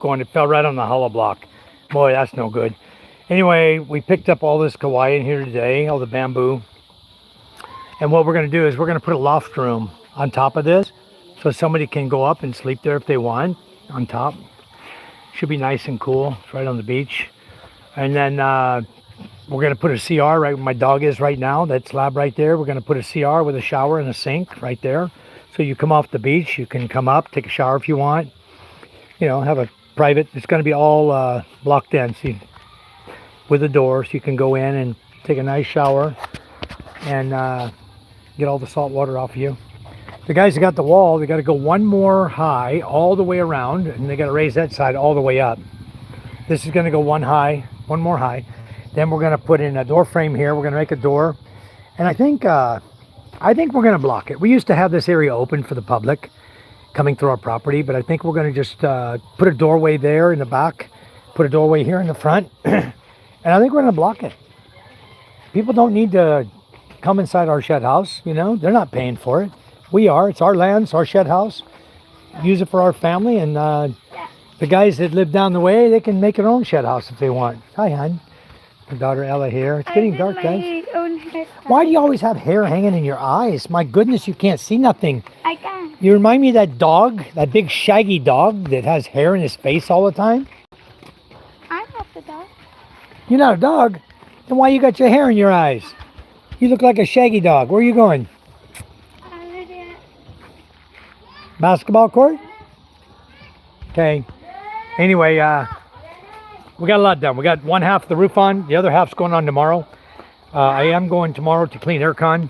going. It fell right on the hollow block. Boy, that's no good. Anyway, we picked up all this kawaii in here today, all the bamboo. And what we're going to do is we're going to put a loft room on top of this so somebody can go up and sleep there if they want on top. Should be nice and cool. It's right on the beach. And then we're going to put a CR right where my dog is right now. That slab right there. We're going to put a CR with a shower and a sink right there. So you come off the beach, you can come up, take a shower if you want. You know, have a private. It's going to be all blocked in, so with a door, so you can go in and take a nice shower and get all the salt water off of you. The guys that got the wall, they got to go one more high all the way around, and they got to raise that side all the way up. This is going to go one more high. Then we're going to put in a door frame here. We're going to make a door, and I think we're going to block it. We used to have this area open for the public coming through our property, but I think we're going to just put a doorway there in the back, put a doorway here in the front, and I think we're going to block it. People don't need to come inside our shed house, you know. They're not paying for it. We are. It's our land. It's our shed house. Use it for our family, and the guys that live down the way, they can make their own shed house if they want. Hi, hon. My daughter Ella here. It's getting dark, guys. Why do you always have hair hanging in your eyes? My goodness, you can't see nothing. I can. You remind me of that dog, that big shaggy dog that has hair in his face all the time. I'm not the dog. You're not a dog? Then why you got your hair in your eyes? You look like a shaggy dog. Where are you going? Basketball court? Okay. Anyway, we got a lot done. We got one half of the roof on. The other half's going on tomorrow. I am going tomorrow to clean aircon.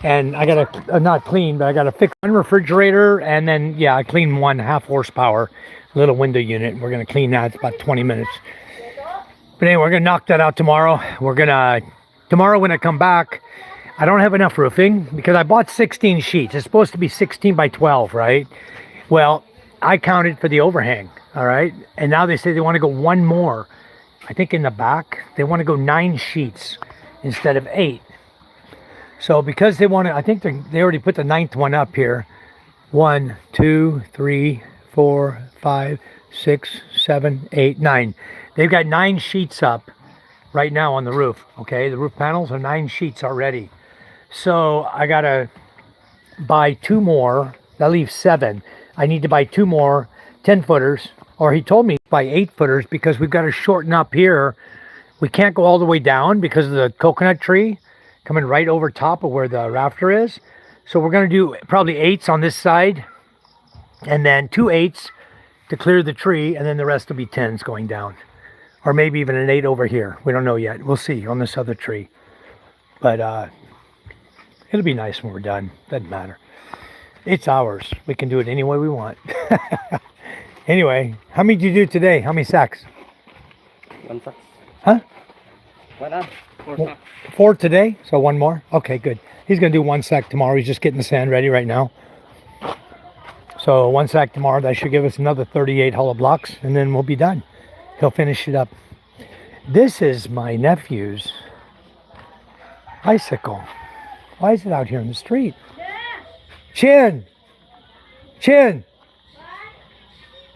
And I got to, not clean, but I got to fix one refrigerator. And then, yeah, I clean 1.5 horsepower little window unit. We're going to clean that. It's about 20 minutes. But anyway, we're going to knock that out tomorrow. We're going to, tomorrow when I come back, I don't have enough roofing because I bought 16 sheets. It's supposed to be 16 by 12, right? Well, I counted for the overhang, all right? And now they say they want to go one more. I think in the back, they want to go 9 sheets instead of 8. So because they want to, I think they already put the 9th one up here. 1, 2, 3, 4, 5, 6, 7, 8, 9. They've got 9 sheets up right now on the roof, okay? The roof panels are 9 sheets already. So I gotta buy 2 more. That leaves 7. I need to buy 2 more 10-footers, or he told me buy 8-footers because we've got to shorten up here. We can't go all the way down because of the coconut tree coming right over top of where the rafter is. So we're gonna do probably 8s on this side, and then 2 8s to clear the tree, and then the rest will be 10s going down, or maybe even an 8 over here. We don't know yet. We'll see on this other tree, but it'll be nice when we're done. Doesn't matter. It's ours. We can do it any way we want. Anyway, how many did you do today? How many sacks? 1 sack. Huh? 4 sacks. 4 today? So 1 more? Okay, good. He's going to do 1 sack tomorrow. He's just getting the sand ready right now. So 1 sack tomorrow. That should give us another 38 hollow blocks, and then we'll be done. He'll finish it up. This is my nephew's bicycle. Why is it out here in the street? Chin! Chin!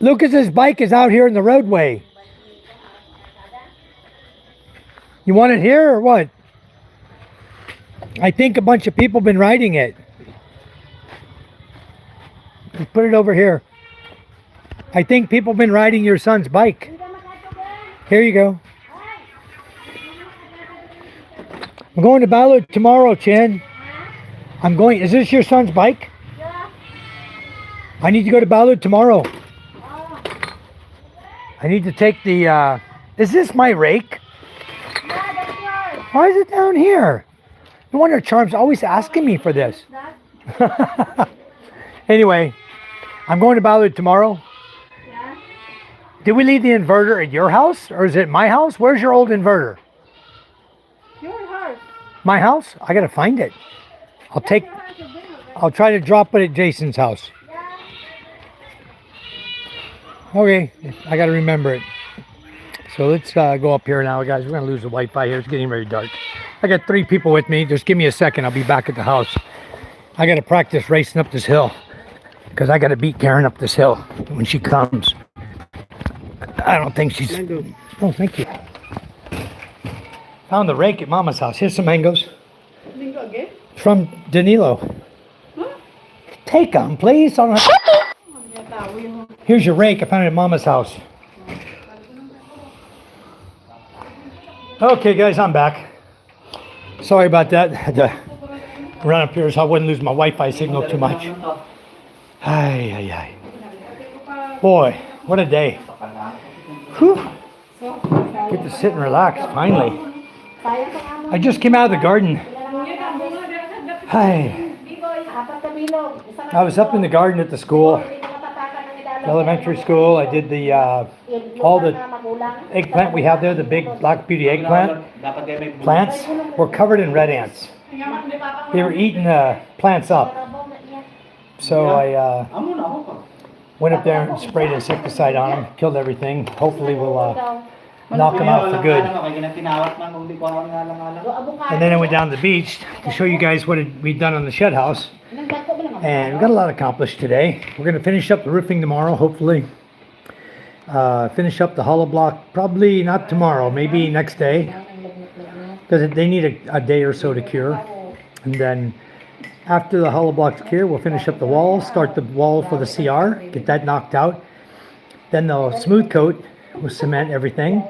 Lucas's bike is out here in the roadway. You want it here or what? I think a bunch of people have been riding it. Let's put it over here. I think people have been riding your son's bike. Here you go. I'm going to Ballard tomorrow, Chin. I'm going. Is this your son's bike? Yeah. I need to go to Ballard tomorrow. I need to take the, is this my rake? Yeah, that's yours. Why is it down here? No wonder Charm's always asking me for this. Anyway, I'm going to Ballard tomorrow. Yeah. Did we leave the inverter at your house or is it my house? Where's your old inverter? Your house. My house? I gotta find it. I'll try to drop it at Jason's house. Okay, I gotta remember it. So let's go up here now, guys. We're gonna lose the Wi-Fi here. It's getting very dark. I got 3 people with me. Just give me a second. I'll be back at the house. I gotta practice racing up this hill because I gotta beat Karen up this hill when she comes. I don't think she's. Mango. Oh, thank you. Found the rake at Mama's house. Here's some mangoes Mango again? from Danilo. Huh? Take them, please. I don't have- Here's your rake. I found it at Mama's house. Okay, guys, I'm back. Sorry about that. Had to run up here so I wouldn't lose my Wi-Fi signal too much. Ay, ay, ay. Boy, what a day. Whew. Get to sit and relax, finally. I just came out of the garden. Hi. I was up in the garden at the school, elementary school. I did the all the eggplant we have there, the big black beauty eggplant plants were covered in red ants. They were eating the plants up. So I went up there and sprayed insecticide on them, killed everything. Hopefully we'll knock them out for good. And then I went down to the beach to show you guys what we'd done on the shed house. And we got a lot accomplished today. We're going to finish up the roofing tomorrow, hopefully. Finish up the hollow block, probably not tomorrow, maybe next day. Because they need a day or so to cure. And then after the hollow blocks cure, we'll finish up the wall, start the wall for the CR, get that knocked out. Then the smooth coat, we'll cement everything.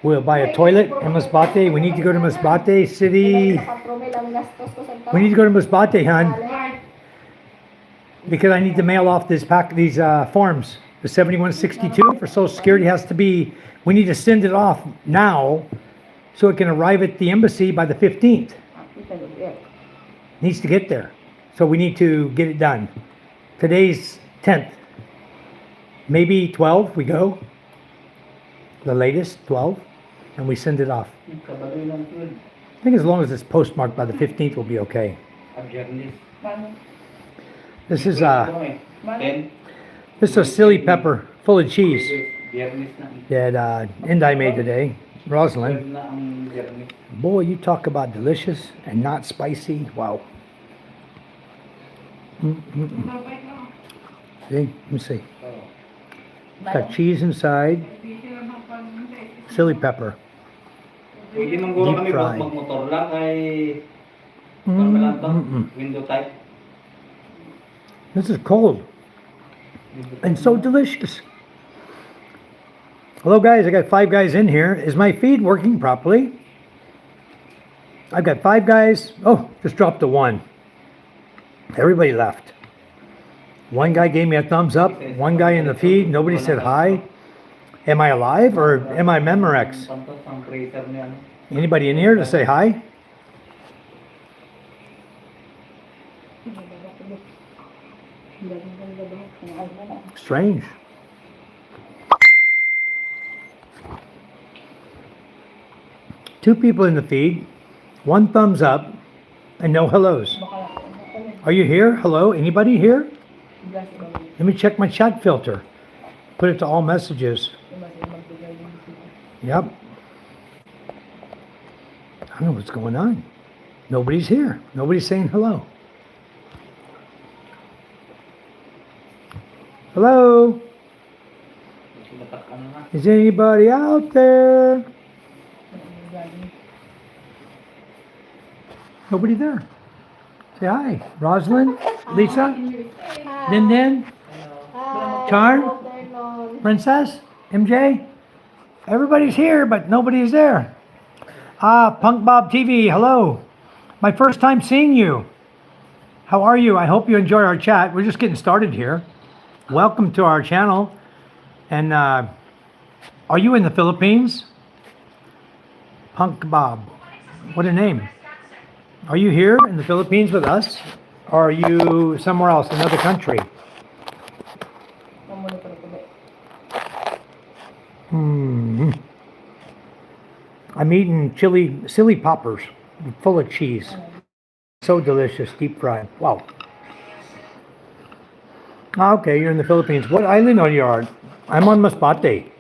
We'll buy a toilet in Masbate. We need to go to Masbate City. We need to go to Masbate, hon. Because I need to mail off these forms. The 7162 for Social Security has to be, we need to send it off now so it can arrive at the embassy by the 15th. Needs to get there. So we need to get it done. Today's 10th. Maybe 12 we go. The latest, 12. And we send it off. I think as long as it's postmarked by the 15th we'll be okay. This is a silly pepper full of cheese that Inday made today. Rosalind. Boy, you talk about delicious and not spicy. Wow. See? Let me see. Got cheese inside. Silly pepper. Deep fried. This is cold. And so delicious. Hello guys, I got 5 guys in here. Is my feed working properly? I've got 5 guys. Oh, just dropped a 1. Everybody left. 1 guy gave me a thumbs up. 1 guy in the feed. Nobody said hi. Am I alive or am I Memorex? Anybody in here to say hi? Strange. Two people in the feed, 1 thumbs up, and no hellos. Are you here? Hello? Anybody here? Let me check my chat filter. Put it to all messages. Yep. I don't know what's going on. Nobody's here. Nobody's saying hello. Hello? Is anybody out there? Nobody there. Say hi. Rosalind? Lisa? Din Din? Charm? Princess? MJ? Everybody's here, but nobody's there. Punk Bob TV, hello. My first time seeing you. How are you? I hope you enjoy our chat. We're just getting started here. Welcome to our channel. And are you in the Philippines? Punk Bob. What a name. Are you here in the Philippines with us? Or are you somewhere else, another country? I'm eating silly poppers full of cheese. So delicious, deep fried. Wow. Okay, you're in the Philippines. What island are you on? I'm on Masbate.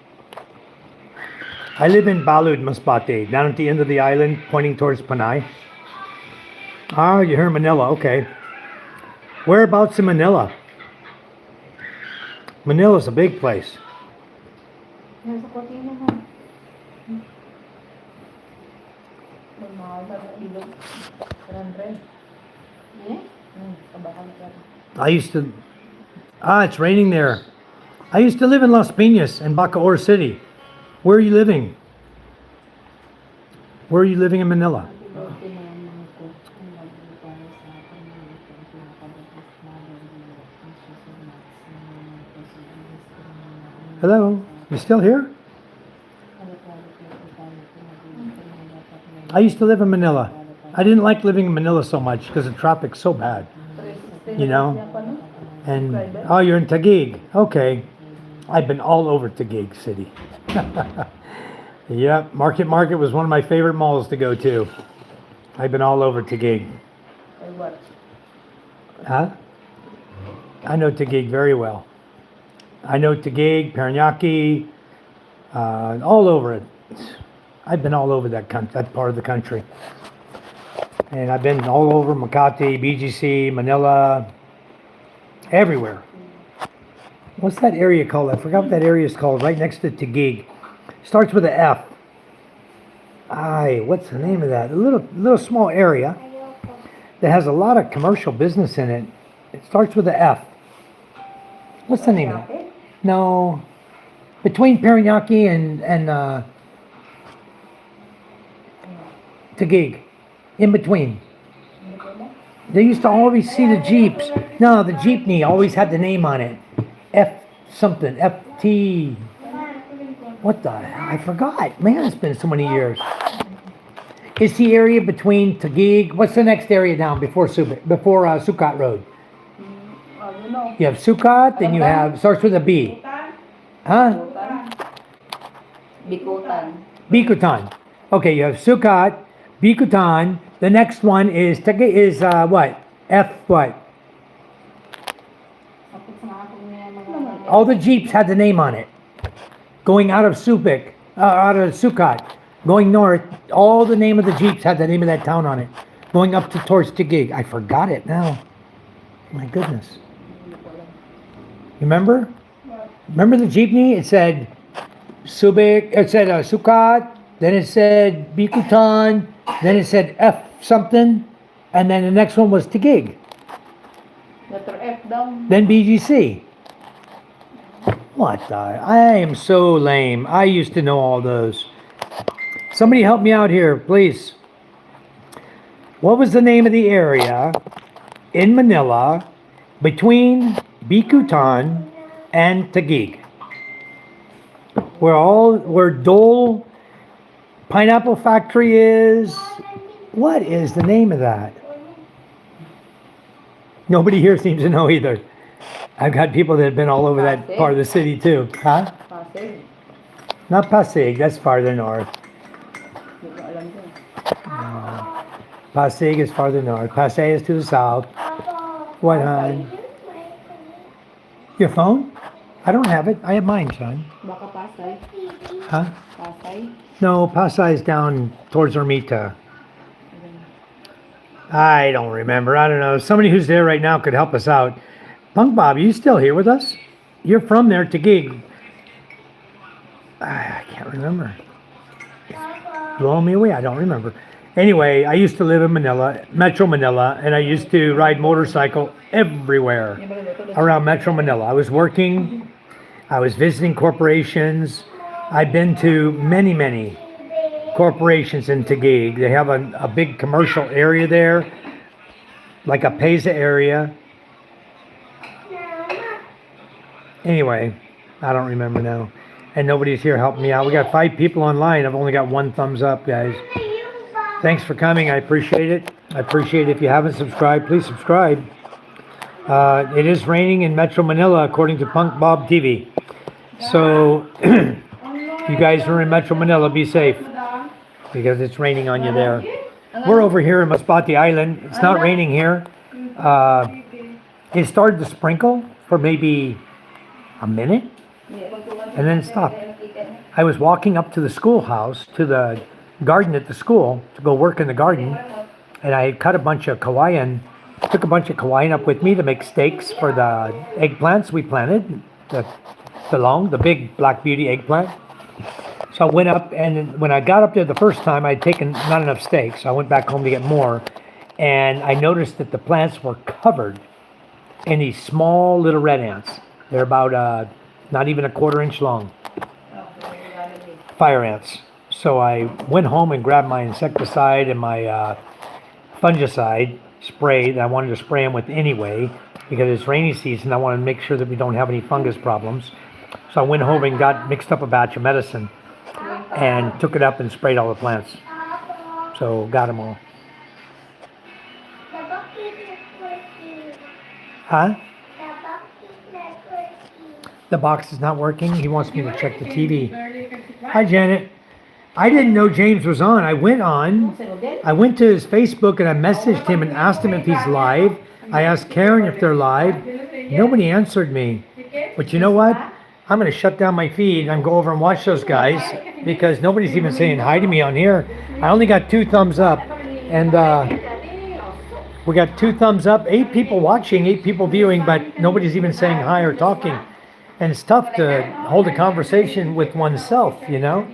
I live in Balud, Masbate, down at the end of the island, pointing towards Panay. Ah, you're here in Manila, okay. Whereabouts in Manila? Manila's a big place. Nasa kortina na. Mahal sa ilog. 300. Eh? Kabahan ka. I used to. It's raining there. I used to live in Las Piñas and Bacoor City. Where are you living? Where are you living in Manila? Hello? You still here? I used to live in Manila. I didn't like living in Manila so much because the traffic's so bad. You know? And, oh, you're in Taguig. Okay. I've been all over Taguig City. Yep, Market was one of my favorite malls to go to. I've been all over Taguig. Huh? I know Taguig very well. I know Taguig, Parañaque, all over it. I've been all over that part of the country. And I've been all over Makati, BGC, Manila, everywhere. What's that area called? I forgot what that area is called, right next to Taguig. Starts with an F. What's the name of that? A little small area that has a lot of commercial business in it. It starts with an F. What's the name of it? No. Between Parañaque and Taguig. In between. They used to always see the Jeeps. No, the Jeepney always had the name on it. F something. FT. What the? I forgot. Man, it's been so many years. It's the area between Taguig. What's the next area down before Sucat Road? You have Sucat, then you have, starts with a B. Huh? Bikutan. Okay, you have Sucat, Bikutan. The next one is what? F what? All the Jeeps had the name on it. Going out of Sucat, going north, all the name of the Jeeps had the name of that town on it. Going up towards Taguig. I forgot it now. My goodness. Remember? Remember the jeepney? It said Sucat, then it said Bikutan, then it said F something, and then the next one was Taguig. Letter F down. Then BGC. What the? I am so lame. I used to know all those. Somebody help me out here, please. What was the name of the area in Manila between Bikutan and Taguig? Where Dole Pineapple Factory is. What is the name of that? Nobody here seems to know either. I've got people that have been all over that part of the city too. Huh? Pasig. Not Pasig, that's farther north. Hindi ko alam dun. Pasig is farther north. Pasay is to the south. What, hon? Your phone? I don't have it. I have mine, son. Baka Pasay. Huh? Pasay. No, Pasay is down towards Ermita. I don't remember. I don't know. Somebody who's there right now could help us out. Punk Bob, are you still here with us? You're from there, Taguig. I can't remember. Blowing me away. I don't remember. Anyway, I used to live in Manila, Metro Manila, and I used to ride motorcycle everywhere around Metro Manila. I was working, I was visiting corporations. I've been to many, many corporations in Taguig. They have a big commercial area there, like a Pesa area. Anyway, I don't remember now. And nobody's here helping me out. We got 5 people online. I've only got 1 thumbs up, guys. Thanks for coming. I appreciate it. I appreciate it. If you haven't subscribed, please subscribe. It is raining in Metro Manila, according to Punk Bob TV. So, you guys are in Metro Manila, be safe. Because it's raining on you there. We're over here in Masbate Island. It's not raining here. It started to sprinkle for maybe a minute. And then it stopped. I was walking up to the schoolhouse, to the garden at the school, to go work in the garden. And I cut a bunch of Kawayan, took a bunch of Kawayan up with me to make steaks for the eggplants we planted. The big Black Beauty eggplant. So I went up, and then when I got up there the first time, I'd taken not enough steaks. So I went back home to get more, and I noticed that the plants were covered in these small little red ants. They're about not even a quarter-inch long. Fire ants. So I went home and grabbed my insecticide and my fungicide spray that I wanted to spray them with anyway, because it's rainy season. I wanted to make sure that we don't have any fungus problems. So I went home and mixed up a batch of medicine and took it up and sprayed all the plants. So got them all. Huh? The box is not working. He wants me to check the TV. Hi, Janet. I didn't know James was on. I went to his Facebook and I messaged him and asked him if he's live. I asked Karen if they're live. Nobody answered me. But you know what? I'm going to shut down my feed and go over and watch those guys, because nobody's even saying hi to me on here. I only got 2 thumbs up, and we got 2 thumbs up, 8 people watching, 8 people viewing, but nobody's even saying hi or talking. And it's tough to hold a conversation with oneself, you know?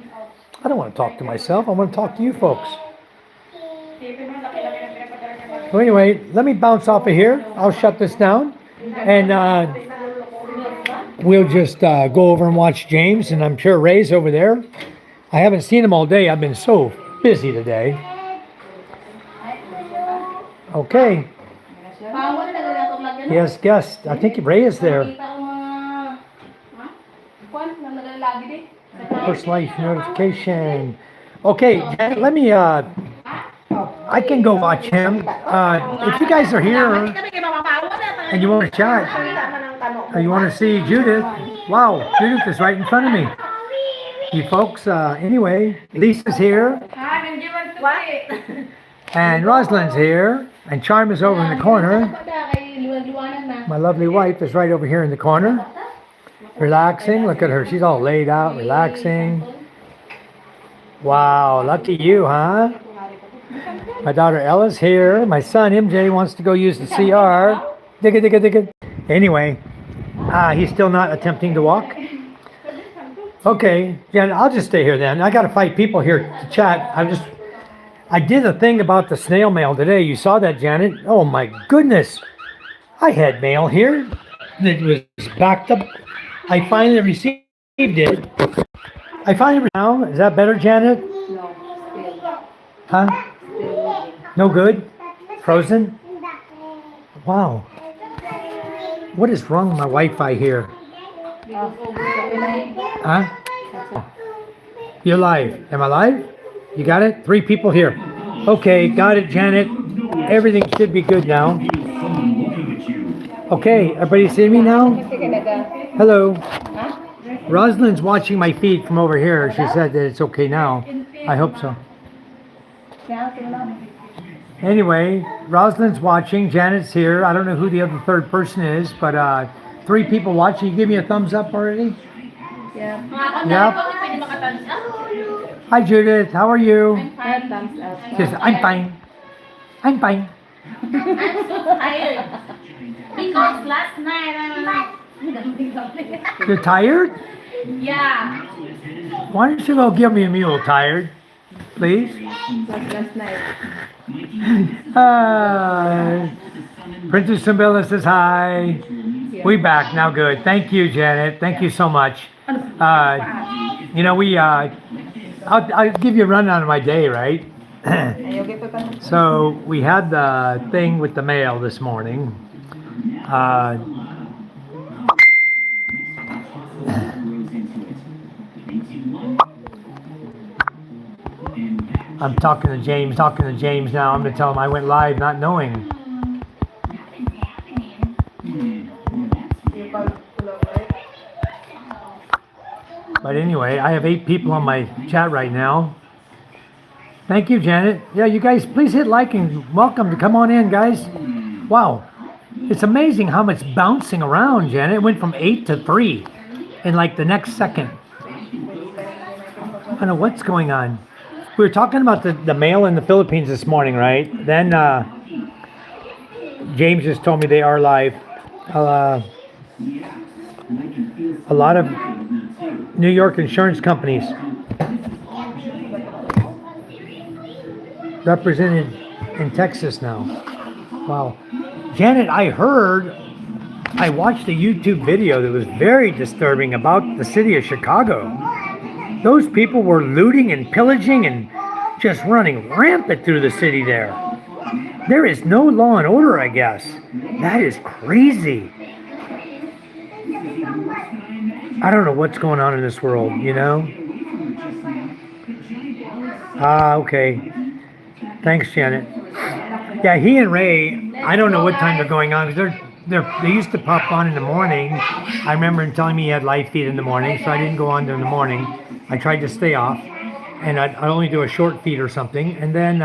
I don't want to talk to myself. I want to talk to you folks. So anyway, let me bounce off of here. I'll shut this down, and we'll just go over and watch James, and I'm sure Ray's over there. I haven't seen him all day. I've been so busy today. Okay. Yes, guest. I think Ray is there. First life notification. Okay, Janet, let me, I can go watch him. If you guys are here and you want to chat, or you want to see Judith, wow, Judith is right in front of me. You folks, anyway, Lisa's here. And Rosalind's here. And Charm is over in the corner. My lovely wife is right over here in the corner. Relaxing. Look at her. She's all laid out, relaxing. Wow, lucky you, huh? My daughter Ella's here. My son MJ wants to go use the CR. Digga, digga, digga. Anyway, he's still not attempting to walk. Okay, yeah, I'll just stay here then. I got to fight people here to chat. I did a thing about the snail mail today. You saw that, Janet? Oh my goodness. I had mail here that was backed up. I finally received it. Now, is that better, Janet? No, Huh? No good? Frozen? Wow. What is wrong with my Wi-Fi here? Huh? You're live. Am I live? You got it? 3 people here. Okay, got it, Janet. Everything should be good now. Okay, everybody see me now? Hello. Rosalind's watching my feed from over here. She said that it's okay now. I hope so. Anyway, Rosalind's watching. Janet's here. I don't know who the other third person is, but 3 people watching. You give me a thumbs up already? yeah. Yep. Hi, Judith. How are you? Thumbs up. She says, I'm fine. I'm fine. I'm so tired. Because last night You're tired? yeah. Why don't you go give me a mule, tired? Please? Last night. Princess Simbilla says hi. We back now. Good. Thank you, Janet. Thank you so much. You know, I'll give you a rundown of my day, right? So we had the thing with the mail this morning. I'm talking to James now. I'm going to tell him I went live not knowing. But anyway, I have 8 people on my chat right now. Thank you, Janet. Yeah, you guys, please hit like and welcome to come on in, guys. Wow. It's amazing how much bouncing around, Janet. It went from 8 to 3 in like the next second. I don't know what's going on. We were talking about the mail in the Philippines this morning, right? Then James just told me they are live. A lot of New York insurance companies represented in Texas now. Wow. Janet, I watched a YouTube video that was very disturbing about the city of Chicago. Those people were looting and pillaging and just running rampant through the city there. There is no law and order, I guess. That is crazy. I don't know what's going on in this world, you know? Okay. Thanks, Janet. Yeah, he and Ray, I don't know what time they're going on, because they used to pop on in the morning. I remember him telling me he had live feed in the morning, so I didn't go on in the morning. I tried to stay off, and I'd only do a short feed or something. And then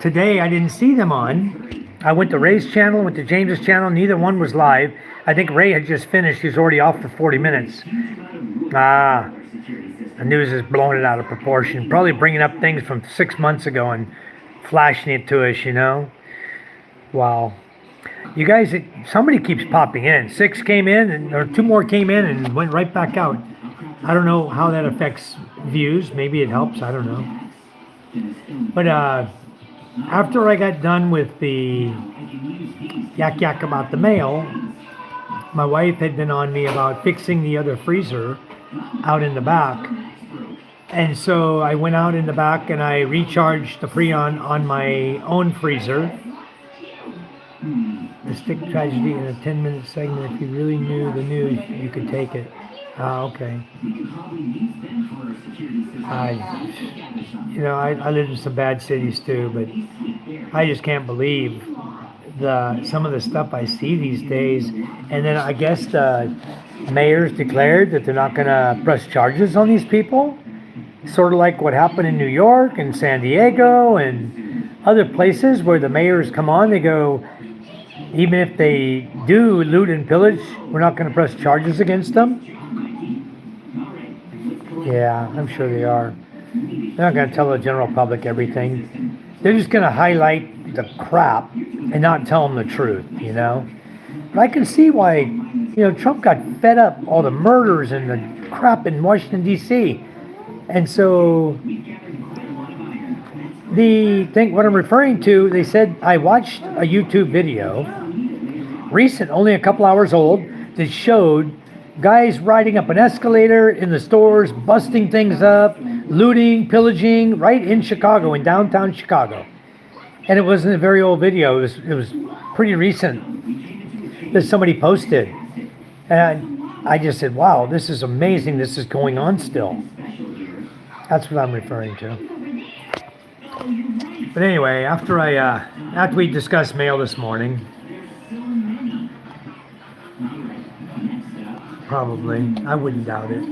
today I didn't see them on. I went to Ray's channel, went to James's channel. Neither one was live. I think Ray had just finished. He was already off for 40 minutes. The news is blowing it out of proportion. Probably bringing up things from 6 months ago and flashing it to us, you know. Wow. You guys, somebody keeps popping in. 6 came in, or 2 more came in and went right back out. I don't know how that affects views. Maybe it helps. I don't know. But after I got done with the yak about the mail, my wife had been on me about fixing the other freezer out in the back. And so I went out in the back and I recharged the Freon on my own freezer. The stick tragedy in a 10-minute segment. If you really knew the news, you could take it. Okay. I live in some bad cities too, but I just can't believe some of the stuff I see these days. And then I guess the mayors declared that they're not going to press charges on these people. Sort of like what happened in New York and San Diego and other places where the mayors come on, they go, even if they do loot and pillage, we're not going to press charges against them. Yeah, I'm sure they are. They're not going to tell the general public everything. They're just going to highlight the crap and not tell them the truth, you know. But I can see why, Trump got fed up all the murders and the crap in Washington, D.C. And so what I'm referring to, they said, I watched a YouTube video, recent, only a couple hours old, that showed guys riding up an escalator in the stores, busting things up, looting, pillaging, right in Chicago, in downtown Chicago. And it wasn't a very old video. It was pretty recent that somebody posted. And I just said, wow, this is amazing. This is going on still. That's what I'm referring to. But anyway, after we discussed mail this morning, probably, I wouldn't doubt it.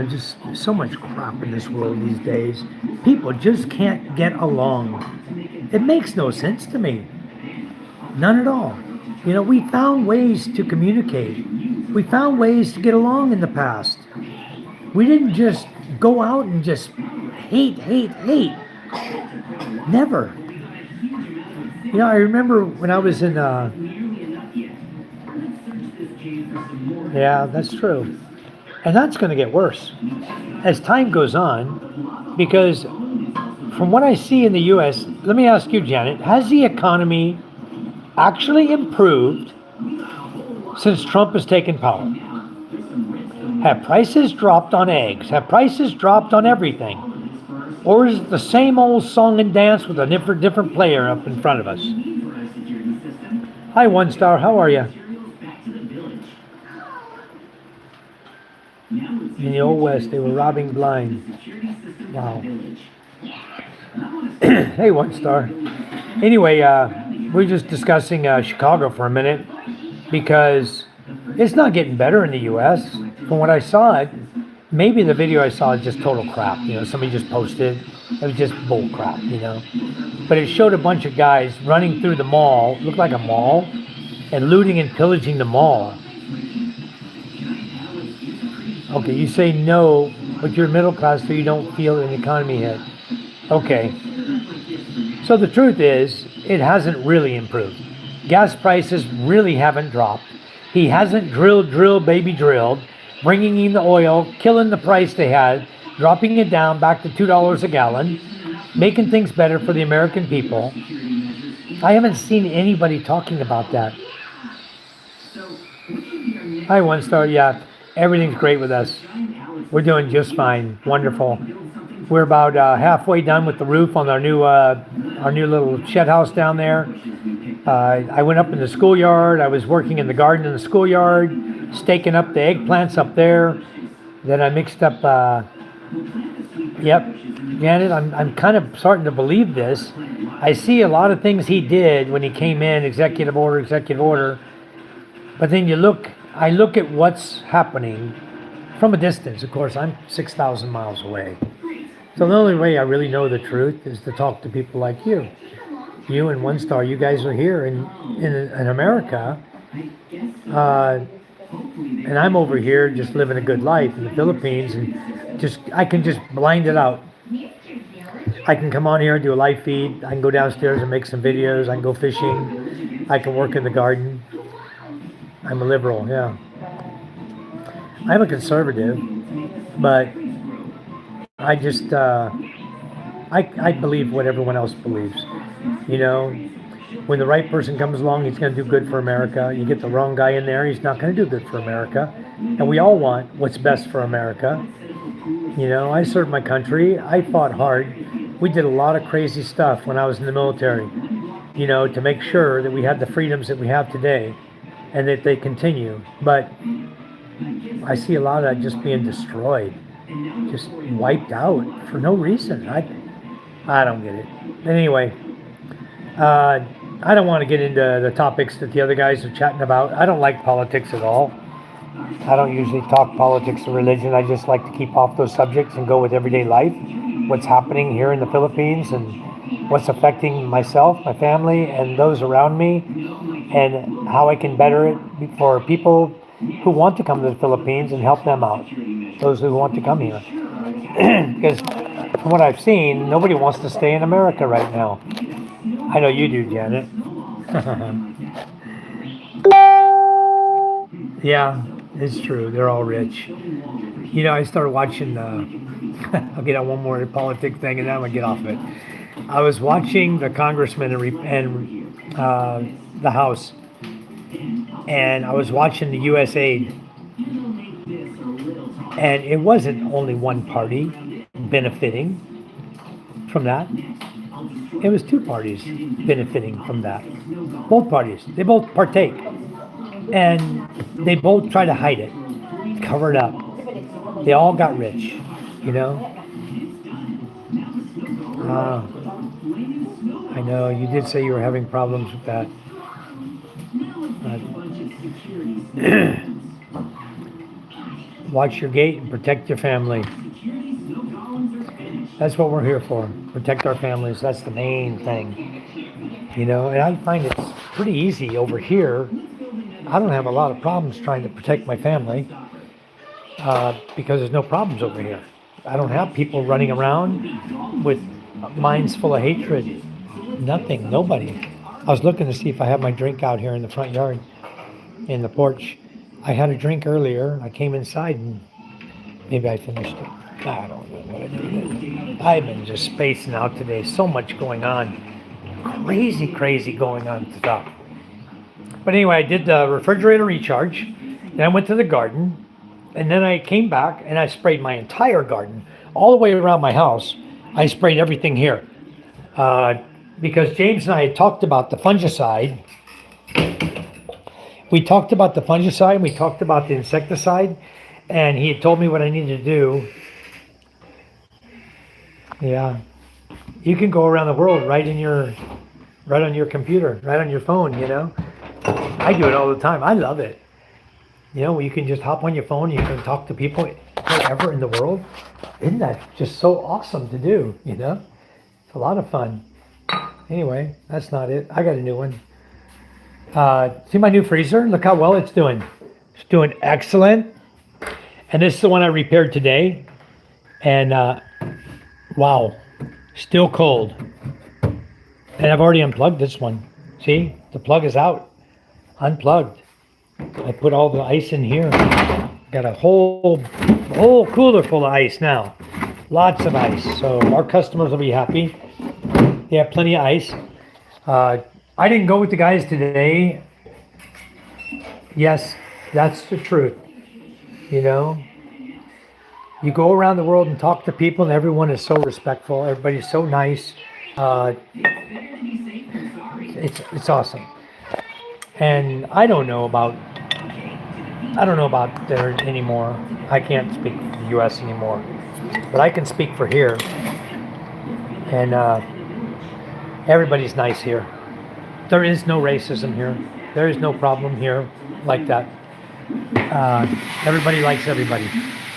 Just so much crap in this world these days. People just can't get along. It makes no sense to me. None at all. We found ways to communicate. We found ways to get along in the past. We didn't just go out and just hate. Never. I remember when I was in, yeah, that's true. And that's going to get worse as time goes on, because from what I see in the U.S., let me ask you, Janet, has the economy actually improved since Trump has taken power? Have prices dropped on eggs? Have prices dropped on everything? Or is it the same old song and dance with a different player up in front of us? Hi, One Star. How are you? In the Old West, they were robbing blind. Wow. Hey, One Star. Anyway, we're just discussing Chicago for a minute, because it's not getting better in the U.S. From what I saw, maybe the video I saw is just total crap. Somebody just posted. It was just bull crap, But it showed a bunch of guys running through the mall, looked like a mall, and looting and pillaging the mall. Okay, you say no, but you're middle class, so you don't feel an economy hit. Okay. So the truth is, it hasn't really improved. Gas prices really haven't dropped. He hasn't drilled, baby drilled, bringing in the oil, killing the price they had, dropping it down back to $2 a gallon. making things better for the American people. I haven't seen anybody talking about that. Hi, One Star. Yeah, everything's great with us. We're doing just fine. Wonderful. We're about halfway done with the roof on our new little shed house down there. I went up in the schoolyard. I was working in the garden in the schoolyard, staking up the eggplants up there. Then I mixed up. Yep, Janet. I'm kind of starting to believe this. I see a lot of things he did when he came in, executive order. But then I look at what's happening from a distance. Of course, I'm 6,000 miles away. So the only way I really know the truth is to talk to people like you. You and One Star, you guys are here in America. And I'm over here just living a good life in the Philippines, and I can just blind it out. I can come on here and do a live feed. I can go downstairs and make some videos. I can go fishing. I can work in the garden. I'm a liberal, yeah. I'm a conservative, but I just I believe what everyone else believes. You know, when the right person comes along, he's going to do good for America. You get the wrong guy in there, he's not going to do good for America. And we all want what's best for America. You know, I served my country. I fought hard. We did a lot of crazy stuff when I was in the military, you know, to make sure that we had the freedoms that we have today and that they continue. But I see a lot of that just being destroyed, just wiped out for no reason. I don't get it. But anyway, I don't want to get into the topics that the other guys are chatting about. I don't like politics at all. I don't usually talk politics or religion. I just like to keep off those subjects and go with everyday life, what's happening here in the Philippines and what's affecting myself, my family, and those around me, and how I can better it for people who want to come to the Philippines and help them out, those who want to come here. Because from what I've seen, nobody wants to stay in America right now. I know you do, Janet. Yeah, it's true. They're all rich. You know, I started watching, I'll get on one more politics thing and then I'm going to get off of it. I was watching the congressman and the House, and I was watching the USAID, and it wasn't only one party benefiting from that. It was two parties benefiting from that. Both parties, they both partake. And they both try to hide it, cover it up. They all got rich, you know? I know, you did say you were having problems with that. Watch your gate and protect your family. That's what we're here for. Protect our families. That's the main thing. You know, and I find it's pretty easy over here. I don't have a lot of problems trying to protect my family because there's no problems over here. I don't have people running around with minds full of hatred. Nothing. Nobody. I was looking to see if I have my drink out here in the front yard, in the porch. I had a drink earlier. I came inside and maybe I finished it. I don't know what I did. I've been just spacing out today. So much going on. Crazy going on at the top. But anyway, I did the refrigerator recharge. Then I went to the garden. And then I came back and I sprayed my entire garden. All the way around my house. I sprayed everything here. Because James and I had talked about the fungicide. We talked about the fungicide. We talked about the insecticide. And he had told me what I needed to do. Yeah. You can go around the world right on your computer, right on your phone, you know. I do it all the time. I love it. You know, you can just hop on your phone, you can talk to people wherever in the world. Isn't that just so awesome to do, you know? It's a lot of fun. Anyway, that's not it. I got a new one. See my new freezer? Look how well it's doing. It's doing excellent. And this is the one I repaired today. And wow, still cold. And I've already unplugged this one. See, the plug is out. Unplugged. I put all the ice in here. Got a whole cooler full of ice now. Lots of ice. So our customers will be happy. They have plenty of ice. I didn't go with the guys today. Yes, that's the truth. You know, you go around the world and talk to people, and everyone is so respectful. Everybody's so nice. It's awesome. And I don't know about there anymore. I can't speak for the U.S. anymore, but I can speak for here. And everybody's nice here. There is no racism here. There is no problem here like that. Everybody likes everybody.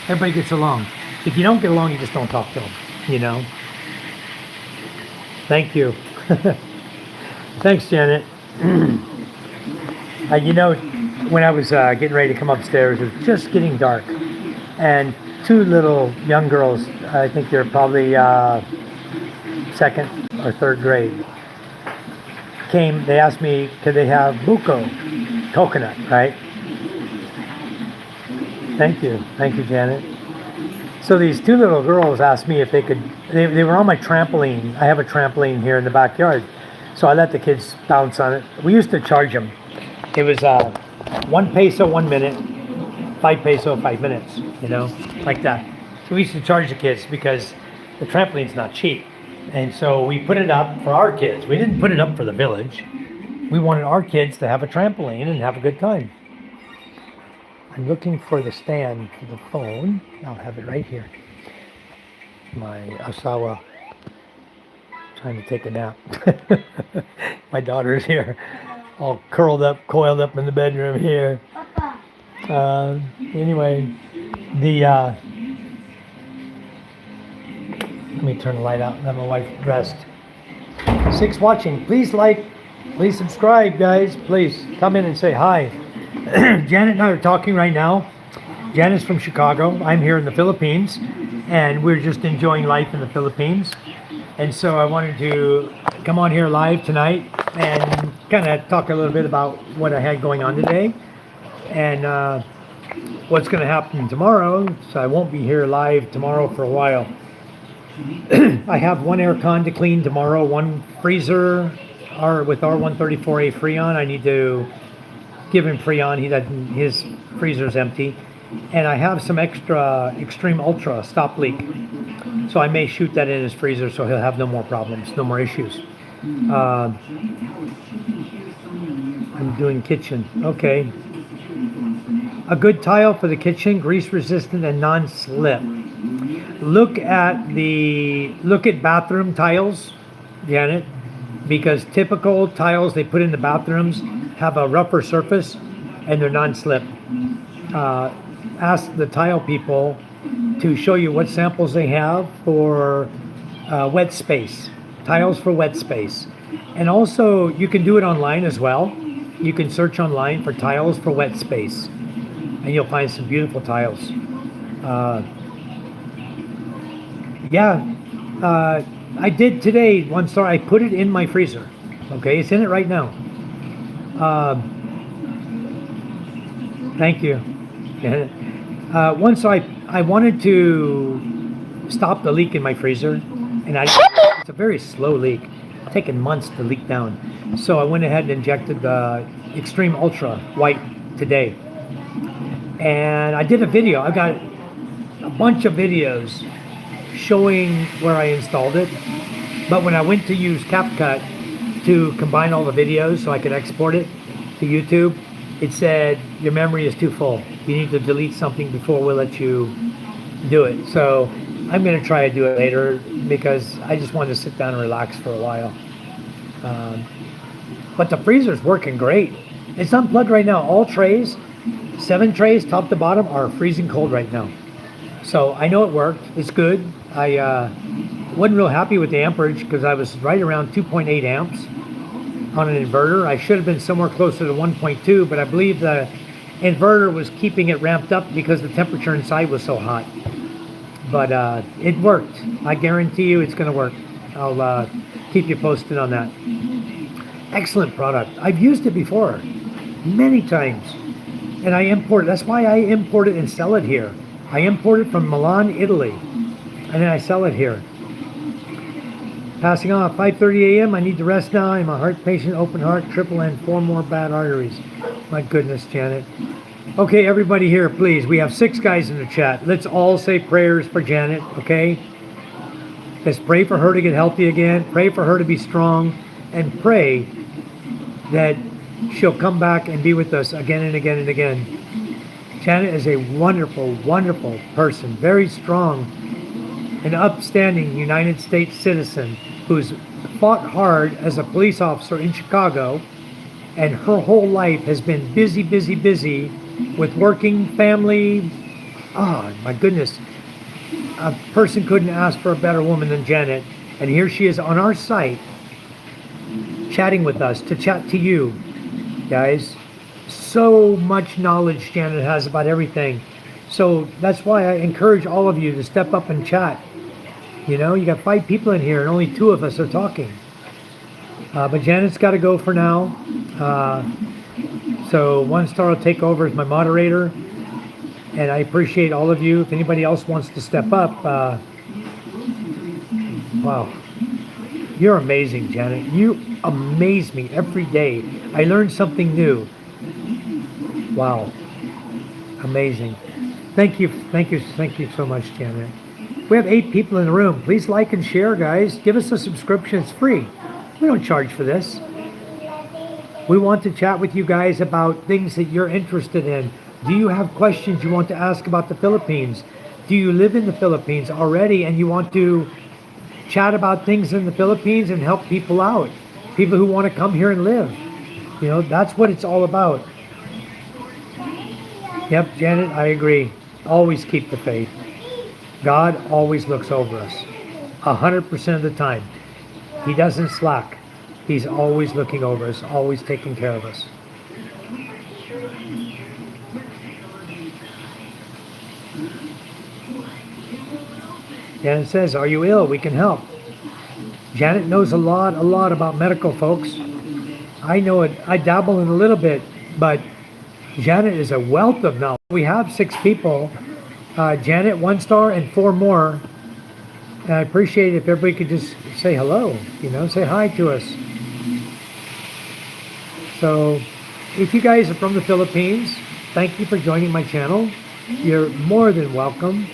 Everybody gets along. If you don't get along, you just don't talk to them, you know. Thank you. Thanks, Janet. You know, when I was getting ready to come upstairs, it was just getting dark. And two little young girls, I think they're probably second or third grade, came, they asked me, could they have buko, coconut, right? Thank you, Janet. So these two little girls asked me if they could, they were on my trampoline. I have a trampoline here in the backyard. So I let the kids bounce on it. We used to charge them. It was 1 peso 1 minute, 5 peso 5 minutes, you know, like that. So we used to charge the kids because the trampoline's not cheap. And so we put it up for our kids. We didn't put it up for the village. We wanted our kids to have a trampoline and have a good time. I'm looking for the stand for the phone. I'll have it right here. My asawa trying to take a nap. My daughter's here, all curled up, coiled up in the bedroom here. Anyway, let me turn the light out and let my wife rest. 6 watching. Please like, please subscribe, guys. Please come in and say hi. Janet and I are talking right now. Janet's from Chicago. I'm here in the Philippines, and we're just enjoying life in the Philippines. And so I wanted to come on here live tonight and kind of talk a little bit about what I had going on today and what's going to happen tomorrow. So I won't be here live tomorrow for a while. I have 1 air con to clean tomorrow, 1 freezer with R134A Freon. I need to give him Freon. His freezer's empty. And I have some extra Extreme Ultra stop leak. So I may shoot that in his freezer so he'll have no more problems, no more issues. I'm doing kitchen. Okay. A good tile for the kitchen, grease resistant and non-slip. Look at bathroom tiles, Janet, because typical tiles they put in the bathrooms have a rougher surface and they're non-slip. Ask the tile people to show you what samples they have for wet space, tiles for wet space. And also you can do it online as well. You can search online for tiles for wet space and you'll find some beautiful tiles. I did today one star. I put it in my freezer. Okay, it's in it right now. Thank you. Once I wanted to stop the leak in my freezer, and it's a very slow leak, taking months to leak down. So I went ahead and injected the Extreme Ultra White today, and I did a video. I got a bunch of videos showing where I installed it, but when I went to use CapCut to combine all the videos so I could export it to YouTube, it said your memory is too full. You need to delete something before we'll let you do it. So I'm going to try to do it later because I just wanted to sit down and relax for a while. But the freezer's working great. It's unplugged right now. All trays, 7 trays top to bottom, are freezing cold right now. So I know it worked. It's good. I wasn't real happy with the amperage because I was right around 2.8 amps on an inverter. I should have been somewhere closer to 1.2, but I believe the inverter was keeping it ramped up because the temperature inside was so hot. But it worked. I guarantee you it's going to work. I'll keep you posted on that. Excellent product. I've used it before many times, and I import it. That's why I import it and sell it here. I import it from Milan, Italy. and then I sell it here. Passing on at 5:30 a.m. I need to rest now. I'm a heart patient, open heart, triple and 4 more bad arteries. My goodness, Janet. Okay, everybody here, please. We have 6 guys in the chat. Let's all say prayers for Janet, okay? Let's pray for her to get healthy again. Pray for her to be strong. And pray that she'll come back and be with us again and again and again. Janet is a wonderful, wonderful person. Very strong. An upstanding United States citizen who's fought hard as a police officer in Chicago. And her whole life has been busy, busy, busy with working, family. Oh, my goodness. A person couldn't ask for a better woman than Janet. And here she is on our site, chatting with us, to chat to you, guys. So much knowledge Janet has about everything. So that's why I encourage all of you to step up and chat. You know, you got 5 people in here and only 2 of us are talking. But Janet's got to go for now. So One Star will take over as my moderator. And I appreciate all of you. If anybody else wants to step up, wow. You're amazing, Janet. You amaze me every day. I learn something new. Wow. Amazing. Thank you so much, Janet. We have 8 people in the room. Please like and share, guys. Give us a subscription. It's free. We don't charge for this. We want to chat with you guys about things that you're interested in. Do you have questions you want to ask about the Philippines? Do you live in the Philippines already and you want to chat about things in the Philippines and help people out? People who want to come here and live. You know, that's what it's all about. Yep, Janet, I agree. Always keep the faith. God always looks over us. 100% of the time. He doesn't slack. He's always looking over us, always taking care of us. Janet says, are you ill? We can help. Janet knows a lot about medical, folks. I know it. I dabble in a little bit, but Janet is a wealth of knowledge. We have 6 people. Janet, 1 Star, and 4 more. And I appreciate it if everybody could just say hello, you know, say hi to us. So, if you guys are from the Philippines, thank you for joining my channel. You're more than welcome.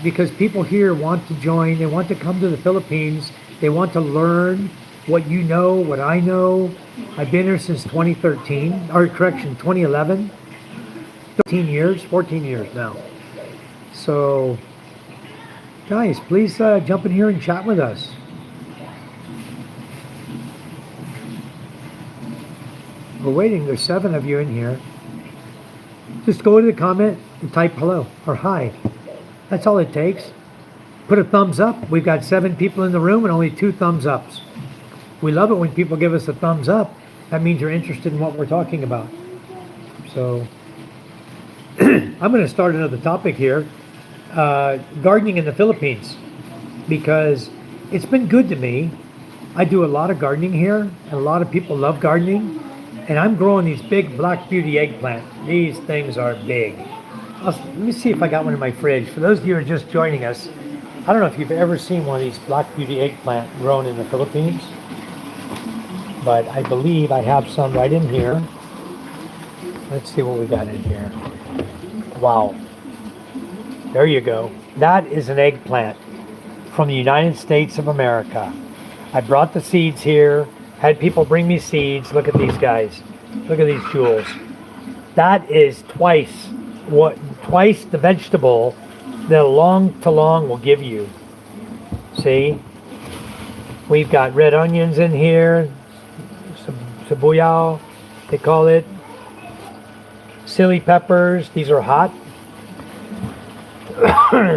Because people here want to join, they want to come to the Philippines, they want to learn what you know, what I know. I've been here since 2013, or correction, 2011. 14 years now. So, guys, please jump in here and chat with us. We're waiting, there's 7 of you in here. Just go to the comment and type hello or hi. That's all it takes. Put a thumbs up. We've got 7 people in the room and only 2 thumbs ups. We love it when people give us a thumbs up. That means you're interested in what we're talking about. So, I'm going to start another topic here. Gardening in the Philippines. Because it's been good to me. I do a lot of gardening here. And a lot of people love gardening. And I'm growing these big Black Beauty eggplant. These things are big. Let me see if I got one in my fridge. For those of you who are just joining us, I don't know if you've ever seen one of these Black Beauty eggplant grown in the Philippines, but I believe I have some right in here. Let's see what we got in here. Wow. There you go. That is an eggplant from the United States of America. I brought the seeds here, had people bring me seeds. Look at these guys. Look at these jewels. That is twice the vegetable that a long to long will give you. See? We've got red onions in here, sibuyao, they call it. Chili peppers, these are hot.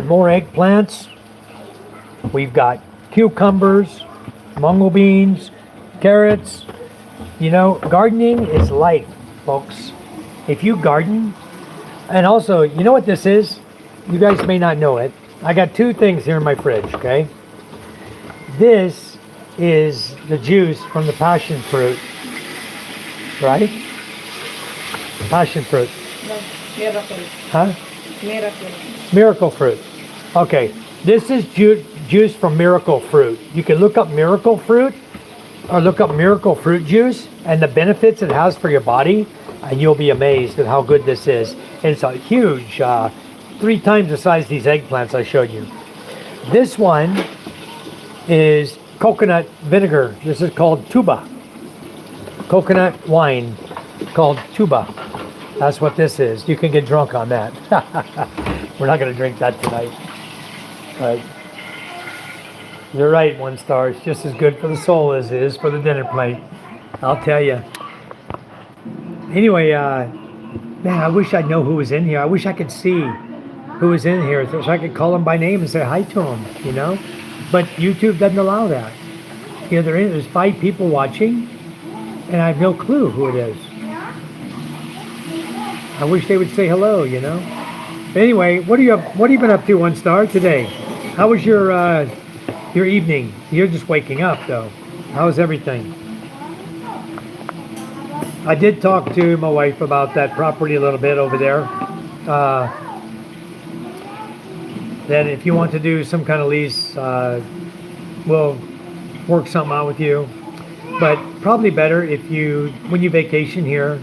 More eggplants. We've got cucumbers, mungo beans, carrots. You know, gardening is life, folks. If you garden, and also, you know what this is? You guys may not know it. I got 2 things here in my fridge, okay? This is the juice from the passion fruit, right? Passion fruit. No, miracle. Huh? Miracle. Miracle fruit. Okay. This is juice from miracle fruit. You can look up miracle fruit or look up miracle fruit juice and the benefits it has for your body, and you'll be amazed at how good this is. And it's a huge, 3 times the size of these eggplants I showed you. This one is coconut vinegar. This is called tuba. Coconut wine called tuba. That's what this is. You can get drunk on that. We're not going to drink that tonight. Right. You're right, 1 star. It's just as good for the soul as it is for the dinner plate. I'll tell you. Anyway, man, I wish I know who was in here. I wish I could see who was in here so I could call them by name and say hi to them, you know? But YouTube doesn't allow that. You know, there's 5 people watching, and I have no clue who it is. I wish they would say hello, you know? But anyway, what have you been up to, 1 star, today? How was your evening? You're just waking up, though. How's everything? I did talk to my wife about that property a little bit over there. That if you want to do some kind of lease, we'll work something out with you. But probably better if you, when you vacation here,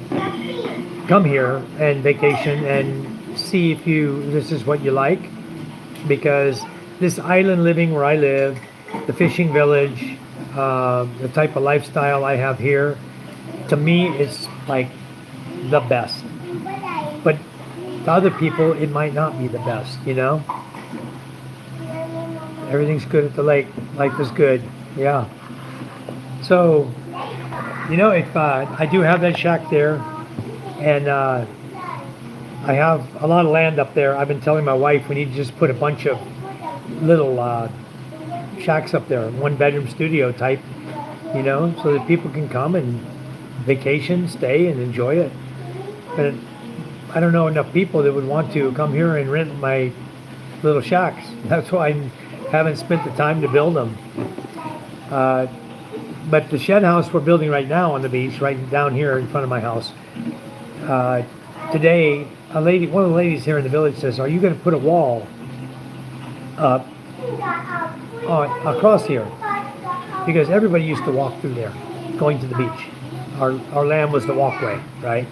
come here and vacation and see if this is what you like. Because this island living where I live, the fishing village, the type of lifestyle I have here, to me, it's like the best. But to other people, it might not be the best, you know? Everything's good at the lake. Life is good. Yeah. So, you know, if I do have that shack there, and I have a lot of land up there. I've been telling my wife we need to just put a bunch of little shacks up there, 1-bedroom studio type, you know, so that people can come and vacation, stay, and enjoy it. But I don't know enough people that would want to come here and rent my little shacks. That's why I haven't spent the time to build them. But the shed house we're building right now on the beach, right down here in front of my house, today, one of the ladies here in the village says, "Are you going to put a wall up across here?" Because everybody used to walk through there, going to the beach. Our land was the walkway, right?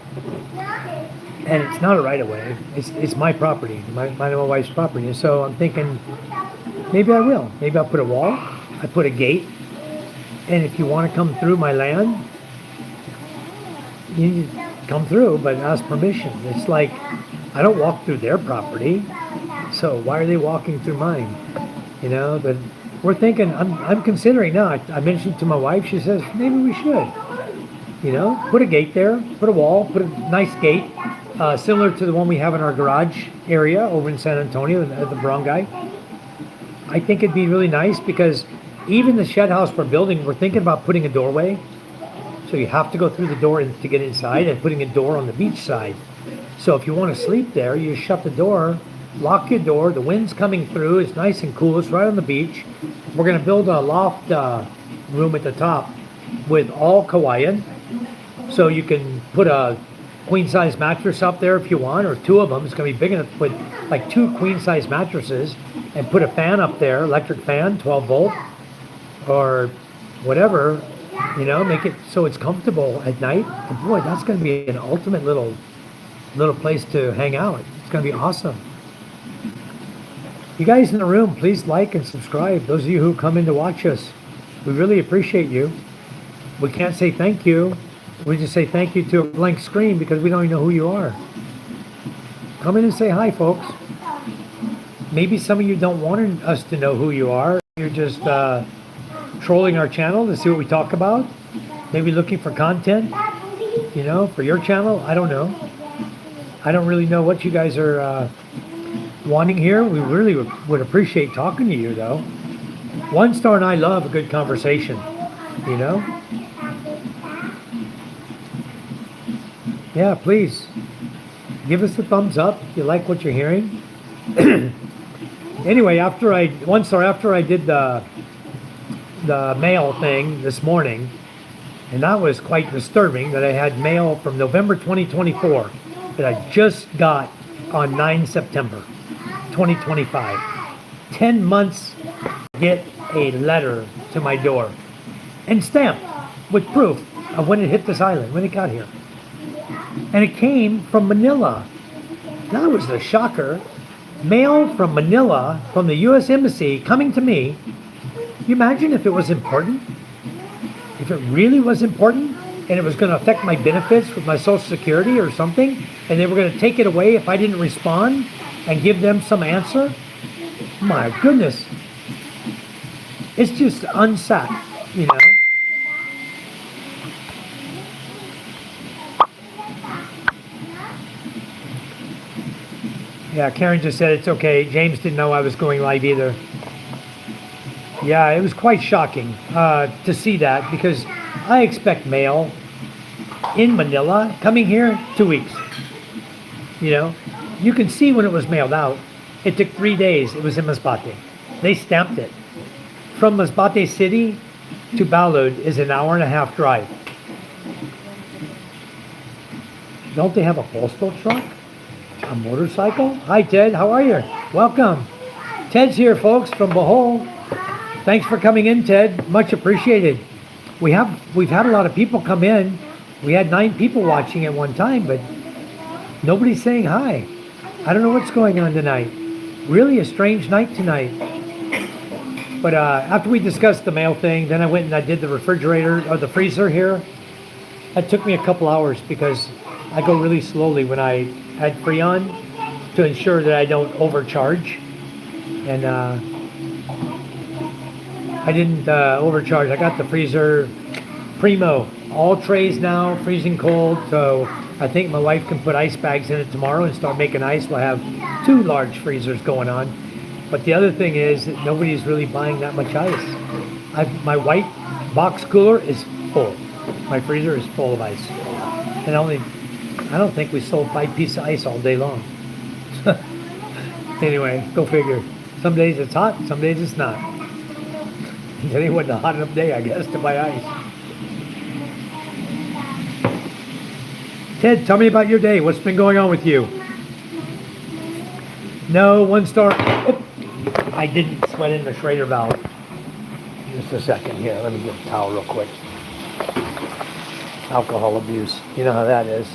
And it's not a right of way. It's my property, my wife's property. And so I'm thinking, maybe I will. Maybe I'll put a wall. I put a gate. And if you want to come through my land, you need to come through, but ask permission. It's like, I don't walk through their property, so why are they walking through mine? You know, but we're thinking, I'm considering now. I mentioned to my wife, she says, maybe we should. You know, put a gate there, put a wall, put a nice gate, similar to the one we have in our garage area over in San Antonio, at the barangay. I think it'd be really nice because even the shed house we're building, we're thinking about putting a doorway. So you have to go through the door to get inside, and putting a door on the beach side. So if you want to sleep there, you shut the door, lock your door, the wind's coming through, it's nice and cool, it's right on the beach. We're going to build a loft room at the top with all Hawaiian. So you can put a queen size mattress up there if you want, or 2 of them. It's going to be big enough to put like 2 queen size mattresses, and put a fan up there, electric fan, 12 volt, or whatever, you know, make it so it's comfortable at night. And boy, that's going to be an ultimate little place to hang out. It's going to be awesome. You guys in the room, please like and subscribe. Those of you who come in to watch us, we really appreciate you. We can't say thank you. We just say thank you to a blank screen because we don't even know who you are. Come in and say hi, folks. Maybe some of you don't want us to know who you are. You're just trolling our channel to see what we talk about. Maybe looking for content, you know, for your channel. I don't know. I don't really know what you guys are wanting here. We really would appreciate talking to you, though. 1 Star and I love a good conversation, you know. Yeah, please give us a thumbs up if you like what you're hearing. Anyway, after I did the mail thing this morning, and that was quite disturbing that I had mail from November 2024 that I just got on 9 September 2025. 10 months to get a letter to my door and stamped with proof of when it hit this island, when it got here. And it came from Manila. That was the shocker. Mail from Manila, from the U.S. Embassy, coming to me. Can you imagine if it was important? If it really was important, and it was going to affect my benefits with my Social Security or something, and they were going to take it away if I didn't respond and give them some answer? My goodness. It's just unsaid, you know? Yeah, Karen just said it's okay. James didn't know I was going live either. Yeah, it was quite shocking to see that, because I expect mail in Manila coming here 2 weeks. You know, you can see when it was mailed out. It took 3 days. It was in Masbate. They stamped it. From Masbate City to Balud is an hour and a half drive. Don't they have a postal truck? A motorcycle? Hi, Ted. How are you? Welcome. Ted's here, folks, from Bohol. Thanks for coming in, Ted. Much appreciated. We've had a lot of people come in. We had 9 people watching at one time, but nobody's saying hi. I don't know what's going on tonight. Really a strange night tonight. But after we discussed the mail thing, then I went and I did the refrigerator or the freezer here. That took me a couple hours because I go really slowly when I had Freon to ensure that I don't overcharge. And I didn't overcharge. I got the freezer primo. All trays now, freezing cold. So I think my wife can put ice bags in it tomorrow and start making ice. We'll have 2 large freezers going on. But the other thing is that nobody's really buying that much ice. My white box cooler is full. My freezer is full of ice. And I don't think we sold 5 pieces of ice all day long. Anyway, go figure. Some days it's hot, some days it's not. Today wasn't a hot enough day, I guess, to buy ice. Ted, tell me about your day. What's been going on with you? No, 1 star. Oh, I didn't sweat in the Schrader valve. Just a second here. Let me get a towel real quick. Alcohol abuse. You know how that is.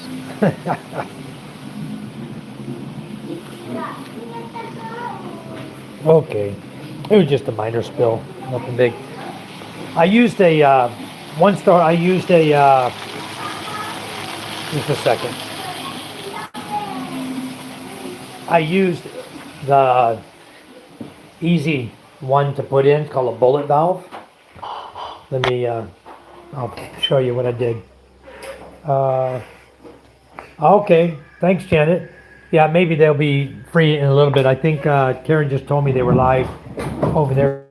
Okay. It was just a minor spill. Nothing big. I used a 1 star. I used a just a second. I used the easy one to put in, called a bullet valve. Let me I'll show you what I did. Okay, thanks, Janet. Yeah, maybe they'll be free in a little bit. I think Karen just told me they were live over there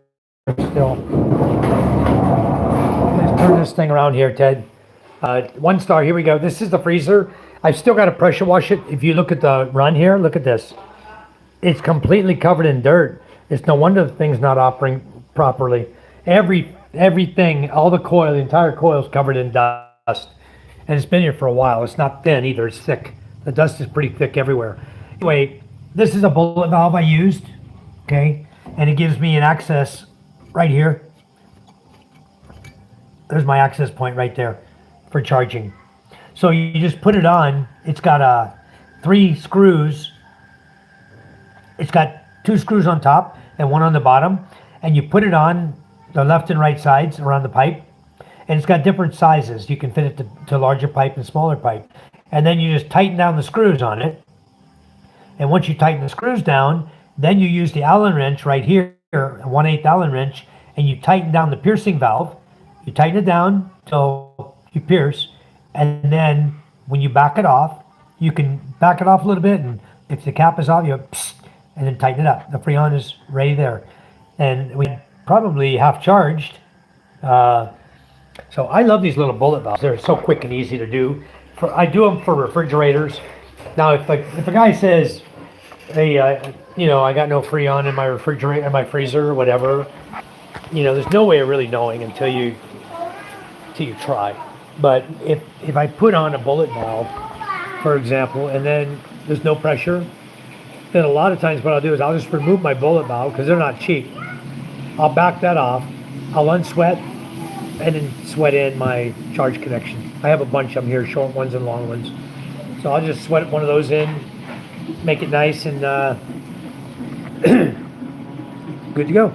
still. Let's turn this thing around here, Ted. 1 star, here we go. This is the freezer. I've still got to pressure wash it. If you look at the run here, look at this. It's completely covered in dirt. It's no wonder the thing's not operating properly. Everything, all the coil, the entire coil is covered in dust. And it's been here for a while. It's not thin either, it's thick. The dust is pretty thick everywhere. Anyway, this is a bullet valve I used, okay? And it gives me an access right here. There's my access point right there for charging. So you just put it on. It's got 3 screws. It's got 2 screws on top and 1 on the bottom. And you put it on the left and right sides around the pipe. And it's got different sizes. You can fit it to larger pipe and smaller pipe. And then you just tighten down the screws on it. And once you tighten the screws down, then you use the Allen wrench right here, a 1/8 Allen wrench, and you tighten down the piercing valve. You tighten it down till you pierce. And then when you back it off, you can back it off a little bit. And if the cap is off, you psst, and then tighten it up. The Freon is ready there. And we probably half charged. So I love these little bullet valves. They're so quick and easy to do. I do them for refrigerators. Now, if a guy says, "Hey, I got no Freon in my refrigerator, in my freezer, or whatever," there's no way of really knowing until you try. But if I put on a bullet valve, for example, and then there's no pressure, then a lot of times what I'll do is I'll just remove my bullet valve because they're not cheap. I'll back that off. I'll unsweat and then sweat in my charge connection. I have a bunch of them here, short ones and long ones. So I'll just sweat one of those in, make it nice and good to go.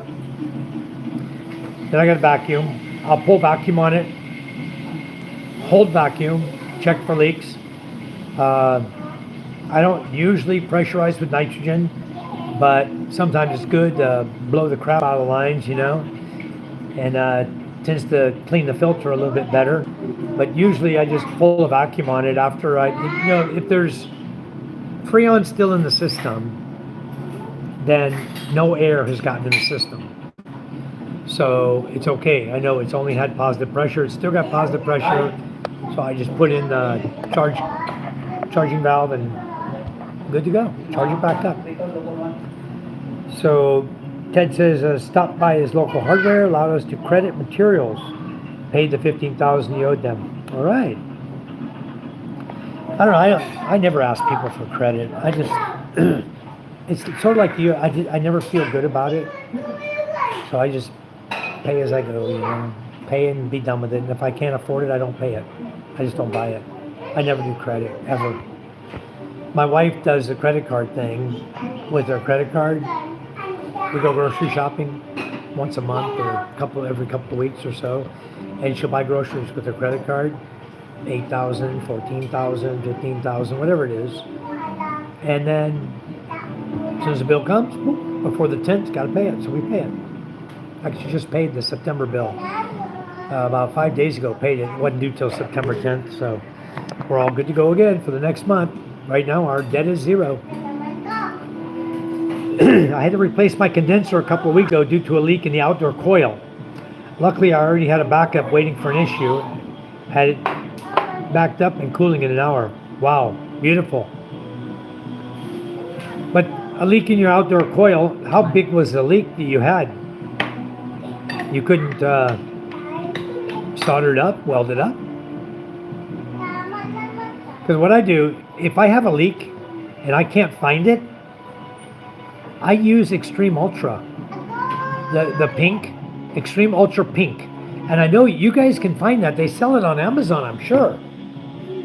Then I got a vacuum. I'll pull vacuum on it, hold vacuum, check for leaks. I don't usually pressurize with nitrogen, but sometimes it's good to blow the crap out of the lines, you know, and tends to clean the filter a little bit better. But usually I just pull a vacuum on it after if there's Freon still in the system, then no air has gotten in the system. So it's okay. I know it's only had positive pressure. It's still got positive pressure. So I just put in the charging valve and good to go. Charge it back up. So Ted says, stopped by his local hardware, allowed us to credit materials, paid the $15,000 he owed them. All right. I don't know. I never ask people for credit. I just, it's sort of like you. I never feel good about it. So I just pay as I go, you know. Pay and be done with it. And if I can't afford it, I don't pay it. I just don't buy it. I never do credit, ever. My wife does the credit card thing with her credit card. We go grocery shopping once a month or every couple of weeks or so. And she'll buy groceries with her credit card. $8,000, $14,000, $15,000, whatever it is. And then as soon as the bill comes, whoop, before the 10th, got to pay it. So we pay it. Actually, just paid the September bill. About 5 days ago, paid it. It wasn't due till September 10th, so we're all good to go again for the next month. Right now, our debt is zero. I had to replace my condenser a couple of weeks ago due to a leak in the outdoor coil. Luckily, I already had a backup waiting for an issue. Had it backed up and cooling in an hour. Wow, beautiful. But a leak in your outdoor coil, how big was the leak that you had? You couldn't solder it up, weld it up? Because what I do, if I have a leak and I can't find it, I use Extreme Ultra, the pink, Extreme Ultra Pink. And I know you guys can find that. They sell it on Amazon, I'm sure.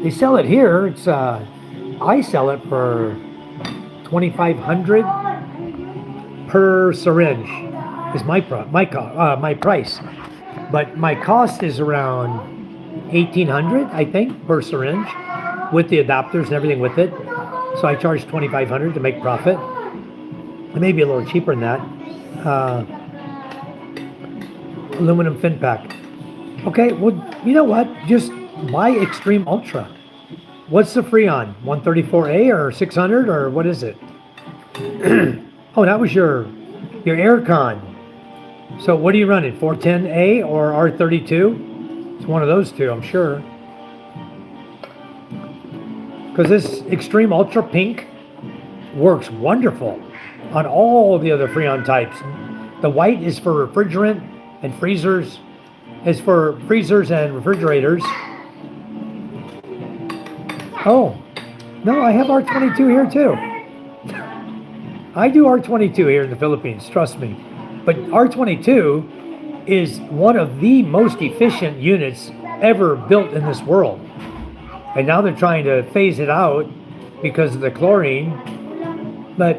They sell it here. It's I sell it for $2,500 per syringe. Is my price, but my cost is around $1,800, I think, per syringe, with the adapters and everything with it. So I charge $2,500 to make profit. It may be a little cheaper than that. Aluminum fin pack. Okay, well, you know what? Just buy Extreme Ultra. What's the Freon? 134A or 600 or what is it? Oh, that was your Aircon. So what are you running? 410A or R32? It's one of those two, I'm sure. Because this Extreme Ultra Pink works wonderful on all the other Freon types. The white is for refrigerant and freezers. Is for freezers and refrigerators. Oh, no, I have R22 here too. I do R22 here in the Philippines, trust me. But R22 is one of the most efficient units ever built in this world. And now they're trying to phase it out because of the chlorine, but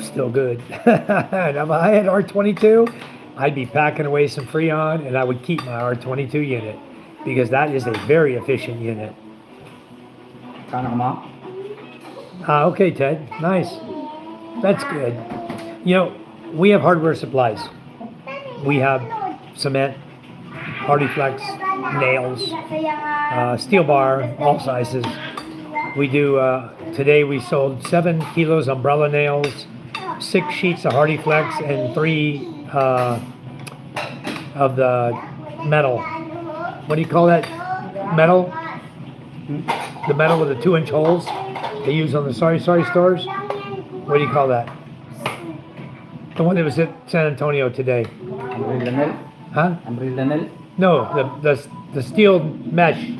still good. And if I had R22, I'd be packing away some Freon and I would keep my R22 unit because that is a very efficient unit. Okay, Ted, nice. That's good. You know, we have hardware supplies. We have cement, Hardy Flex, nails, steel bar, all sizes. We do, today we sold 7 kilos umbrella nails, 6 sheets of Hardy Flex, and 3 of the metal. What do you call that? Metal? The metal with the 2-inch holes they use on the Sorry stores? What do you call that? The one that was at San Antonio today. Huh? No, the steel mesh.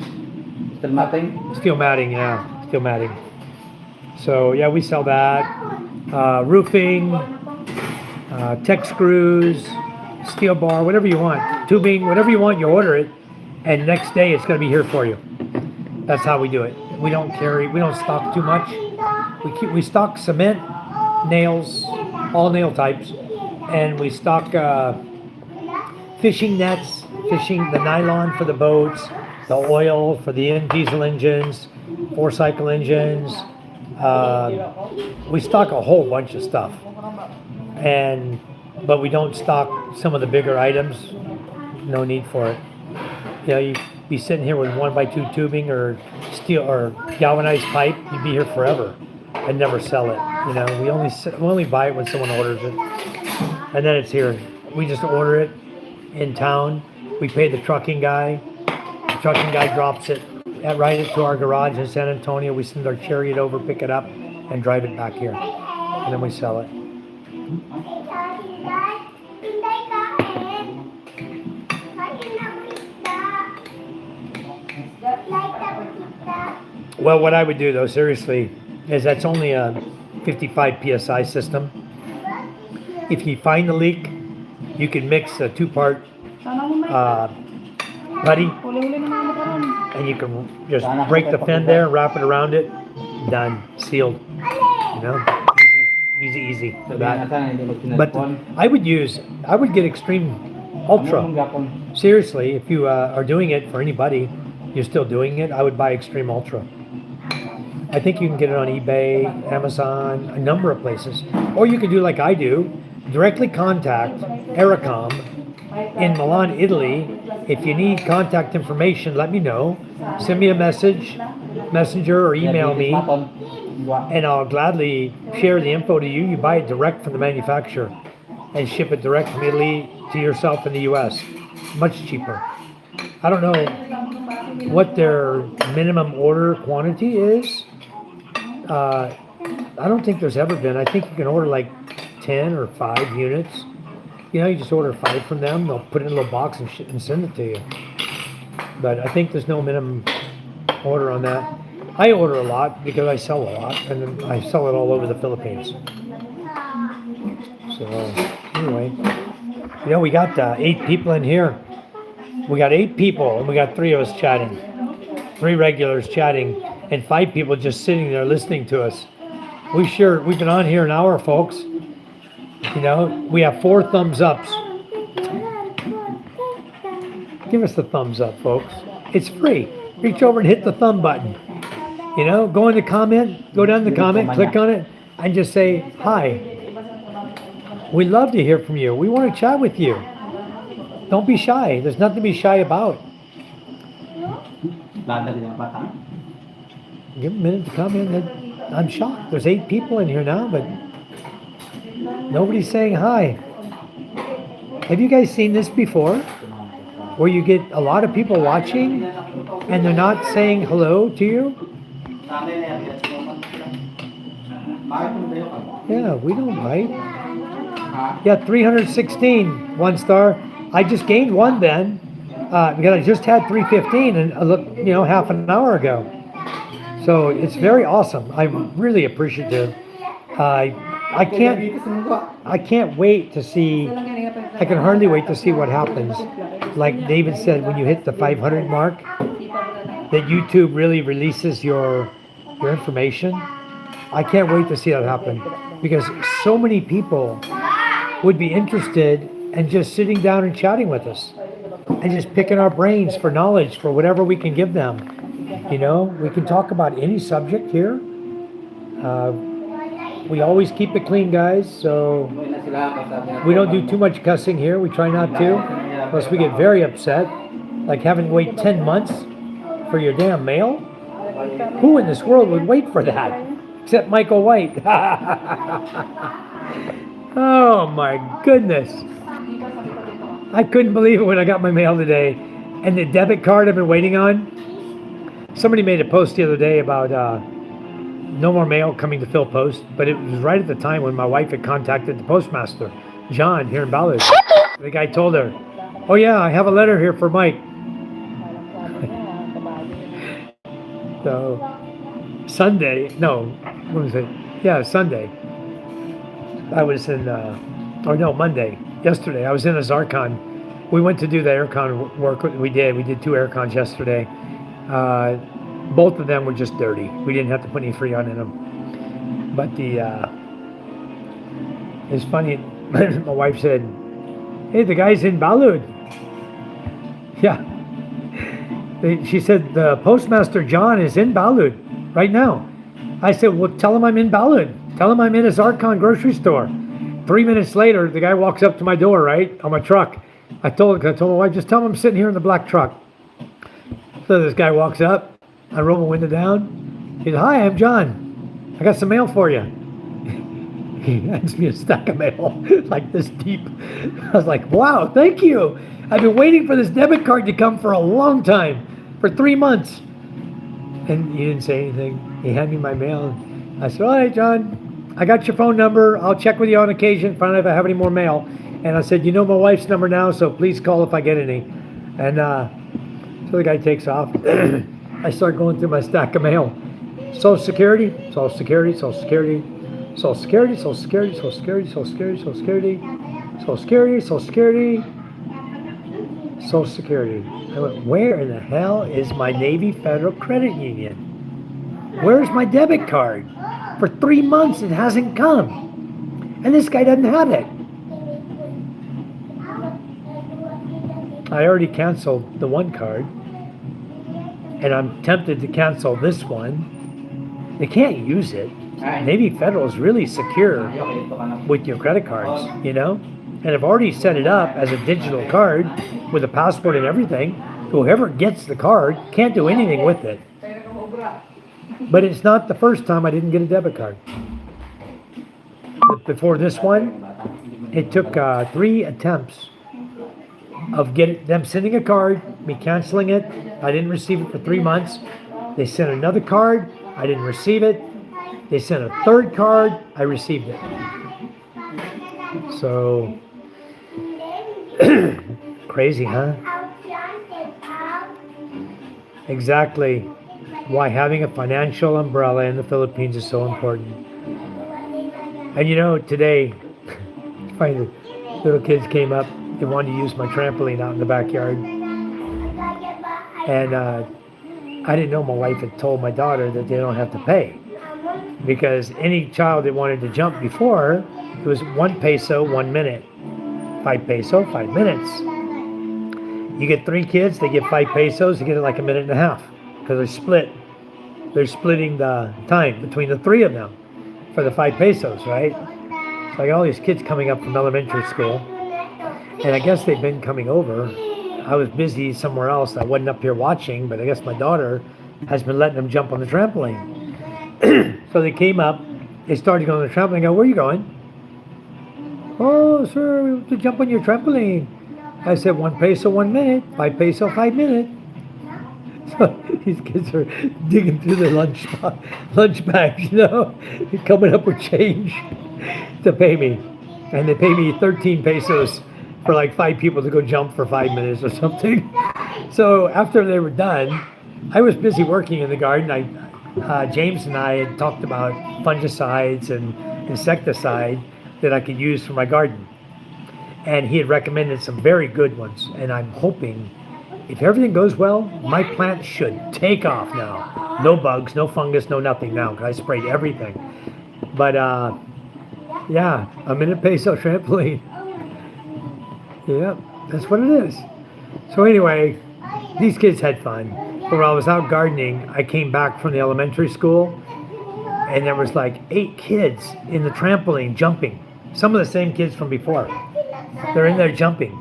Still matting? Steel matting, yeah. Steel matting. So yeah, we sell that. Roofing, tech screws, steel bar, whatever you want. Tubing, whatever you want, you order it. And next day it's going to be here for you. That's how we do it. We don't stock too much. We stock cement, nails, all nail types. And we stock fishing nets, the nylon for the boats, the oil for the diesel engines, 4-cycle engines. We stock a whole bunch of stuff, but we don't stock some of the bigger items. No need for it. You know, you'd be sitting here with 1x2 tubing or steel or galvanized pipe. You'd be here forever and never sell it. You know, we only buy it when someone orders it, and then it's here. We just order it in town. We pay the trucking guy. The trucking guy drops it right to our garage in San Antonio. We send our chariot over, pick it up, and drive it back here, and then we sell it. Well, what I would do though, seriously, is that's only a 55 psi system. If you find the leak, you can mix a 2-part putty, and you can just break the fin there, wrap it around it, done, sealed. You know, easy for that. But I would get Extreme Ultra. Seriously, if you are doing it for anybody, you're still doing it, I would buy Extreme Ultra. I think you can get it on eBay, Amazon, a number of places. Or you could do like I do, directly contact Ericom in Milan, Italy. If you need contact information, let me know. Send me a messenger or email me, and I'll gladly share the info to you. You buy it direct from the manufacturer and ship it direct from Italy to yourself in the US. Much cheaper. I don't know what their minimum order quantity is. I don't think there's ever been. I think you can order like 10 or 5 units. You know, you just order 5 from them. They'll put it in a little box and send it to you. But I think there's no minimum order on that. I order a lot because I sell a lot, and I sell it all over the Philippines. So anyway, you know, we got 8 people in here. We got 8 people, and we got 3 of us chatting. 3 regulars chatting, and 5 people just sitting there listening to us. We've been on here an hour, folks. You know, we have 4 thumbs ups. Give us the thumbs up, folks. It's free. Reach over and hit the thumb button. You know, go in the comment, go down the comment, click on it, and just say hi. We love to hear from you. We want to chat with you. Don't be shy. There's nothing to be shy about. Give a minute to comment. I'm shocked. There's 8 people in here now, but nobody's saying hi. Have you guys seen this before? Where you get a lot of people watching and they're not saying hello to you? Yeah, we don't bite. Yeah, 316, 1 star. I just gained 1 then, because I just had 315 and half an hour ago. So it's very awesome. I'm really appreciative. I can't wait to see. I can hardly wait to see what happens. Like David said, when you hit the 500 mark, that YouTube really releases your information. I can't wait to see that happen, because so many people would be interested in just sitting down and chatting with us and just picking our brains for knowledge, for whatever we can give them. You know, we can talk about any subject here. We always keep it clean, guys, so we don't do too much cussing here. We try not to, unless we get very upset, like having to wait 10 months for your damn mail. Who in this world would wait for that? Except Michael White. Oh my goodness. I couldn't believe it when I got my mail today. And the debit card I've been waiting on. Somebody made a post the other day about no more mail coming to Phil Post, but it was right at the time when my wife had contacted the postmaster, John, here in Ballard. The guy told her, "Oh yeah, I have a letter here for Mike." So what was it? Yeah, Sunday. I was in, or no, Monday. Yesterday, I was in a Zarkon. We went to do the aircon work. We did 2 aircons yesterday. Both of them were just dirty. We didn't have to put any Freon in them. But it's funny. My wife said, "Hey, the guy's in Balud." Yeah. She said, "The postmaster John is in Balud right now." I said, "Well, tell him I'm in Balud. Tell him I'm in a Zarkon grocery store." 3 minutes later, the guy walks up to my door, right, on my truck. I told my wife, "Just tell him I'm sitting here in the black truck." So this guy walks up. I roll my window down. He said, "Hi, I'm John. I got some mail for you." He hands me a stack of mail like this deep. I was like, "Wow, thank you. I've been waiting for this debit card to come for a long time, for 3 months." And he didn't say anything. He handed me my mail. I said, "All right, John, I got your phone number. I'll check with you on occasion, find out if I have any more mail." And I said, "You know my wife's number now, so please call if I get any." And so the guy takes off. I start going through my stack of mail. Social Security, Social Security, Social Security, Social Security, Social Security, Social Security, Social Security, Social Security, Social Security, Social Security, Social Security. I went, where in the hell is my Navy Federal Credit Union? Where's my debit card? For 3 months it hasn't come. And this guy doesn't have it. I already canceled the one card. And I'm tempted to cancel this one. They can't use it. Navy Federal is really secure with your credit cards, you know? And I've already set it up as a digital card with a password and everything. Whoever gets the card can't do anything with it. But it's not the first time I didn't get a debit card. Before this one, it took 3 attempts of them sending a card, me canceling it. I didn't receive it for 3 months. They sent another card. I didn't receive it. They sent a third card. I received it. So, crazy, huh? Exactly why having a financial umbrella in the Philippines is so important. And you know, today, finally, little kids came up. They wanted to use my trampoline out in the backyard. And I didn't know my wife had told my daughter that they don't have to pay. Because any child that wanted to jump before, it was 1 peso, 1 minute. 5 peso, 5 minutes. You get 3 kids, they get 5 pesos, you get it like a minute and a half. Because they're splitting the time between the 3 of them for the 5 pesos, right? So I got all these kids coming up from elementary school. And I guess they've been coming over. I was busy somewhere else. I wasn't up here watching, but I guess my daughter has been letting them jump on the trampoline. So they came up, they started going on the trampoline. I go, "Where are you going?" "Oh, sir, we want to jump on your trampoline." I said, 1 peso, 1 minute, 5 peso, 5 minutes. So these kids are digging through their lunch bags, you know, coming up with change to pay me. And they pay me 13 pesos for like 5 people to go jump for 5 minutes or something. So after they were done, I was busy working in the garden. James and I had talked about fungicides and insecticide that I could use for my garden. And he had recommended some very good ones. And I'm hoping, if everything goes well, my plant should take off now. No bugs, no fungus, no nothing now, because I sprayed everything. But yeah, I'm in a peso trampoline. Yeah, that's what it is. So anyway, these kids had fun. When I was out gardening, I came back from the elementary school, and there was like 8 kids in the trampoline jumping. Some of the same kids from before. They're in there jumping.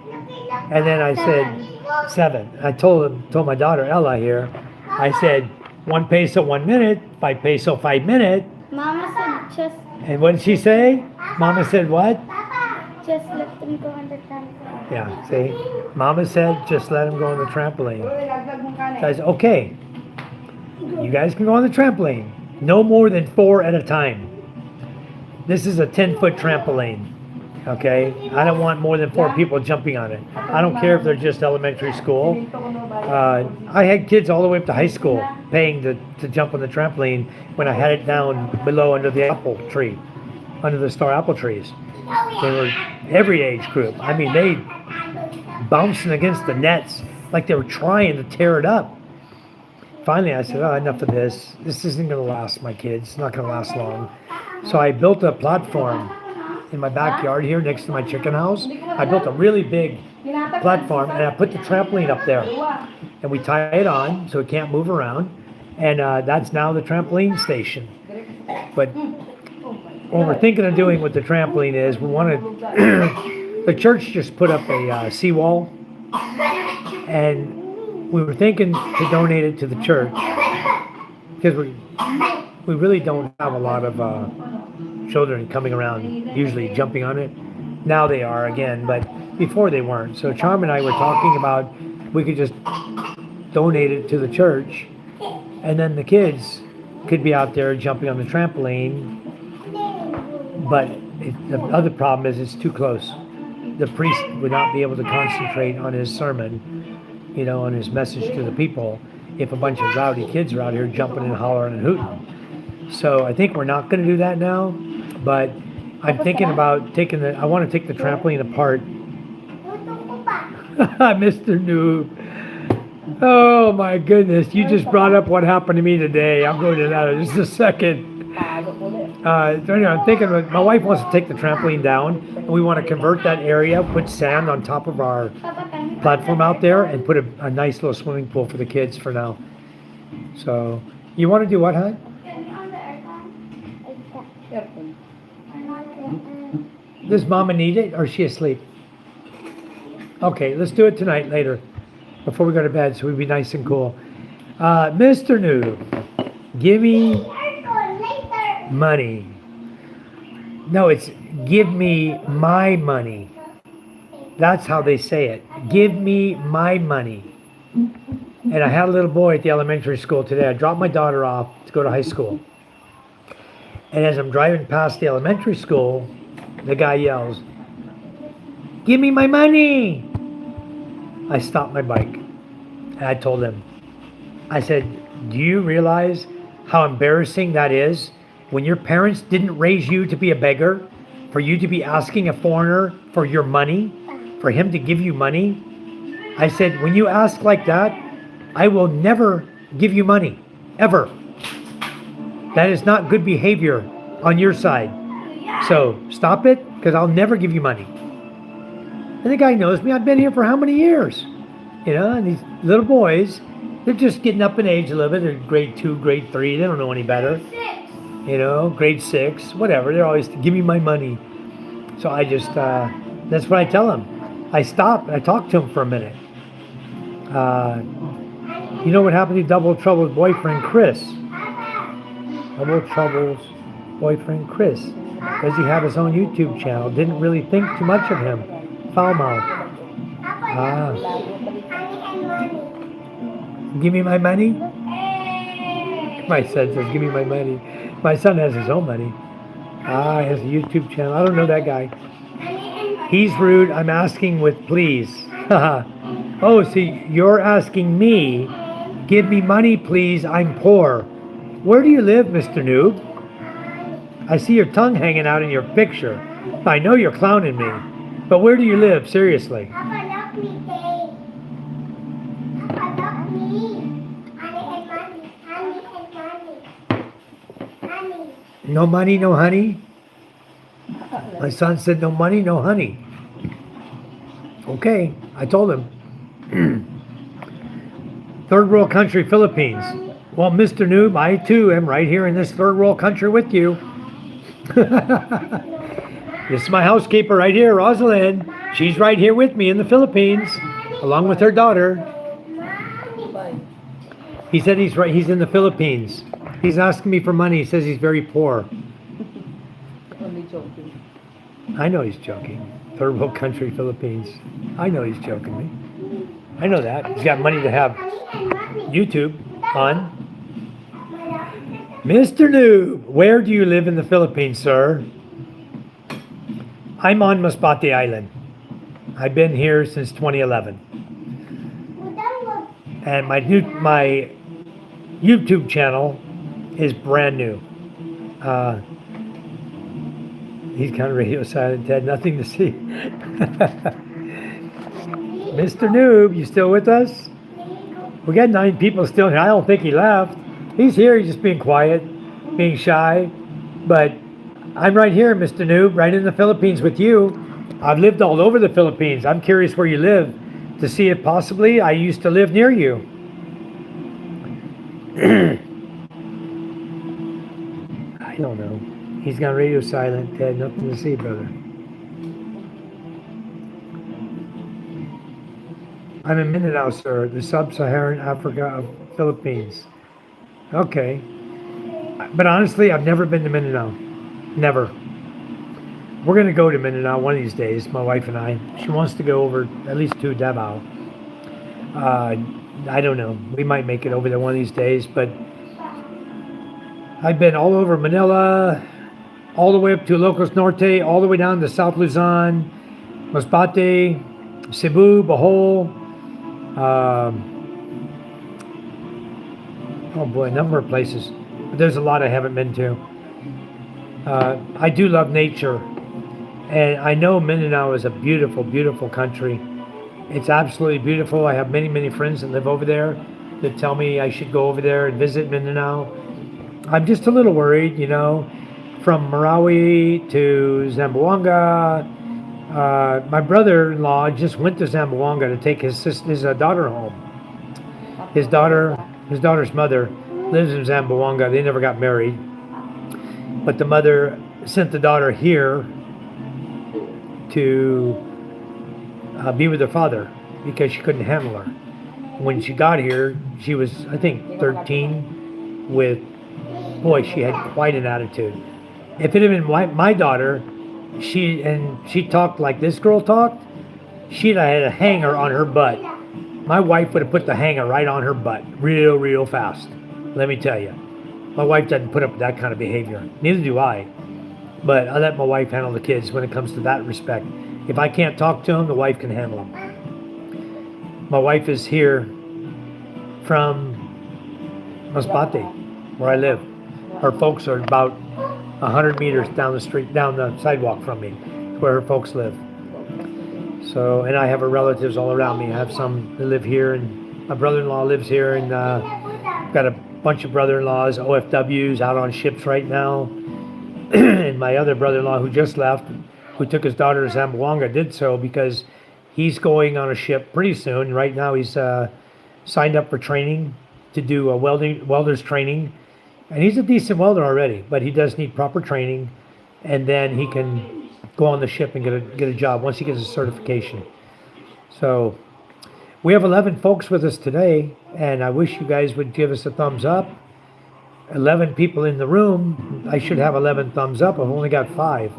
And then I said, 7. I told my daughter Ella here, I said, 1 peso, 1 minute, 5 peso, 5 minutes. Mama said just... And what did she say? Mama said what? Just let them go on the trampoline. Yeah, see? Mama said, just let them go on the trampoline. So I said, okay, you guys can go on the trampoline. No more than 4 at a time. This is a 10-foot trampoline, okay? I don't want more than 4 people jumping on it. I don't care if they're just elementary school. I had kids all the way up to high school paying to jump on the trampoline when I had it down below under the apple tree, under the star apple trees. They were every age group. I mean, they bouncing against the nets like they were trying to tear it up. Finally, I said, oh, enough of this. This isn't going to last, my kids. It's not going to last long. So I built a platform in my backyard here next to my chicken house. I built a really big platform and I put the trampoline up there. And we tie it on so it can't move around. And that's now the trampoline station. But what we're thinking of doing with the trampoline is we want to, the church just put up a seawall. And we were thinking to donate it to the church because we really don't have a lot of children coming around usually jumping on it. Now they are again, but before they weren't. So Charm and I were talking about we could just donate it to the church and then the kids could be out there jumping on the trampoline. But the other problem is it's too close. The priest would not be able to concentrate on his sermon, you know, on his message to the people if a bunch of rowdy kids are out here jumping and hollering and hooting. So I think we're not going to do that now, but I'm thinking about I want to take the trampoline apart. Mr. Noob. Oh my goodness, you just brought up what happened to me today. I'm going to that in just a second. So anyway, I'm thinking my wife wants to take the trampoline down and we want to convert that area, put sand on top of our platform out there and put a nice little swimming pool for the kids for now. So you want to do what, huh? Does Mama need it or is she asleep? Okay, let's do it tonight later before we go to bed so we'd be nice and cool. Mr. Noob, give me money. No, it's give me my money. That's how they say it. Give me my money. And I had a little boy at the elementary school today. I dropped my daughter off to go to high school. And as I'm driving past the elementary school, the guy yells, "Give me my money!" I stopped my bike and I told him, I said, do you realize how embarrassing that is when your parents didn't raise you to be a beggar, for you to be asking a foreigner for your money, for him to give you money? I said, when you ask like that, I will never give you money, ever. That is not good behavior on your side. So stop it, because I'll never give you money. And the guy knows me. I've been here for how many years? You know, and these little boys, they're just getting up in age a little bit. They're grade 2, grade 3. They don't know any better. You know, grade 6, whatever. They're always, give me my money. So I just, that's what I tell them. I stop and I talk to them for a minute. You know what happened to Double Trouble's boyfriend, Chris? Double Trouble's boyfriend, Chris. Does he have his own YouTube channel? Didn't really think too much of him. Foul mouth. Give me my money? My son says, give me my money. My son has his own money. He has a YouTube channel. I don't know that guy. He's rude. I'm asking with please. Oh, see, you're asking me, give me money, please. I'm poor. Where do you live, Mr. Noob? I see your tongue hanging out in your picture. I know you're clowning me. But where do you live, seriously? No money, no honey? My son said no money, no honey. Okay, I told him. Third world country, Philippines. Well, Mr. Noob, I too am right here in this third world country with you. This is my housekeeper right here, Rosalind. She's right here with me in the Philippines, along with her daughter. He said he's right. He's in the Philippines. He's asking me for money. He says he's very poor. Only joking. I know he's joking. Third world country, Philippines. I know he's joking me. I know that. He's got money to have YouTube on. Mr. Noob, where do you live in the Philippines, sir? I'm on Masbate Island. I've been here since 2011. And my YouTube channel is brand new. He's kind of radio silent, Ted. Nothing to see. Mr. Noob, you still with us? We got 9 people still here. I don't think he left. He's here. He's just being quiet, being shy. But I'm right here, Mr. Noob, right in the Philippines with you. I've lived all over the Philippines. I'm curious where you live to see if possibly I used to live near you. I don't know. He's got radio silent, Ted. Nothing to see, brother. I'm in Mindanao, sir, the sub-Saharan Africa of Philippines. Okay. But honestly, I've never been to Mindanao. Never. We're going to go to Mindanao one of these days, my wife and I. She wants to go over at least to Davao. I don't know. We might make it over there one of these days, but I've been all over Manila, all the way up to Ilocos Norte, all the way down to South Luzon, Masbate, Cebu, Bohol. Oh boy, a number of places. But there's a lot I haven't been to. I do love nature. And I know Mindanao is a beautiful, beautiful country. It's absolutely beautiful. I have many, many friends that live over there that tell me I should go over there and visit Mindanao. I'm just a little worried, you know, from Marawi to Zamboanga. My brother-in-law just went to Zamboanga to take his daughter home. His daughter's mother lives in Zamboanga. They never got married, but the mother sent the daughter here to be with her father because she couldn't handle her. When she got here, she was, I think, 13. With, boy, she had quite an attitude. If it had been my daughter, she talked like this girl talked, she'd have had a hanger on her butt. My wife would have put the hanger right on her butt real, real fast. Let me tell you. My wife doesn't put up with that kind of behavior. Neither do I. But I let my wife handle the kids when it comes to that respect. If I can't talk to them, the wife can handle them. My wife is here from Masbate, where I live. Her folks are about 100 meters down the street, down the sidewalk from me, where her folks live. So, and I have her relatives all around me. I have some that live here, and my brother-in-law lives here, and got a bunch of brother-in-laws, OFWs, out on ships right now. And my other brother-in-law who just left, who took his daughter to Zamboanga, did so because he's going on a ship pretty soon. Right now he's signed up for training to do a welder's training. And he's a decent welder already, but he does need proper training. And then he can go on the ship and get a job once he gets his certification. So we have 11 folks with us today, and I wish you guys would give us a thumbs up. 11 people in the room. I should have 11 thumbs up. I've only got 5.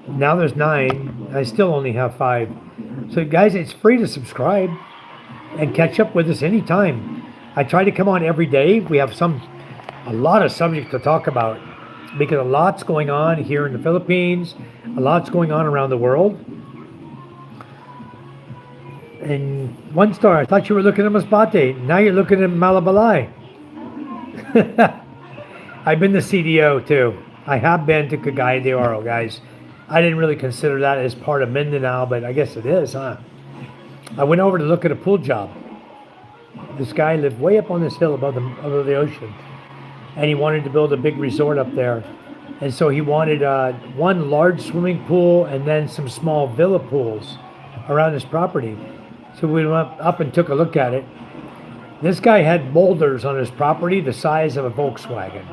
Now there's 9. I still only have 5. So guys, it's free to subscribe and catch up with us anytime. I try to come on every day. We have a lot of subjects to talk about because a lot's going on here in the Philippines. A lot's going on around the world. And one star, I thought you were looking at Masbate. Now you're looking at Malabalay. I've been to CDO too. I have been to Cagayan de Oro, guys. I didn't really consider that as part of Mindanao, but I guess it is, huh? I went over to look at a pool job. This guy lived way up on this hill above the ocean, and he wanted to build a big resort up there. And so he wanted one large swimming pool and then some small villa pools around his property. So we went up and took a look at it. This guy had boulders on his property the size of a Volkswagen.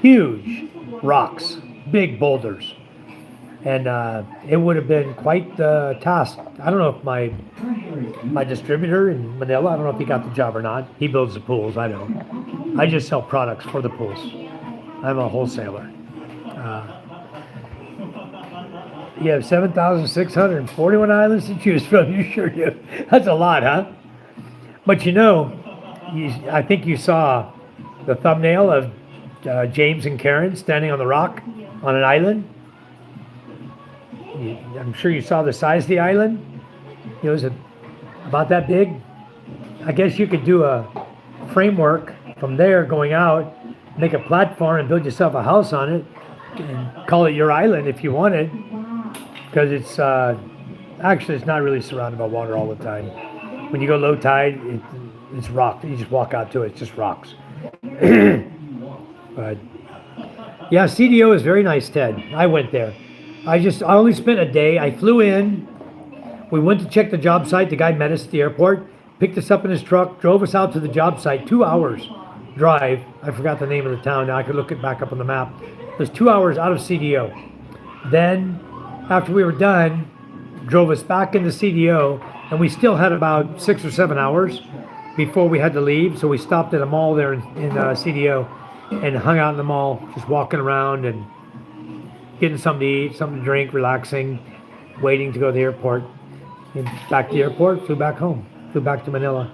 Huge rocks, big boulders. And it would have been quite the task. I don't know if my distributor in Manila, I don't know if he got the job or not. He builds the pools, I don't. I just sell products for the pools. I'm a wholesaler. You have 7,641 islands to choose from. You sure do. That's a lot, huh? But you know, I think you saw the thumbnail of James and Karen standing on the rock on an island. I'm sure you saw the size of the island. It was about that big. I guess you could do a framework from there, going out, make a platform and build yourself a house on it, and call it your island if you wanted, because it's actually it's not really surrounded by water all the time. When you go low tide, it's rock. You just walk out to it; it's just rocks. But yeah, CDO is very nice, Ted. I went there. I only spent a day. I flew in. We went to check the job site. The guy met us at the airport, picked us up in his truck, drove us out to the job site. 2 hours drive. I forgot the name of the town. Now I could look it back up on the map. It was 2 hours out of CDO. Then, after we were done, drove us back into CDO, and we still had about 6 or 7 hours before we had to leave. So we stopped at a mall there in CDO and hung out in the mall, just walking around and getting something to eat, something to drink, relaxing, waiting to go to the airport. And back to the airport, flew back home, flew back to Manila.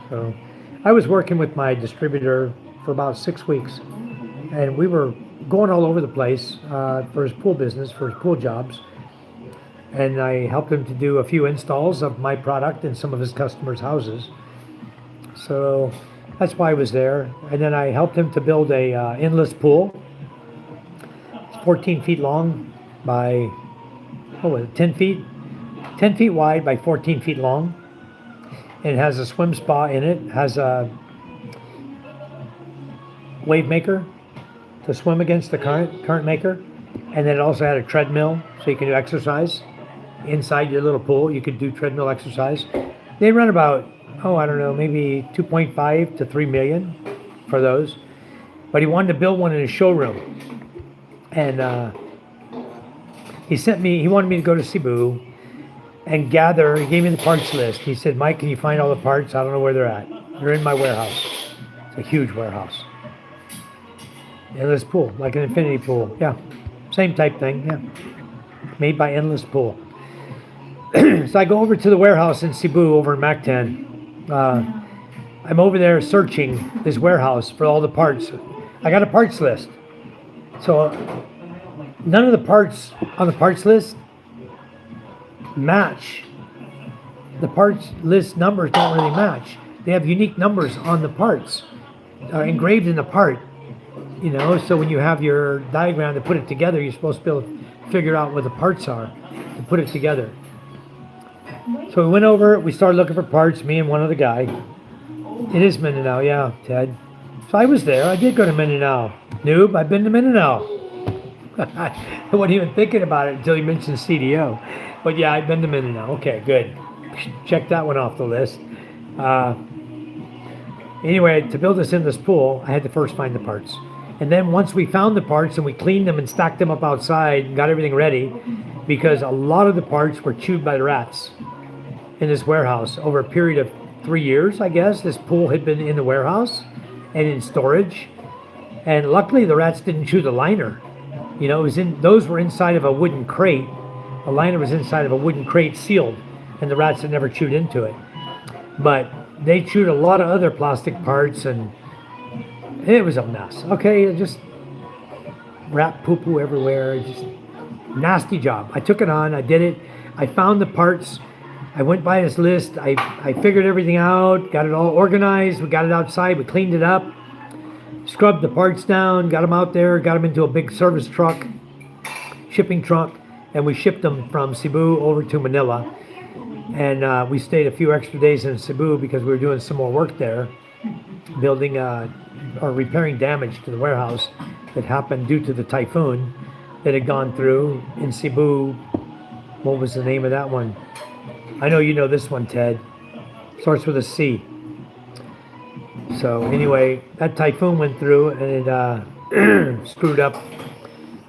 So I was working with my distributor for about 6 weeks, and we were going all over the place for his pool business, for his pool jobs. And I helped him to do a few installs of my product in some of his customers' houses. So that's why I was there. And then I helped him to build a endless pool. It's 14 feet long by, 10 feet? 10 feet wide by 14 feet long. And it has a swim spa in it. Has a wave maker to swim against the current maker. And then it also had a treadmill so you can do exercise. Inside your little pool, you could do treadmill exercise. They run about, maybe 2.5 to 3 million for those. But he wanted to build one in his showroom. And he wanted me to go to Cebu and gather. He gave me the parts list. He said, Mike, can you find all the parts? I don't know where they're at. They're in my warehouse. It's a huge warehouse. Endless pool, like an infinity pool. Yeah, same type thing, yeah. Made by Endless Pool. So I go over to the warehouse in Cebu over in Mactan. I'm over there searching this warehouse for all the parts. I got a parts list. So none of the parts on the parts list match. The parts list numbers don't really match. They have unique numbers on the parts, engraved in the part. So when you have your diagram to put it together, you're supposed to be able to figure out what the parts are to put it together. So we went over, we started looking for parts, me and one other guy. It is Mindanao, yeah, Ted. So I was there. I did go to Mindanao. Noob, I've been to Mindanao. I wasn't even thinking about it until you mentioned CDO. But yeah, I've been to Mindanao. Okay, good. Check that one off the list. Anyway, to build this endless pool, I had to first find the parts. And then once we found the parts and we cleaned them and stacked them up outside and got everything ready, because a lot of the parts were chewed by the rats in this warehouse over a period of 3 years, I guess. This pool had been in the warehouse and in storage. And luckily the rats didn't chew the liner. Those were inside of a wooden crate. The liner was inside of a wooden crate sealed, and the rats had never chewed into it. But they chewed a lot of other plastic parts, and it was a mess. Okay, just rat poo-poo everywhere. Just nasty job. I took it on. I did it. I found the parts. I went by this list. I figured everything out, got it all organized. We got it outside. We cleaned it up, scrubbed the parts down, got them out there, got them into a big service truck, shipping truck, and we shipped them from Cebu over to Manila. And we stayed a few extra days in Cebu because we were doing some more work there, building or repairing damage to the warehouse that happened due to the typhoon that had gone through in Cebu. What was the name of that one? I know you know this one, Ted. Starts with a C. So anyway, that typhoon went through and it screwed up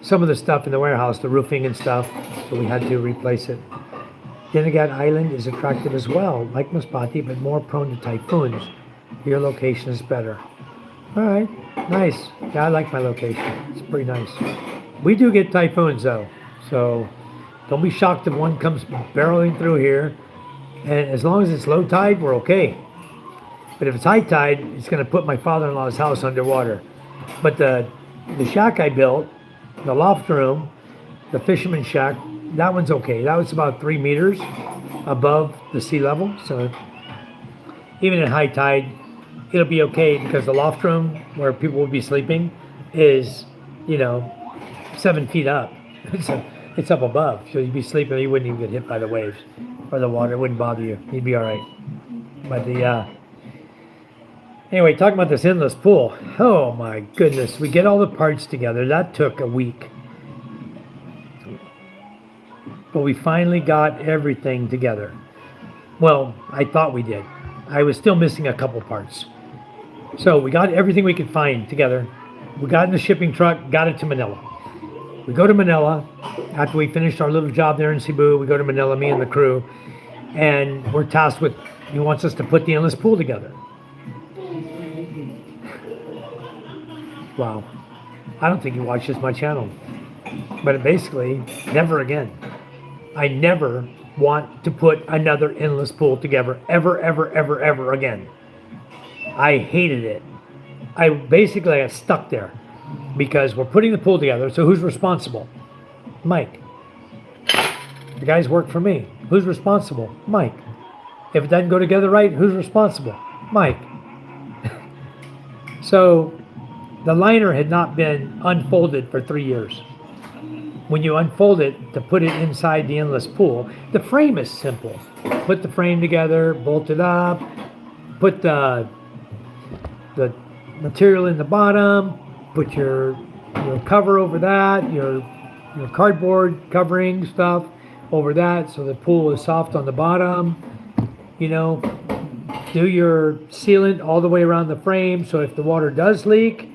some of the stuff in the warehouse, the roofing and stuff. So we had to replace it. Dinagat Island is attractive as well, like Masbate, but more prone to typhoons. Your location is better. All right, nice. Yeah, I like my location. It's pretty nice. We do get typhoons though, so don't be shocked if one comes barreling through here. And as long as it's low tide, we're okay. But if it's high tide, it's going to put my father-in-law's house underwater. But the shack I built, the loft room, the fisherman's shack, that one's okay. That was about 3 meters above the sea level. So even at high tide, it'll be okay because the loft room where people will be sleeping is, 7 feet up. It's up above, so you'd be sleeping. You wouldn't even get hit by the waves or the water. It wouldn't bother you. You'd be all right. But anyway, talking about this endless pool. Oh my goodness, we get all the parts together. That took a week. But we finally got everything together. Well, I thought we did. I was still missing a couple parts. So we got everything we could find together. We got in the shipping truck, got it to Manila. We go to Manila. After we finished our little job there in Cebu, we go to Manila, me and the crew. And we're tasked with, he wants us to put the endless pool together. Wow. I don't think he watches my channel. But basically, never again. I never want to put another endless pool together ever, ever, ever, ever again. I hated it. I basically got stuck there because we're putting the pool together. So who's responsible? Mike. The guys work for me. Who's responsible? Mike. If it doesn't go together right, who's responsible? Mike. So the liner had not been unfolded for 3 years. When you unfold it to put it inside the endless pool, the frame is simple. Put the frame together, bolt it up, put the material in the bottom, put your cover over that, your cardboard covering stuff over that so the pool is soft on the bottom. Do your sealant all the way around the frame so if the water does leak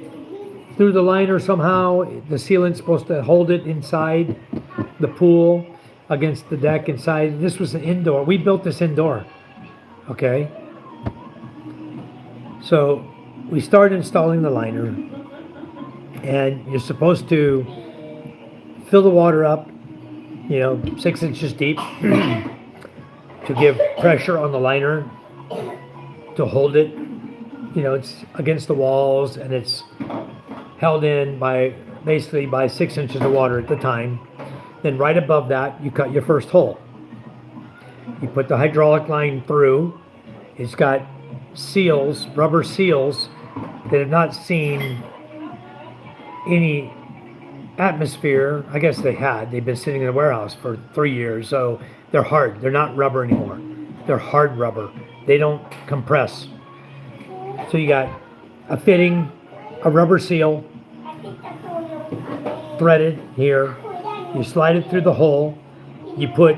through the liner somehow, the sealant's supposed to hold it inside the pool against the deck inside. This was an indoor. We built this indoor. Okay. So we started installing the liner, and you're supposed to fill the water up, 6 inches deep to give pressure on the liner to hold it. It's against the walls and it's held in by 6 inches of water at the time. Then right above that, you cut your first hole. You put the hydraulic line through. It's got seals, rubber seals that have not seen any atmosphere. I guess they had. They've been sitting in a warehouse for 3 years, so they're hard. They're not rubber anymore. They're hard rubber. They don't compress. So you got a fitting, a rubber seal, threaded here. You slide it through the hole. You put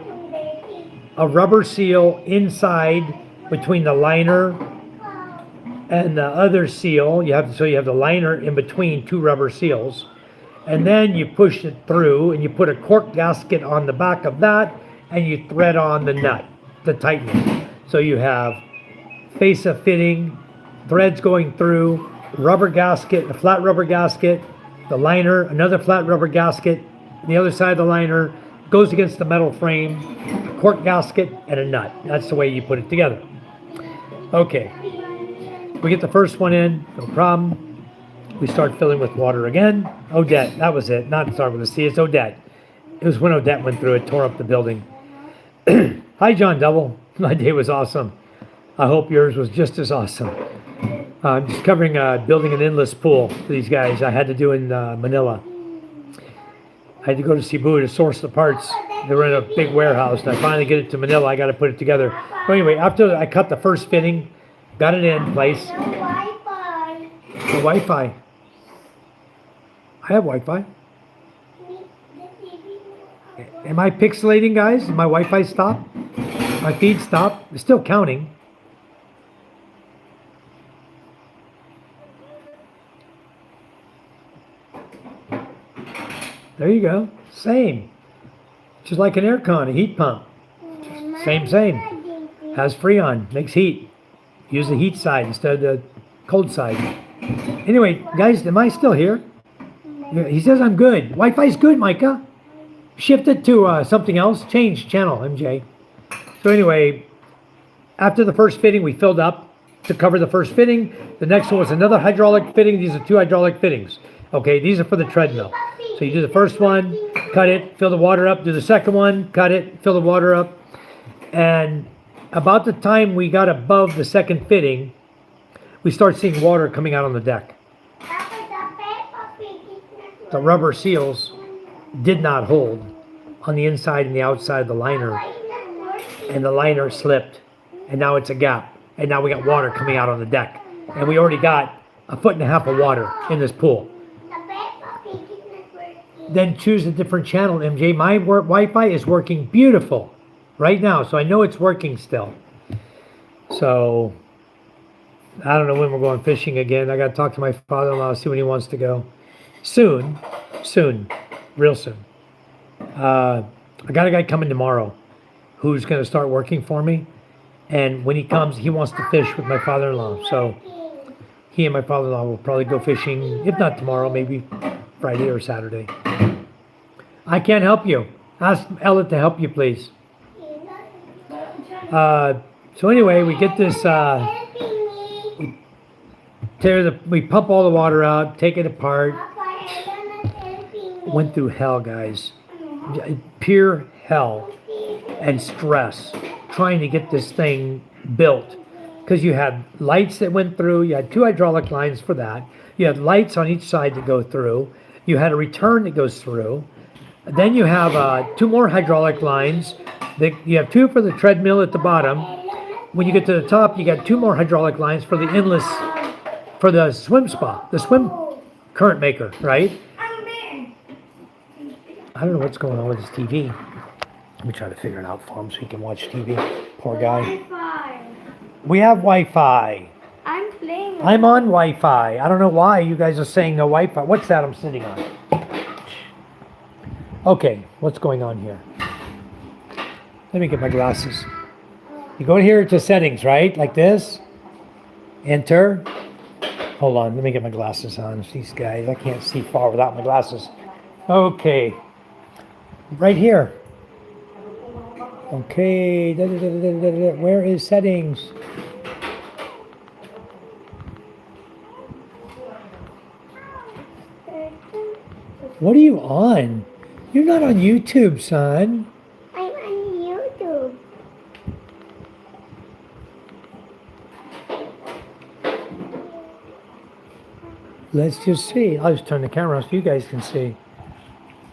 a rubber seal inside between the liner and the other seal. You have the liner in between 2 rubber seals. And then you push it through and you put a cork gasket on the back of that and you thread on the nut to tighten it. So you have face of fitting, threads going through, rubber gasket, a flat rubber gasket, the liner, another flat rubber gasket, the other side of the liner goes against the metal frame, a cork gasket, and a nut. That's the way you put it together. Okay, we get the first one in, no problem. We start filling with water again. Odette, that was it. Not start with a C, it's Odette. It was when Odette went through it, tore up the building. Hi, John Double. My day was awesome. I hope yours was just as awesome. I'm just covering building an endless pool for these guys I had to do in Manila. I had to go to Cebu to source the parts. They were in a big warehouse, and I finally get it to Manila. I got to put it together. But anyway, after I cut the first fitting, got it in place. Wi-Fi. The Wi-Fi. I have Wi-Fi. Am I pixelating, guys? Did my Wi-Fi stop? My feed stopped? It's still counting. There you go. Same. Just like an air con, a heat pump. Same. Has Freon. Makes heat. Use the heat side instead of the cold side. Anyway, guys, am I still here? Yeah, he says I'm good. Wi-Fi's good, Micah. Shift it to something else. Change channel, MJ. So anyway, after the first fitting, we filled up to cover the first fitting. The next one was another hydraulic fitting. These are 2 hydraulic fittings. Okay, these are for the treadmill. So you do the first one, cut it, fill the water up. Do the second one, cut it, fill the water up. And about the time we got above the second fitting, we start seeing water coming out on the deck. The rubber seals did not hold on the inside and the outside of the liner, and the liner slipped, and now it's a gap, and now we got water coming out on the deck, and we already got 1.5 feet of water in this pool. Then choose a different channel, MJ. My Wi-Fi is working beautiful right now, so I know it's working still. So I don't know when we're going fishing again. I got to talk to my father-in-law, see when he wants to go. Soon, real soon. I got a guy coming tomorrow who's going to start working for me, and when he comes, he wants to fish with my father-in-law. So he and my father-in-law will probably go fishing, if not tomorrow, maybe Friday or Saturday. I can't help you. Ask Ella to help you, please. So anyway, we get this, we pump all the water out, take it apart. Went through hell, guys. Pure hell and stress trying to get this thing built. Because you had lights that went through, you had 2 hydraulic lines for that. You had lights on each side that go through. You had a return that goes through. Then you have 2 more hydraulic lines. You have 2 for the treadmill at the bottom. When you get to the top, you got 2 more hydraulic lines for the endless, for the swim spa, the swim current maker, right? I don't know what's going on with his TV. Let me try to figure it out for him so he can watch TV. Poor guy. We have Wi-Fi. I'm playing. I'm on Wi-Fi. I don't know why you guys are saying no Wi-Fi. What's that I'm sitting on? Okay, what's going on here? Let me get my glasses. You go here to settings, right? Like this. Enter. Hold on, let me get my glasses on. These guys, I can't see far without my glasses. Okay. Right here. Okay. Where is settings? What are you on? You're not on YouTube, son. I'm on YouTube. Let's just see. I'll just turn the camera on so you guys can see.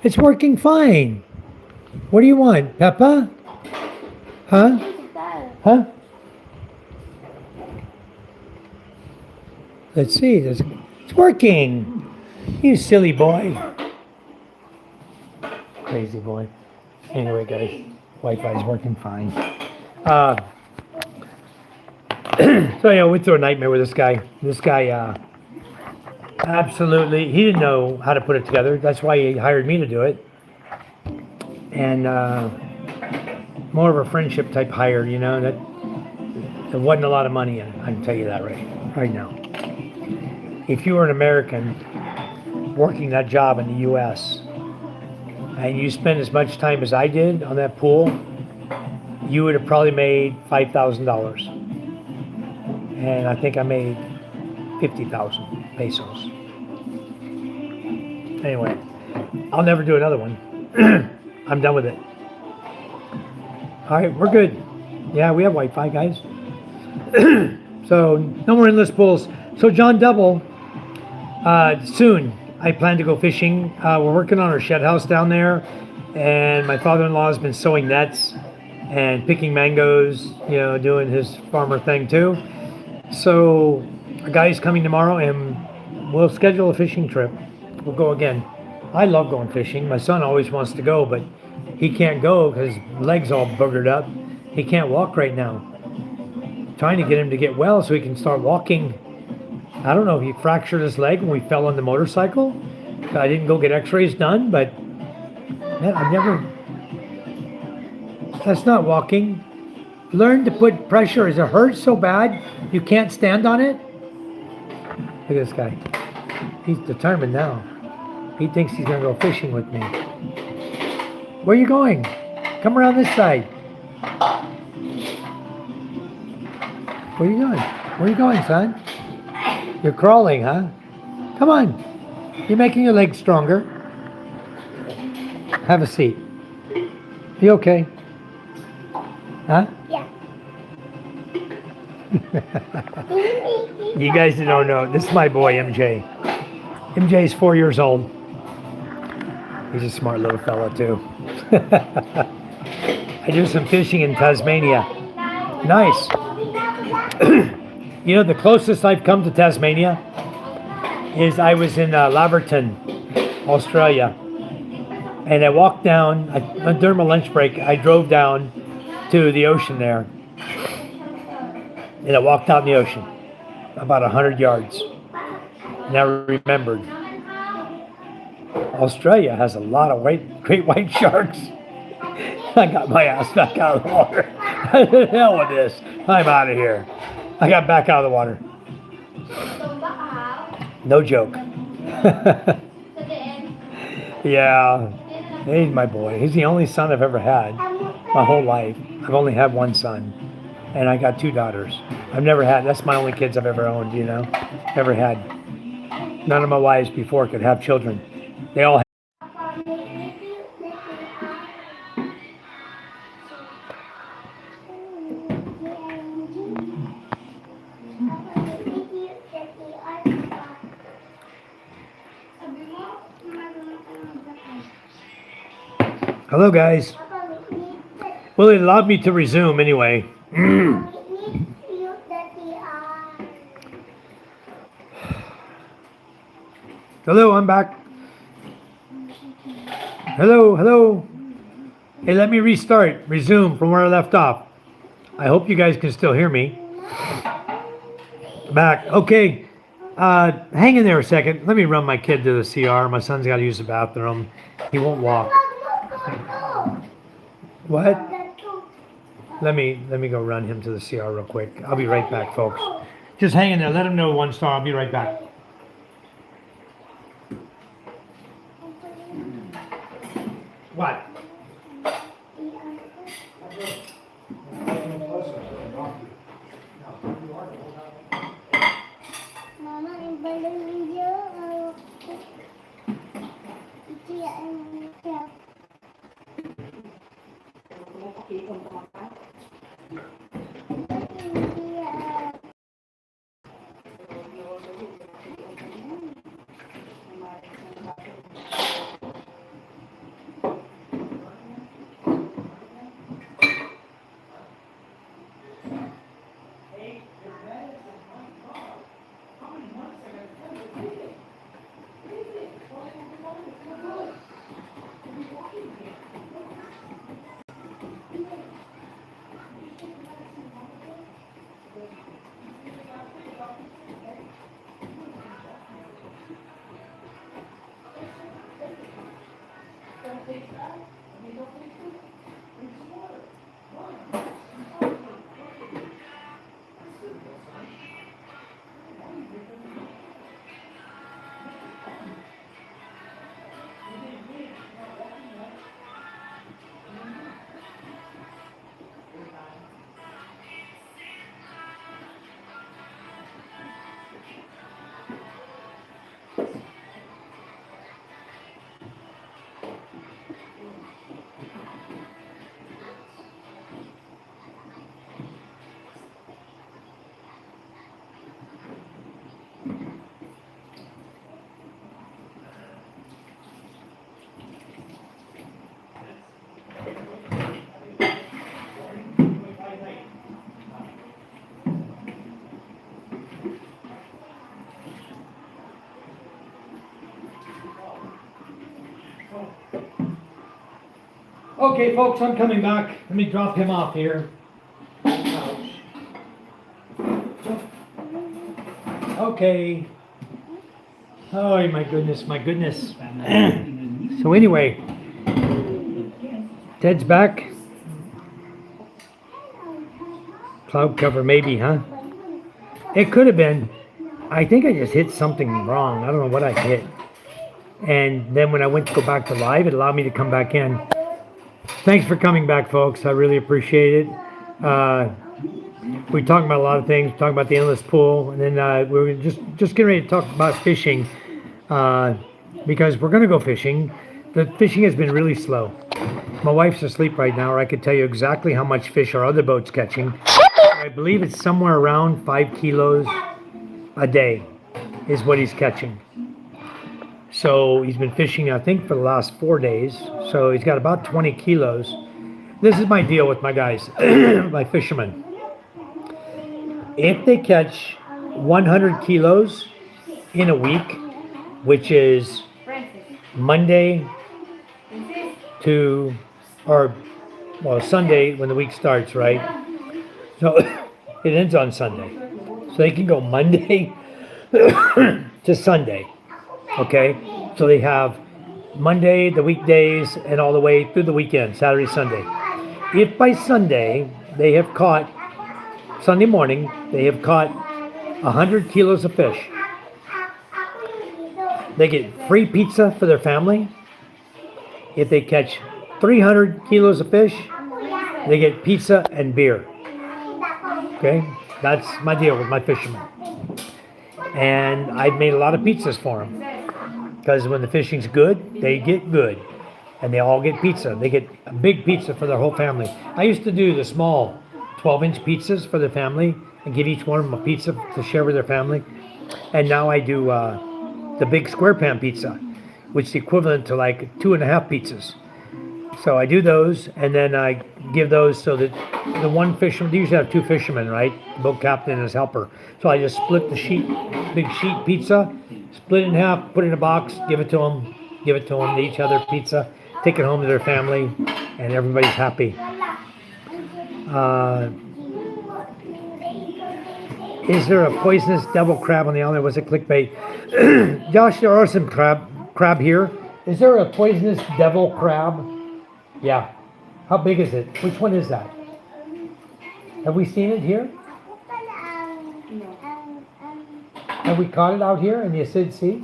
It's working fine. What do you want, Peppa? Huh? What's that? Huh? Let's see. It's working. You silly boy. Crazy boy. Anyway, guys, Wi-Fi is working fine. So yeah, we went through a nightmare with this guy. This guy, absolutely, he didn't know how to put it together. That's why he hired me to do it. And more of a friendship type hire, you know. That there wasn't a lot of money in it. I can tell you that right now. If you were an American working that job in the U.S. and you spent as much time as I did on that pool, you would have probably made $5,000. And I think I made 50,000 pesos. Anyway, I'll never do another one. I'm done with it. All right, we're good. Yeah, we have Wi-Fi, guys. So no more endless pools. So John Double, soon I plan to go fishing. We're working on our shed house down there, and my father-in-law has been sewing nets and picking mangoes, you know, doing his farmer thing too. So a guy's coming tomorrow, and we'll schedule a fishing trip. We'll go again. I love going fishing. My son always wants to go, but he can't go because his leg's all boogered up. He can't walk right now. Trying to get him to get well so he can start walking. I don't know if he fractured his leg when we fell on the motorcycle. I didn't go get x-rays done, but man, I've never... That's not walking. Learn to put pressure. Is it hurt so bad you can't stand on it? Look at this guy. He's determined now. He thinks he's going to go fishing with me. Where are you going? Come around this side. Where are you going? Where are you going, son? You're crawling, huh? Come on. You're making your legs stronger. Have a seat. You okay? Huh? Yeah. You guys don't know. This is my boy, MJ. MJ's 4 years old. He's a smart little fella, too. I do some fishing in Tasmania. Nice. You know, the closest I've come to Tasmania is I was in Laverton, Australia. And I walked down, during my lunch break, I drove down to the ocean there. And I walked out in the ocean, about 100 yards. And I remembered, Australia has a lot of great white sharks. I got my ass back out of the water. The hell with this. I'm out of here. I got back out of the water. No joke. Yeah. He's my boy. He's the only son I've ever had my whole life. I've only had one son. And I got 2 daughters. I've never had, that's my only kids I've ever owned, you know. Ever had. None of my wives before could have children. They all Hello, guys. Well, it allowed me to resume anyway. Hello, I'm back. Hello. Hey, let me resume from where I left off. I hope you guys can still hear me. Back. Okay. Hang in there a second. Let me run my kid to the CR. My son's got to use the bathroom. He won't walk. What? Let me go run him to the CR real quick. I'll be right back, folks. Just hang in there. Let him know 1 star. I'll be right back. What? Mama, yung balon niyo, iya niya. Okay, folks, I'm coming back. Let me drop him off here. Okay. Oh, my goodness. So anyway, Ted's back. Cloud cover maybe, huh? It could have been. I think I just hit something wrong. I don't know what I hit. And then when I went to go back to live, it allowed me to come back in. Thanks for coming back, folks. I really appreciate it. We talked about a lot of things. We talked about the endless pool, and then we were just getting ready to talk about fishing because we're going to go fishing. The fishing has been really slow. My wife's asleep right now, or I could tell you exactly how much fish our other boat's catching. I believe it's somewhere around 5 kilos a day is what he's catching. So he's been fishing, I think, for the last 4 days. So he's got about 20 kilos. This is my deal with my guys, my fishermen. If they catch 100 kilos in a week, which is Monday to, or well, Sunday when the week starts, right? So it ends on Sunday. So they can go Monday to Sunday, okay? So they have Monday, the weekdays, and all the way through the weekend, Saturday, Sunday. If by Sunday they have caught, Sunday morning, they have caught 100 kilos of fish, they get free pizza for their family. If they catch 300 kilos of fish, they get pizza and beer. Okay, that's my deal with my fishermen. And I've made a lot of pizzas for them because when the fishing's good, they get good, and they all get pizza. They get a big pizza for their whole family. I used to do the small 12-inch pizzas for the family and give each one of them a pizza to share with their family. And now I do the big square pan pizza, which is equivalent to like 2.5 pizzas. So I do those, and then I give those so that the one fisherman, they usually have 2 fishermen, right? The boat captain and his helper. So I just split the big sheet pizza, split it in half, put it in a box, give it to them, they each have their pizza, take it home to their family, and everybody's happy. Is there a poisonous devil crab on the island? Was it clickbait? Josh, there are some crab here. Is there a poisonous devil crab? Yeah. How big is it? Which one is that? Have we seen it here? Have we caught it out here in the Asid Sea?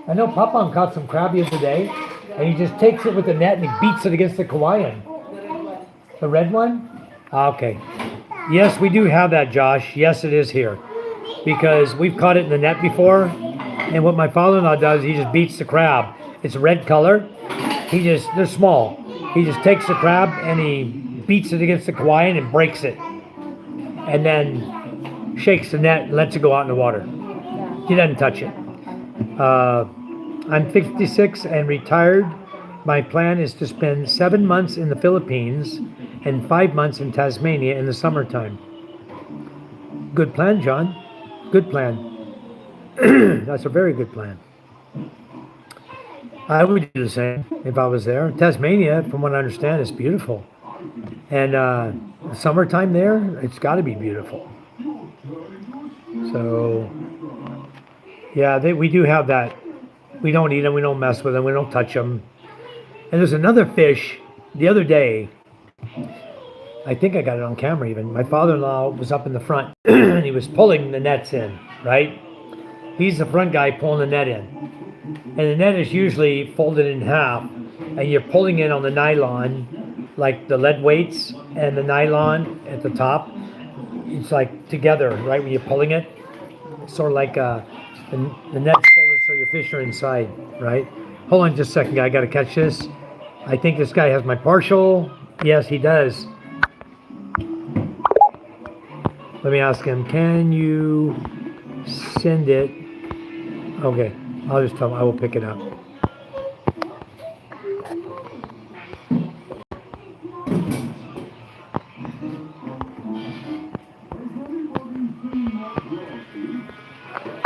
I know Papam caught some crab the other day, and he just takes it with the net and he beats it against the Kauaian. The red one? Okay. Yes, we do have that, Josh. Yes, it is here. Because we've caught it in the net before, and what my father-in-law does, he just beats the crab. It's a red color. They're small. He just takes the crab and he beats it against the Kauaian and breaks it. And then shakes the net and lets it go out in the water. He doesn't touch it. I'm 56 and retired. My plan is to spend 7 months in the Philippines and 5 months in Tasmania in the summertime. Good plan, John. Good plan. That's a very good plan. I would do the same if I was there. Tasmania, from what I understand, is beautiful. And summertime there, it's got to be beautiful. So, yeah, we do have that. We don't eat them, we don't mess with them, we don't touch them. And there's another fish the other day. I think I got it on camera even. My father-in-law was up in the front and he was pulling the nets in, right? He's the front guy pulling the net in. And the net is usually folded in half, and you're pulling in on the nylon, like the lead weights and the nylon at the top. It's like together, right, when you're pulling it. Sort of like the net's folded so your fish are inside, right? Hold on just a second, guy. I got to catch this. I think this guy has my partial. Yes, he does. Let me ask him, can you send it? Okay. I'll just tell him I will pick it up.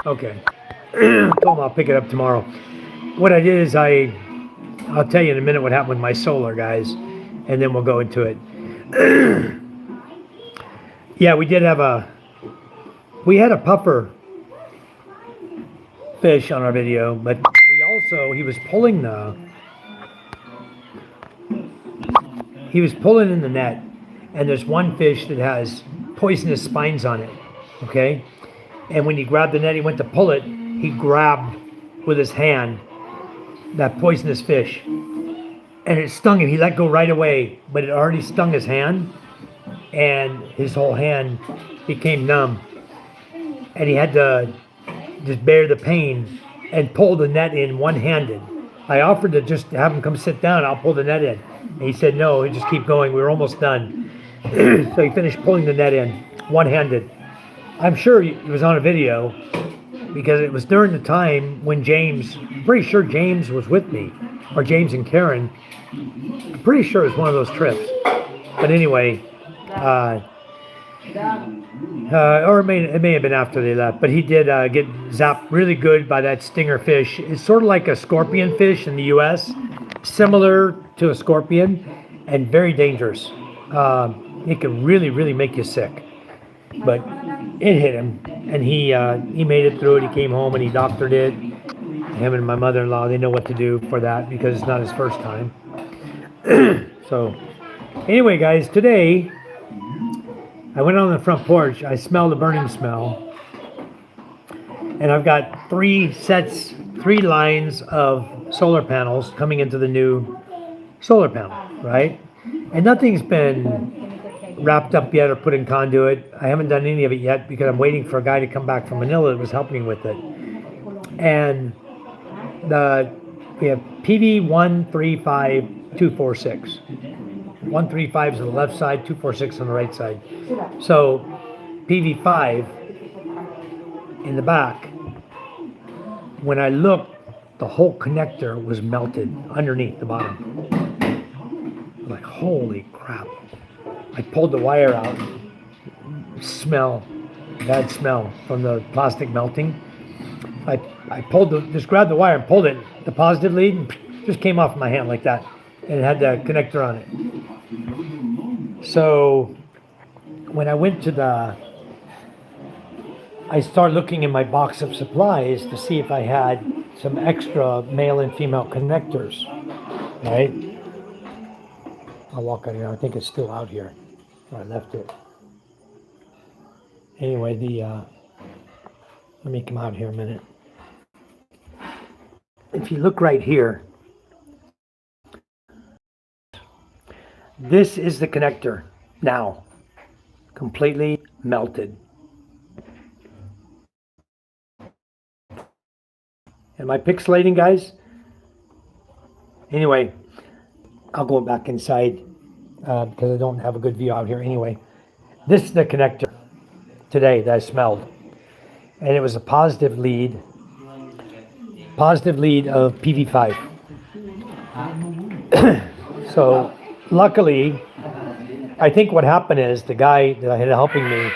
Okay. Told him I'll pick it up tomorrow. What I did is I'll tell you in a minute what happened with my solar, guys, and then we'll go into it. Yeah, we had a puffer fish on our video, but he was pulling in the net, and there's one fish that has poisonous spines on it, okay? And when he grabbed the net, he went to pull it, he grabbed with his hand that poisonous fish, and it stung him. He let go right away, but it already stung his hand, and his whole hand became numb, and he had to just bear the pain and pull the net in one-handed. I offered to just have him come sit down, I'll pull the net in. And he said no, just keep going, we were almost done. So he finished pulling the net in one-handed. I'm sure it was on a video because it was during the time when James, I'm pretty sure James was with me, or James and Karen. I'm pretty sure it was one of those trips. But anyway, or it may have been after they left, but he did get zapped really good by that stinger fish. It's sort of like a scorpion fish in the U.S., similar to a scorpion, and very dangerous. It can really, really make you sick. But it hit him, and he made it through it. He came home and he doctored it. Him and my mother-in-law, they know what to do for that because it's not his first time. So, anyway, guys, today I went on the front porch. I smelled a burning smell, and I've got three lines of solar panels coming into the new solar panel, right? And nothing's been wrapped up yet or put in conduit. I haven't done any of it yet because I'm waiting for a guy to come back from Manila that was helping me with it. And we have PV 135246. 135 is on the left side, 246 on the right side. So PV5 in the back, when I looked, the whole connector was melted underneath the bottom. I'm like, holy crap. I pulled the wire out. Bad smell from the plastic melting. I just grabbed the wire and pulled it, the positive lead, and just came off my hand like that. And it had the connector on it. So when I went to I started looking in my box of supplies to see if I had some extra male and female connectors, right? I'll walk out here. I think it's still out here. I left it. Anyway, let me come out here a minute. If you look right here, this is the connector now, completely melted. Am I pixelating, guys? Anyway, I'll go back inside because I don't have a good view out here anyway. This is the connector today that I smelled. And it was a positive lead of PV5. So luckily, I think what happened is the guy that I had helping me,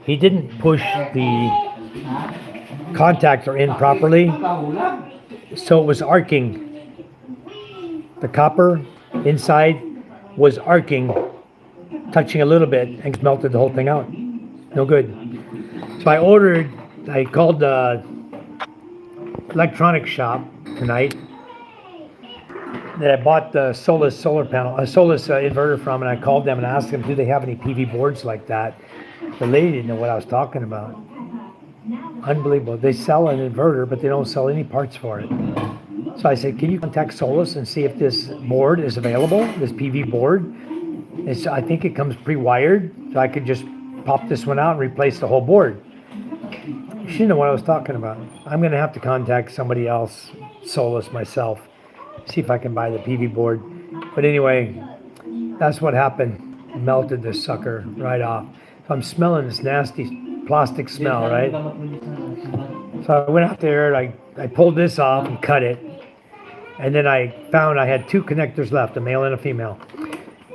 he didn't push the contactor in properly, so it was arcing. The copper inside was arcing, touching a little bit, and melted the whole thing out. No good. So I called the electronics shop tonight that I bought the Solus inverter from, and I called them and asked them, do they have any PV boards like that? The lady didn't know what I was talking about. Unbelievable. They sell an inverter, but they don't sell any parts for it. So I said, can you contact Solus and see if this board is available, this PV board? I think it comes pre-wired, so I could just pop this one out and replace the whole board. She didn't know what I was talking about. I'm going to have to contact somebody else, Solus myself, see if I can buy the PV board. But anyway, that's what happened. Melted this sucker right off. So I'm smelling this nasty plastic smell, right? So I went out there, I pulled this off and cut it. And then I found I had two connectors left, a male and a female.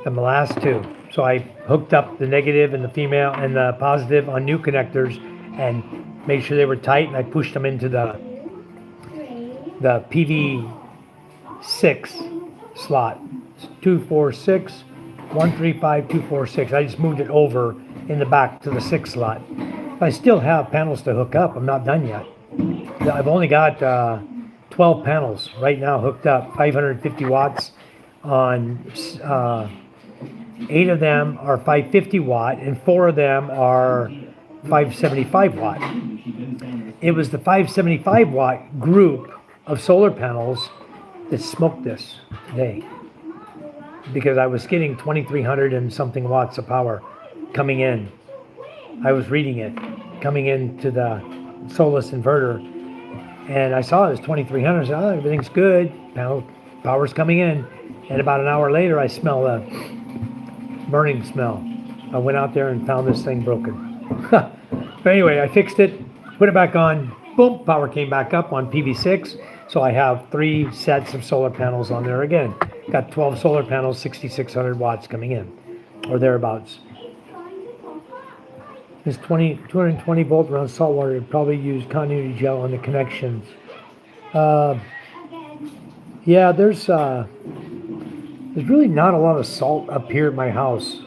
And the last two. So I hooked up the negative and the female and the positive on new connectors and made sure they were tight, and I pushed them into the PV6 slot. 246, 135, 246. I just moved it over in the back to the 6 slot. I still have panels to hook up. I'm not done yet. I've only got 12 panels right now hooked up, 550 watts on 8 of them are 550 watt and 4 of them are 575 watt. It was the 575 watt group of solar panels that smoked this today, because I was getting 2300 and something watts of power coming in. I was reading it coming into the Solus inverter, and I saw it was 2300. I said, oh, everything's good, power's coming in. And about an hour later, I smell a burning smell. I went out there and found this thing broken. But anyway, I fixed it, put it back on, boom, power came back up on PV6. So I have 3 sets of solar panels on there again. Got 12 solar panels, 6,600 watts coming in, or thereabouts. This 220 volt around salt water. Probably use continuity gel on the connections. Yeah, there's really not a lot of salt up here at my house.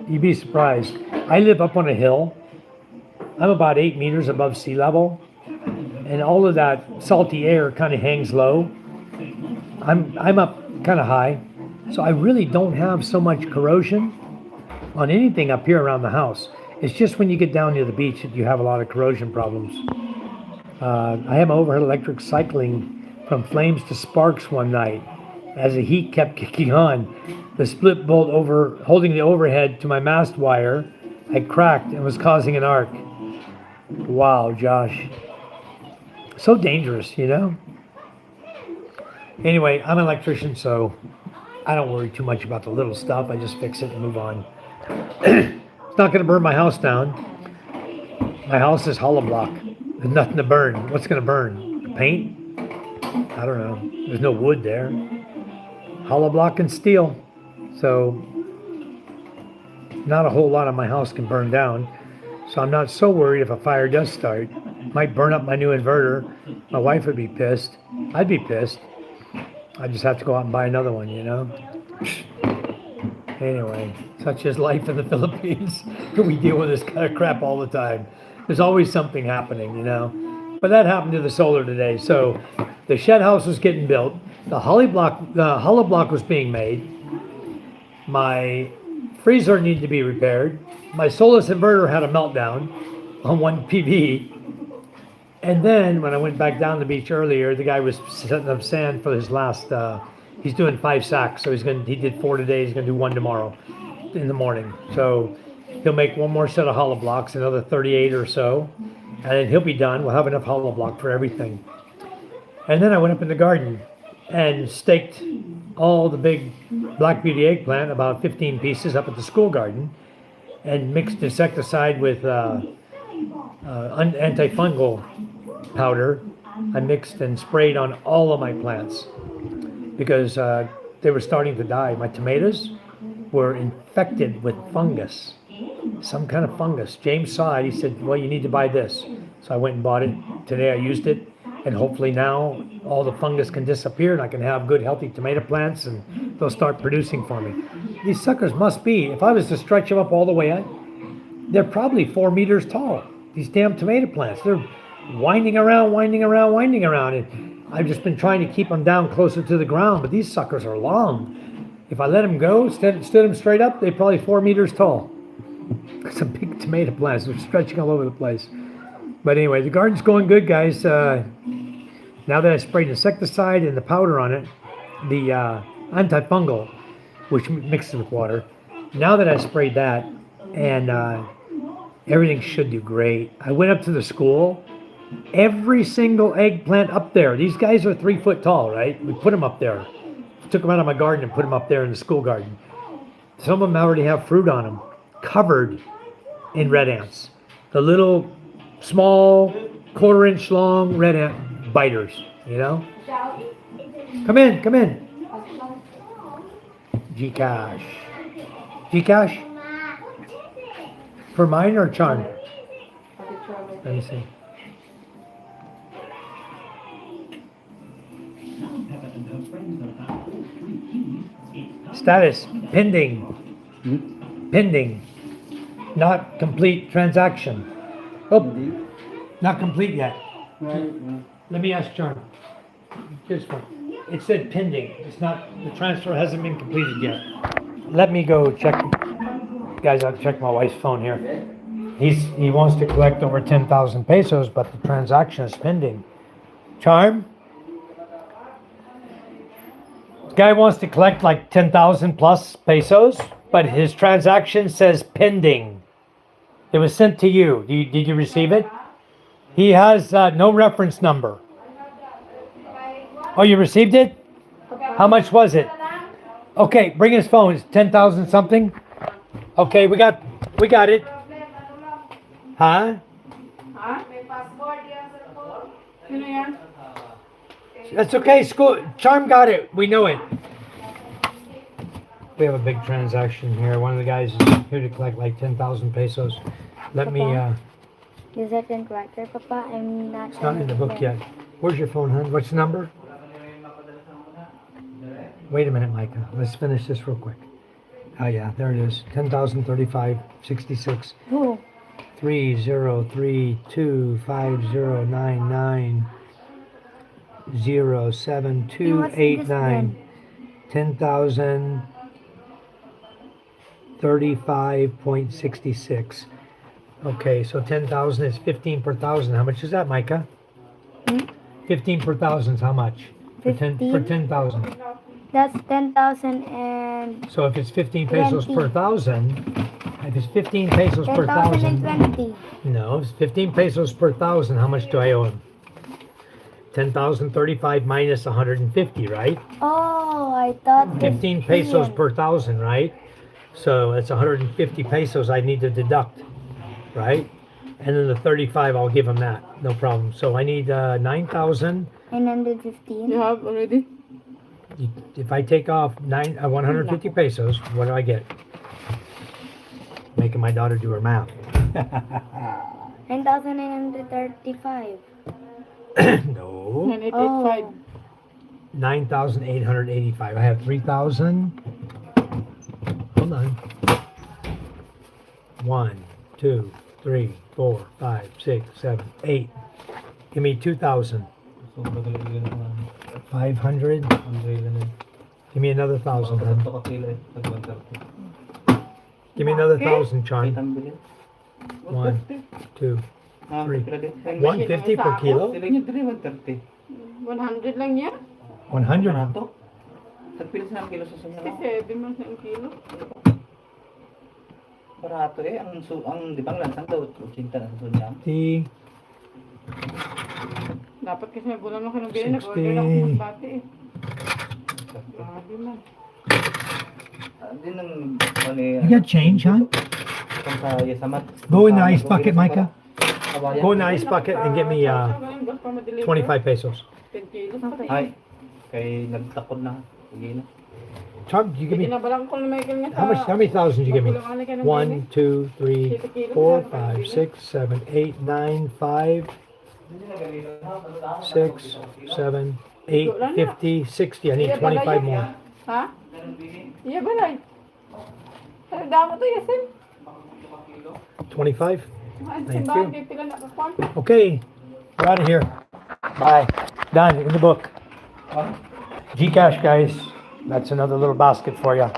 You'd be surprised. I live up on a hill. I'm about 8 meters above sea level, and all of that salty air kind of hangs low. I'm up kind of high, so I really don't have so much corrosion on anything up here around the house. It's just when you get down near the beach that you have a lot of corrosion problems. I had my overhead electric cycling from flames to sparks one night. As the heat kept kicking on, the split bolt holding the overhead to my mast wire had cracked and was causing an arc. Wow, Josh. So dangerous, you know? Anyway, I'm an electrician, so I don't worry too much about the little stuff. I just fix it and move on. It's not going to burn my house down. My house is hollow block. There's nothing to burn. What's going to burn? The paint? I don't know. There's no wood there. Hollow block and steel. So not a whole lot of my house can burn down. So I'm not so worried if a fire does start. Might burn up my new inverter. My wife would be pissed. I'd be pissed. I just have to go out and buy another one, you know? Anyway, such is life in the Philippines. We deal with this kind of crap all the time. There's always something happening, you know? But that happened to the solar today. So the shed house was getting built. The hollow block was being made. My freezer needed to be repaired. My Solis inverter had a meltdown on one PV. And then when I went back down the beach earlier, the guy was setting up sand for his last, he's doing 5 sacks. So he did 4 today. He's going to do 1 tomorrow in the morning. So he'll make 1 more set of hollow blocks, another 38 or so. And then he'll be done. We'll have enough hollow block for everything. And then I went up in the garden and staked all the big Black Beauty eggplant, about 15 pieces, up at the school garden, and mixed insecticide with antifungal powder. I mixed and sprayed on all of my plants because they were starting to die. My tomatoes were infected with fungus, some kind of fungus. James saw it. He said, well, you need to buy this. So I went and bought it. Today I used it. And hopefully now all the fungus can disappear and I can have good healthy tomato plants and they'll start producing for me. These suckers must be, if I was to stretch them up all the way out, they're probably 4 meters tall. These damn tomato plants, they're winding around. And I've just been trying to keep them down closer to the ground, but these suckers are long. If I let them go, stood them straight up, they're probably 4 meters tall. Some big tomato plants, they're stretching all over the place. But anyway, the garden's going good, guys. Now that I sprayed insecticide and the powder on it, the antifungal, which mixes with water, now that I sprayed that, and everything should do great. I went up to the school. Every single eggplant up there, these guys are 3 foot tall, right? We put them up there. Took them out of my garden and put them up there in the school garden. Some of them already have fruit on them, covered in red ants. The little small, 1/4 inch long red ant biters, you know? Come in. Gcash. Gcash? For mine or Charm? Let me see. Status, pending. Pending. Not complete transaction. Oh, not complete yet. Let me ask John. Here's one. It said pending. It's not, the transfer hasn't been completed yet. Let me go check. Guys, I'll check my wife's phone here. He wants to collect over 10,000 pesos, but the transaction is pending. Charm? This guy wants to collect like 10,000 plus pesos, but his transaction says pending. It was sent to you. Did you receive it? He has no reference number. Oh, you received it? How much was it? Okay, bring his phone. It's 10,000 something. Okay, we got it. Huh? Ha? May passport yan, sir po. Sino yan? That's okay. School Charm got it. We know it. We have a big transaction here. One of the guys is here to collect like 10,000 pesos. Let me. Is that in record, Papa? I'm not. It's not in the book yet. Where's your phone, hon? What's the number? Wait a minute, Micah. Let's finish this real quick. Oh yeah, there it is. 10,035.66. Who? 3032507289 10,035.66. Okay, so 10,000 is 15 per thousand. How much is that, Micah? 15 per thousand is how much? For 10,000. That's 10,000 and So if it's 15 pesos 20. per thousand, if it's 15 pesos per 10,000 and thousand, 20. no, if it's 15 pesos per thousand, how much do I owe him? 10,035 minus 150, right? Oh, I thought 15 pesos per thousand, right? So it's 150 pesos I need to deduct, right? And then the 35, I'll give him that, no problem. So I need 9,000. 915. You have already? If I take off 150 pesos, what do I get? Making my daughter do her math. 9,935. No, 9885. 9,885. I have 3,000. Hold on. 1, 2, 3, 4, 5, 6, 7, 8. Give me 2,000. 500. Give me another 1,000. Hon. Give me another 1,000, Chan. 1, 2, 3. 150 per kilo? 100 lang yan. 100. Tagpilis na ang kilo sa sunod. 57 man sa kilo. Barato eh. Ang di bang lansang daw, 80 na sa sunyam. 50. Dapat kasi may bulan ako ng bilhin. 60. Nag-order ako ng bati eh. Grabe man. Din ang ano eh. You got change, huh? Kung sa yasamat. Go in the ice bucket, Micah. Go in the ice bucket and get me 25 pesos. 10 kilos pa tayo. Ay. Kay nagtakod na. Sige na. Tom, you give me Inabalang ko na Michael nga how many thousands you give me? Magulangan ka ng 1, 2, 3, 4, 5, 6, 7, 8, 9, 5, 6, 7, 8, 50, 60. I need 25 more. Ha? Iya balay. Ano damo to yasin? 25? Ay, Thank simbahan you. kay pila na kapon. Okay, we're out of here. Bye. Done in the book. Gcash, guys. That's another little basket for you.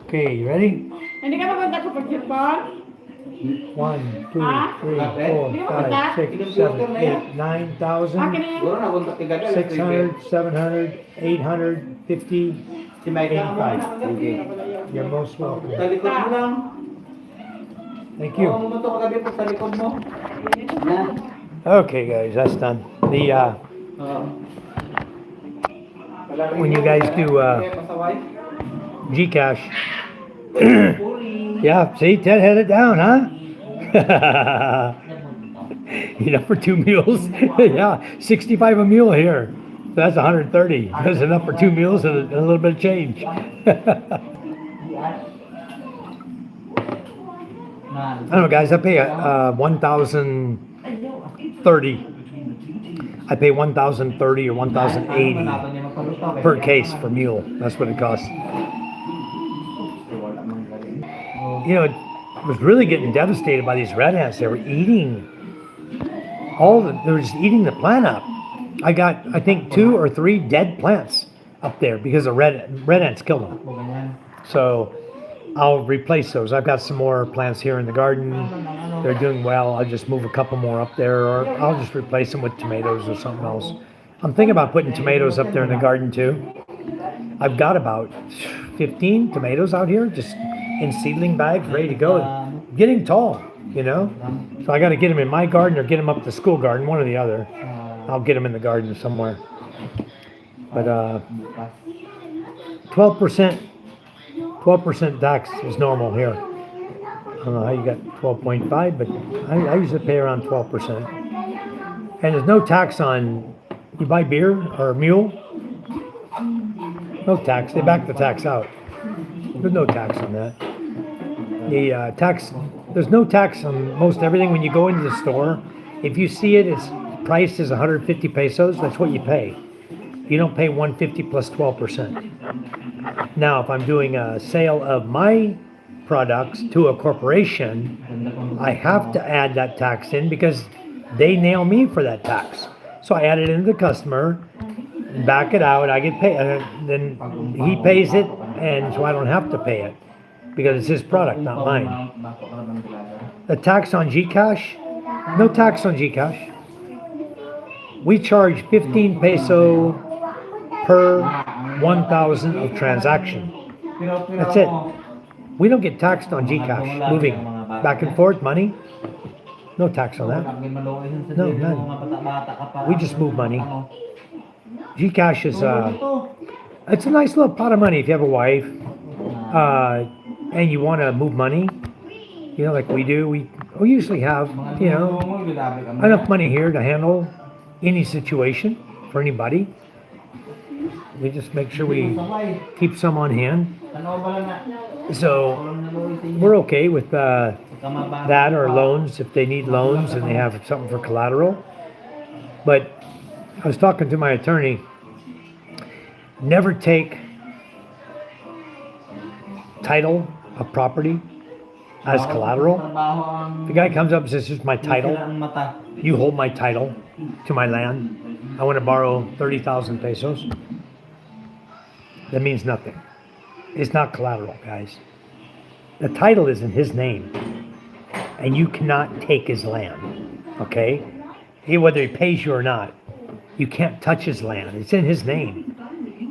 Okay, you ready? Hindi ka maganda ko pag-Japan? 1, 2, 3, 4, 5, 6, 7, 8, 9,000. Akin na yan. Siguro na kung tigagal. 600, 700, 850, Si Micah. 85. You're most welcome. Sa likod mo lang. Thank Oo, you. mumunto ka gabi sa likod mo. Yan. Okay, guys, that's done. The when you guys do Gcash, yeah, see, Ted had it down, huh? Enough for 2 meals. Yeah, 65 a meal here. That's 130. That's enough for 2 meals and a little bit of change. I don't know, guys. I pay 1,030. I pay 1,030 or 1,080 per case for mule. That's what it costs. You know, it was really getting devastated by these red ants. They were eating they were just eating the plant up. I got, I think, 2 or 3 dead plants up there because the red ants killed them. So I'll replace those. I've got some more plants here in the garden. They're doing well. I'll just move a couple more up there, or I'll just replace them with tomatoes or something else. I'm thinking about putting tomatoes up there in the garden too. I've got about 15 tomatoes out here, just in seedling bags, ready to go. Getting tall, you know? So I got to get them in my garden or get them up the school garden, one or the other. I'll get them in the garden somewhere. But 12%, 12% tax is normal here. I don't know how you got 12.5, but I usually pay around 12%. And there's no tax on, you buy beer or mule, no tax. They back the tax out. There's no tax on that. The tax, there's no tax on most everything when you go into the store. If you see it, it's priced as 150 pesos. That's what you pay. You don't pay 150 plus 12%. Now, if I'm doing a sale of my products to a corporation, I have to add that tax in because they nail me for that tax. So I add it into the customer, back it out, I get paid, then he pays it, and so I don't have to pay it because it's his product, not mine. The tax on Gcash, no tax on Gcash. We charge 15 peso per 1,000 of transaction. That's it. We don't get taxed on Gcash, moving back and forth money. No tax on that. No, none. We just move money. Gcash is it's a nice little pot of money if you have a wife and you want to move money. You know, like we do. We usually have, you know, enough money here to handle any situation for anybody. We just make sure we keep some on hand. So we're okay with that or loans if they need loans and they have something for collateral. But I was talking to my attorney. Never take title of property as collateral. If the guy comes up and says, "Here's my title. You hold my title to my land. I want to borrow 30,000 pesos." That means nothing. It's not collateral, guys. The title is in his name, and you cannot take his land. Okay, whether he pays you or not, you can't touch his land. It's in his name,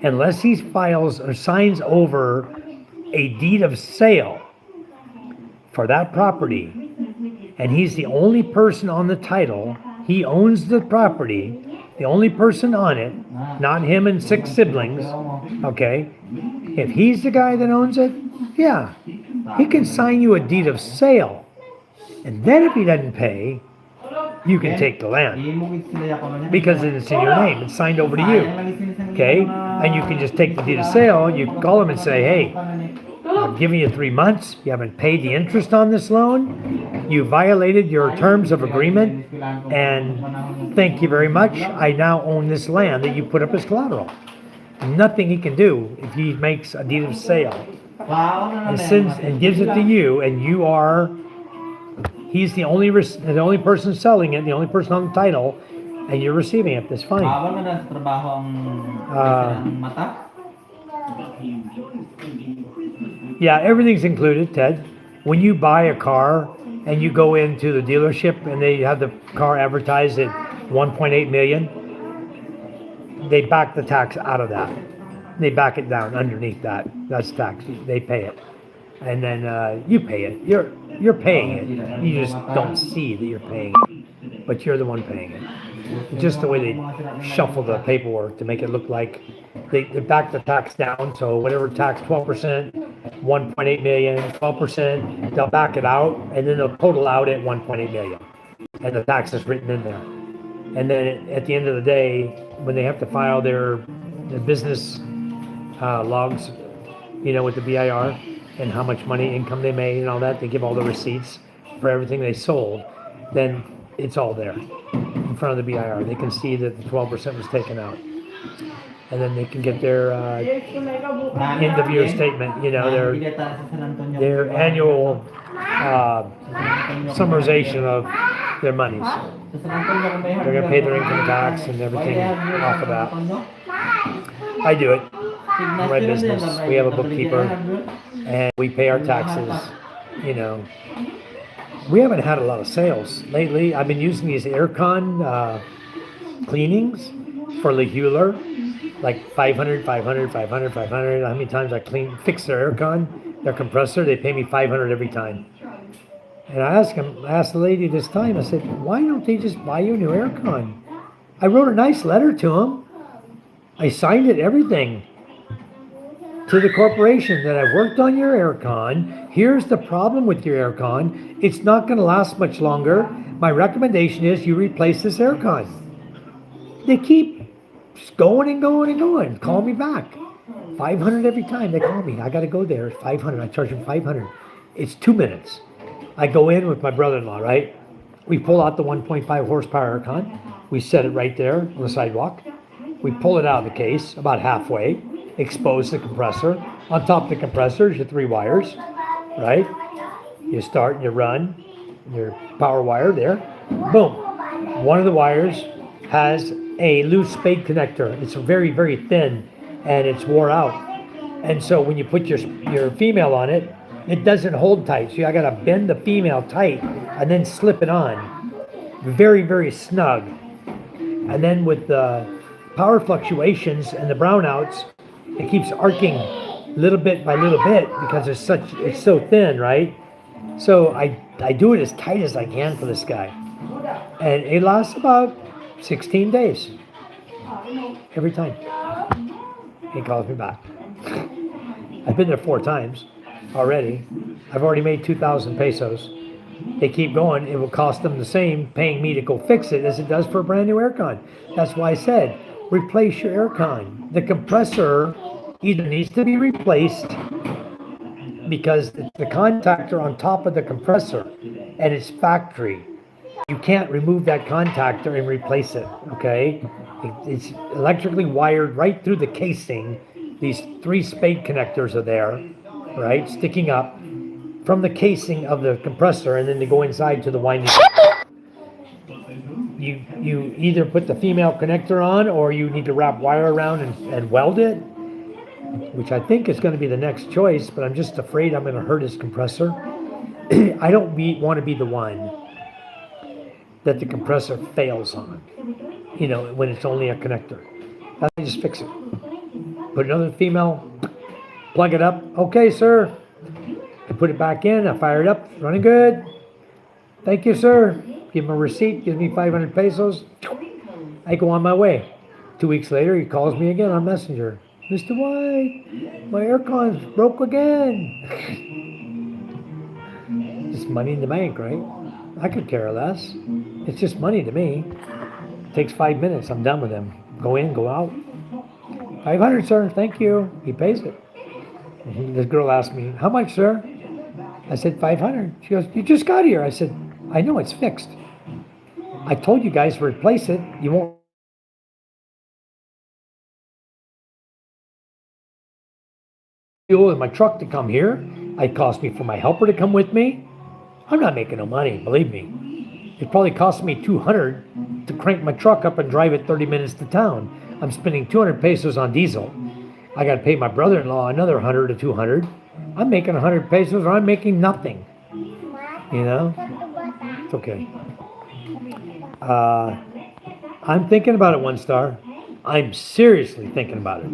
unless he files or signs over a deed of sale for that property, and he's the only person on the title. He owns the property, the only person on it, not him and 6 siblings. Okay, if he's the guy that owns it, yeah, he can sign you a deed of sale, and then if he doesn't pay, you can take the land because it's in your name. It's signed over to you. Okay, and you can just take the deed of sale. You call him and say, "Hey, I've given you 3 months. You haven't paid the interest on this loan. You violated your terms of agreement, and thank you very much. I now own this land that you put up as collateral." Nothing he can do if he makes a deed of sale and sends and gives it to you, and he's the only person selling it, the only person on the title, and you're receiving it. That's fine. Yeah, everything's included, Ted. When you buy a car and you go into the dealership and they have the car advertised at 1.8 million, they back the tax out of that. They back it down underneath that. That's tax. They pay it, and then you pay it. You're paying it. You just don't see that you're paying it, but you're the one paying it. It's just the way they shuffle the paperwork to make it look like they back the tax down. So whatever tax, 12%, 1.8 million, 12%, they'll back it out, and then they'll total out at 1.8 million, and the tax is written in there. And then at the end of the day, when they have to file their business logs, you know, with the BIR and how much money income they made and all that, they give all the receipts for everything they sold. Then it's all there in front of the BIR. They can see that the 12% was taken out, and then they can get their end of year statement. You know, their annual summarization of their monies. They're going to pay their income tax and everything off of that. I do it. In my business, we have a bookkeeper, and we pay our taxes. You know, we haven't had a lot of sales lately. I've been using these aircon cleanings for Lehuler, like 500. How many times I fix their aircon, their compressor? They pay me 500 every time. And I asked the lady this time, I said, "Why don't they just buy you a new aircon?" I wrote a nice letter to them. I signed it, everything. to the corporation that I've worked on your aircon. Here's the problem with your aircon. It's not going to last much longer. My recommendation is you replace this aircon. They keep going and going and going. Call me back. 500 every time they call me. I got to go there. 500. I charge them 500. It's 2 minutes. I go in with my brother-in-law, right? We pull out the 1.5 horsepower aircon. We set it right there on the sidewalk. We pull it out of the case about halfway, expose the compressor. On top of the compressor is your 3 wires, right? You start and you run your power wire there. Boom. One of the wires has a loose spade connector. It's very, very thin and it's wore out. And so when you put your female on it, it doesn't hold tight. So I gotta bend the female tight and then slip it on. Very, very snug. And then with the power fluctuations and the brownouts, it keeps arcing little bit by little bit because it's so thin, right? So I do it as tight as I can for this guy. And it lasts about 16 days. Every time. He calls me back. I've been there 4 times already. I've already made 2,000 pesos. They keep going. It will cost them the same paying me to go fix it as it does for a brand new aircon. That's why I said, replace your aircon. The compressor either needs to be replaced because it's the contactor on top of the compressor and it's factory. You can't remove that contactor and replace it, okay? It's electrically wired right through the casing. These 3 spade connectors are there, right? Sticking up from the casing of the compressor, and then they go inside to the winding. You either put the female connector on or you need to wrap wire around and weld it, which I think is going to be the next choice, but I'm just afraid I'm going to hurt his compressor. I don't want to be the one that the compressor fails on, you know, when it's only a connector. I just fix it. Put another female, plug it up. Okay, sir. I put it back in, I fire it up, running good. Thank you, sir. Give him a receipt, gives me 500 pesos. I go on my way. 2 weeks later, he calls me again on Messenger. Mr. White, my aircon's broke again. It's money in the bank, right? I could care less. It's just money to me. It takes 5 minutes, I'm done with him. Go in, go out. 500, sir, thank you. He pays it. This girl asked me, how much, sir? I said, 500. She goes, you just got here. I said, I know, it's fixed. I told you guys to replace it. You won't. Fuel in my truck to come here. It cost me for my helper to come with me. I'm not making no money, believe me. It probably cost me 200 to crank my truck up and drive it 30 minutes to town. I'm spending 200 pesos on diesel. I got to pay my brother-in-law another 100 or 200. I'm making 100 pesos or I'm making nothing. You know? It's okay. I'm thinking about it, One Star. I'm seriously thinking about it.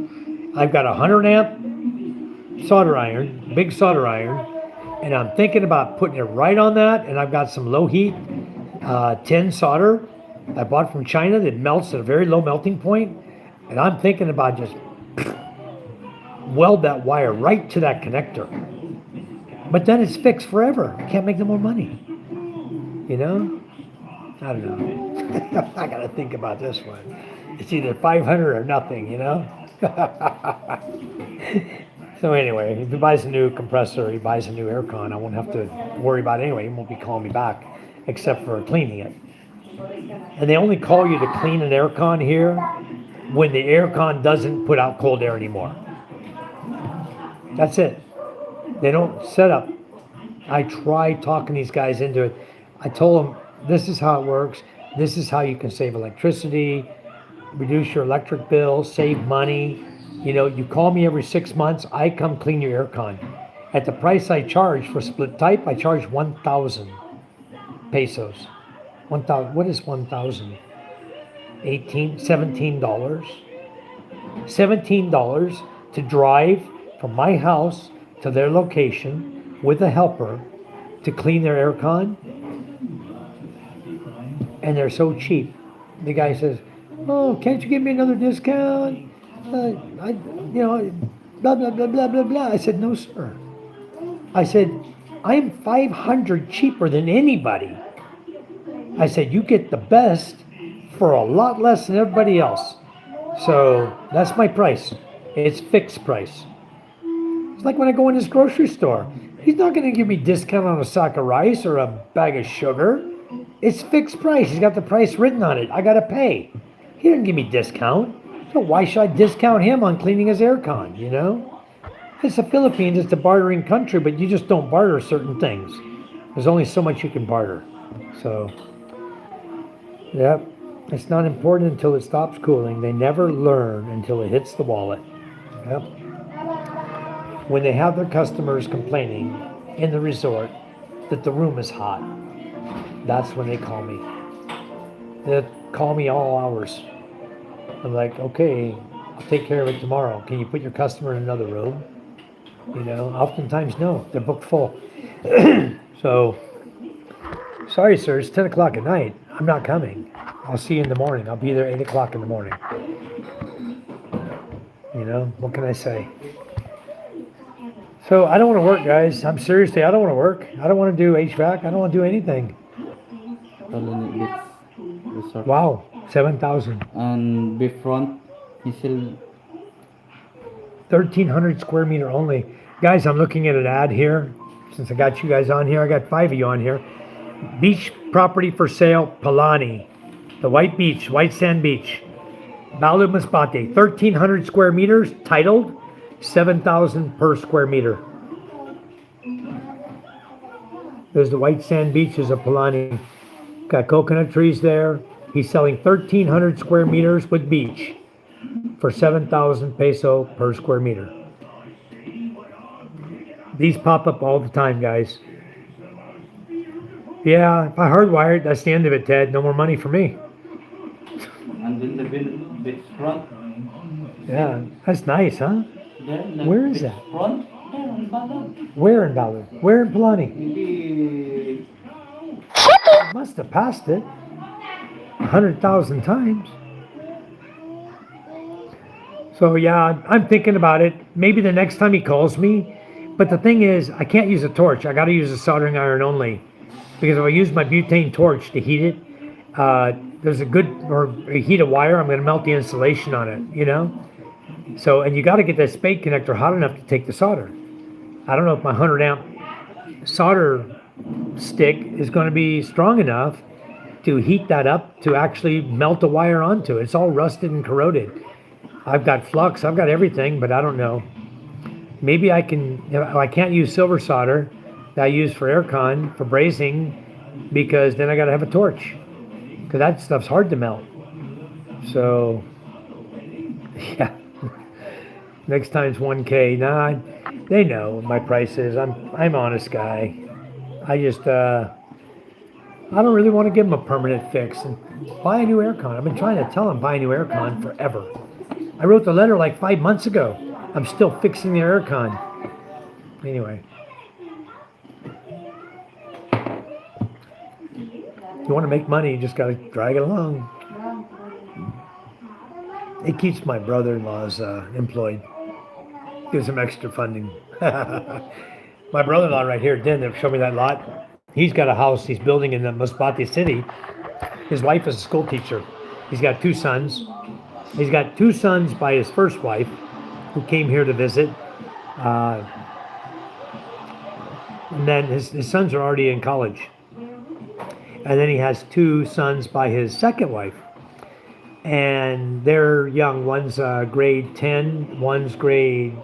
I've got a 100 amp solder iron, big solder iron, and I'm thinking about putting it right on that. And I've got some low heat tin solder I bought from China that melts at a very low melting point. And I'm thinking about just weld that wire right to that connector. But then it's fixed forever. I can't make no more money. You know? I don't know. I gotta think about this one. It's either 500 or nothing, you know? So anyway, if he buys a new compressor, he buys a new aircon, I won't have to worry about it anyway. He won't be calling me back, except for cleaning it. And they only call you to clean an aircon here when the aircon doesn't put out cold air anymore. That's it. They don't set up. I tried talking these guys into it. I told them, this is how it works. This is how you can save electricity, reduce your electric bill, save money. You know, you call me every 6 months, I come clean your aircon. At the price I charge for split type, I charge 1,000 pesos. 1,000, what is 1,000? $17. $17 to drive from my house to their location with a helper to clean their aircon. And they're so cheap. The guy says, oh, can't you give me another discount? blah, blah, blah, blah, blah, blah. I said, no, sir. I said, I'm 500 cheaper than anybody. I said, you get the best for a lot less than everybody else. So that's my price. It's fixed price. It's like when I go in this grocery store. He's not going to give me discount on a sack of rice or a bag of sugar. It's fixed price. He's got the price written on it. I got to pay. He didn't give me discount. So why should I discount him on cleaning his aircon, you know? It's the Philippines. It's a bartering country, but you just don't barter certain things. There's only so much you can barter. So, yep. It's not important until it stops cooling. They never learn until it hits the wallet. Yep. When they have their customers complaining in the resort that the room is hot, that's when they call me. They call me all hours. I'm like, okay, I'll take care of it tomorrow. Can you put your customer in another room? You know, oftentimes, no, they're booked full. So, sorry, sir, it's 10 o'clock at night. I'm not coming. I'll see you in the morning. I'll be there 8 o'clock in the morning. You know, what can I say? So I don't want to work, guys. I'm seriously, I don't want to work. I don't want to do HVAC. I don't want to do anything. Resort. Wow, 7,000. And befront, he still 1,300 square meter only. Guys, I'm looking at an ad here. Since I got you guys on here, I got 5 of you on here. Beach property for sale, Palani. The White Beach, White Sand Beach. Balu Masbate, 1,300 square meters, titled, 7,000 per square meter. There's the White Sand Beaches of Palani. Got coconut trees there. He's selling 1,300 square meters with beach for 7,000 peso per square meter. These pop up all the time, guys. Yeah, if I hardwired, that's the end of it, Ted. No more money for me. and then the beach front. Yeah, that's nice, huh? There, the Where is beach that? Front. There, in Balag. Where in Balu? Where in Palani? Maybe I must have passed it 100,000 times. So yeah, I'm thinking about it. Maybe the next time he calls me. But the thing is, I can't use a torch. I got to use a soldering iron only. Because if I use my butane torch to heat it, there's a good, or heat a wire, I'm going to melt the insulation on it, you know? So, and you got to get that spade connector hot enough to take the solder. I don't know if my 100 amp solder stick is going to be strong enough to heat that up to actually melt a wire onto it. It's all rusted and corroded. I've got flux, I've got everything, but I don't know. Maybe I can, I can't use silver solder that I use for aircon, for brazing, because then I got to have a torch. Because that stuff's hard to melt. So, yeah. Next time's 1K. Nah, they know what my price is. I'm honest guy. I just, I don't really want to give them a permanent fix and buy a new aircon. I've been trying to tell them buy a new aircon forever. I wrote the letter like 5 months ago. I'm still fixing the aircon. Anyway. You want to make money, you just got to drag it along. It keeps my brother-in-law's employed. Gives him extra funding. My brother-in-law right here, didn't show me that lot. He's got a house he's building in the Masbate city. His wife is a school teacher. He's got 2 sons. He's got 2 sons by his first wife, who came here to visit. And then his sons are already in college. And then he has 2 sons by his second wife. And they're young. One's grade 10, one's grade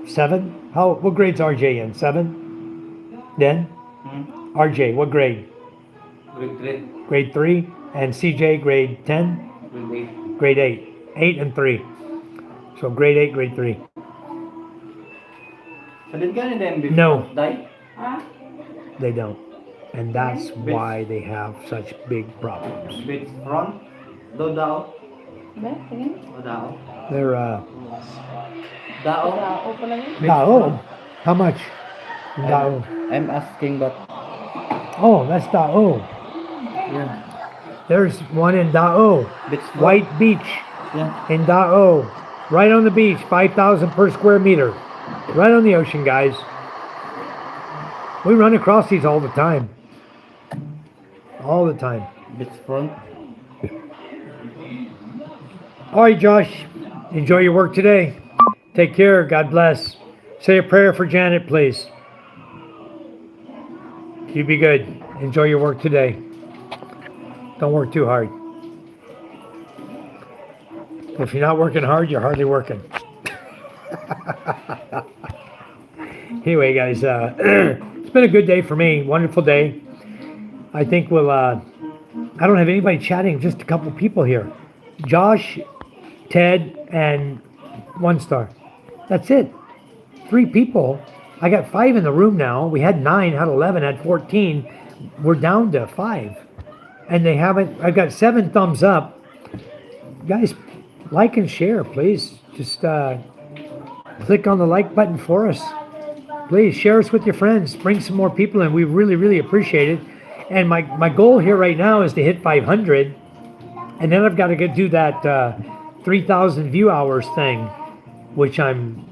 7. What grade's RJ in? 7? Then? RJ, what grade? grade 3. Grade 3. And CJ, grade 10? Grade 8. Grade 8. 8 and 3. So grade 8, grade 3. So did ka them before No. die? They don't. And that's why they have such big problems. Beach front. Dao. Ba? Tingin? O Dao. They're, Dao. Tao pala yun. Dao. How much? Dao. I'm asking but Oh, that's Dao. yeah. There's one in Dao. Beach front. White Beach Yeah. in Dao. Right on the beach, 5,000 per square meter. Right on the ocean, guys. We run across these all the time. All the time. Beachfront. All right, Josh. Enjoy your work today. Take care. God bless. Say a prayer for Janet, please. You be good. Enjoy your work today. Don't work too hard. If you're not working hard, you're hardly working. Anyway, guys, it's been a good day for me. Wonderful day. I think we'll, I don't have anybody chatting, just a couple people here. Josh, Ted, and One Star. That's it. 3 people. I got 5 in the room now. We had 9, had 11, had 14. We're down to 5. And they haven't, I've got 7 thumbs up. Guys, like and share, please. Just click on the like button for us. Please share us with your friends. Bring some more people in. We really, really appreciate it. And my goal here right now is to hit 500. And then I've got to do that 3,000 view hours thing, which I'm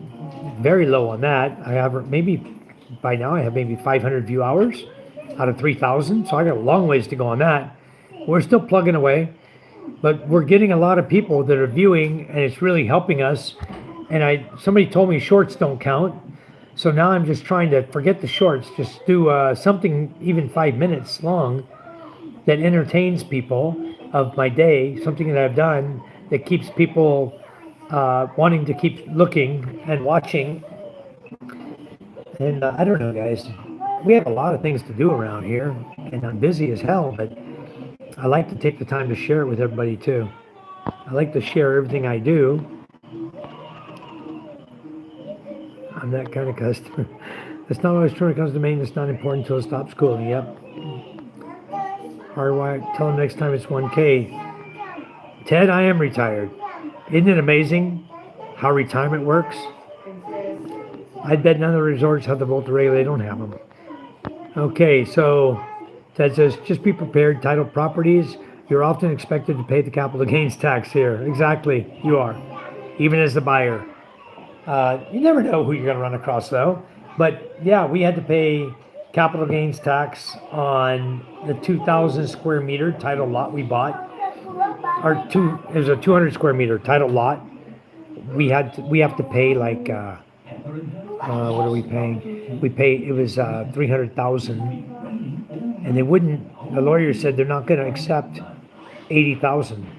very low on that. I have maybe, by now I have maybe 500 view hours out of 3,000. So I got a long ways to go on that. We're still plugging away. But we're getting a lot of people that are viewing, and it's really helping us. And somebody told me shorts don't count. So now I'm just trying to forget the shorts, just do something even 5 minutes long that entertains people of my day, something that I've done that keeps people wanting to keep looking and watching. And I don't know, guys, we have a lot of things to do around here, and I'm busy as hell, but I like to take the time to share it with everybody too. I like to share everything I do. I'm that kind of customer. That's not always true when it comes to Maine. It's not important until it stops cooling. Yep. RY, tell them next time it's 1K. Ted, I am retired. Isn't it amazing how retirement works? I bet none of the resorts have the Volta regular. They don't have them. Okay, so Ted says, just be prepared. Title properties, you're often expected to pay the capital gains tax here. Exactly, you are. Even as the buyer. You never know who you're going to run across, though. But yeah, we had to pay capital gains tax on the 2,000 square meter title lot we bought. It was a 200 square meter title lot. We have to pay like what are we paying? It was 300,000, and they wouldn't. The lawyer said they're not going to accept 80,000.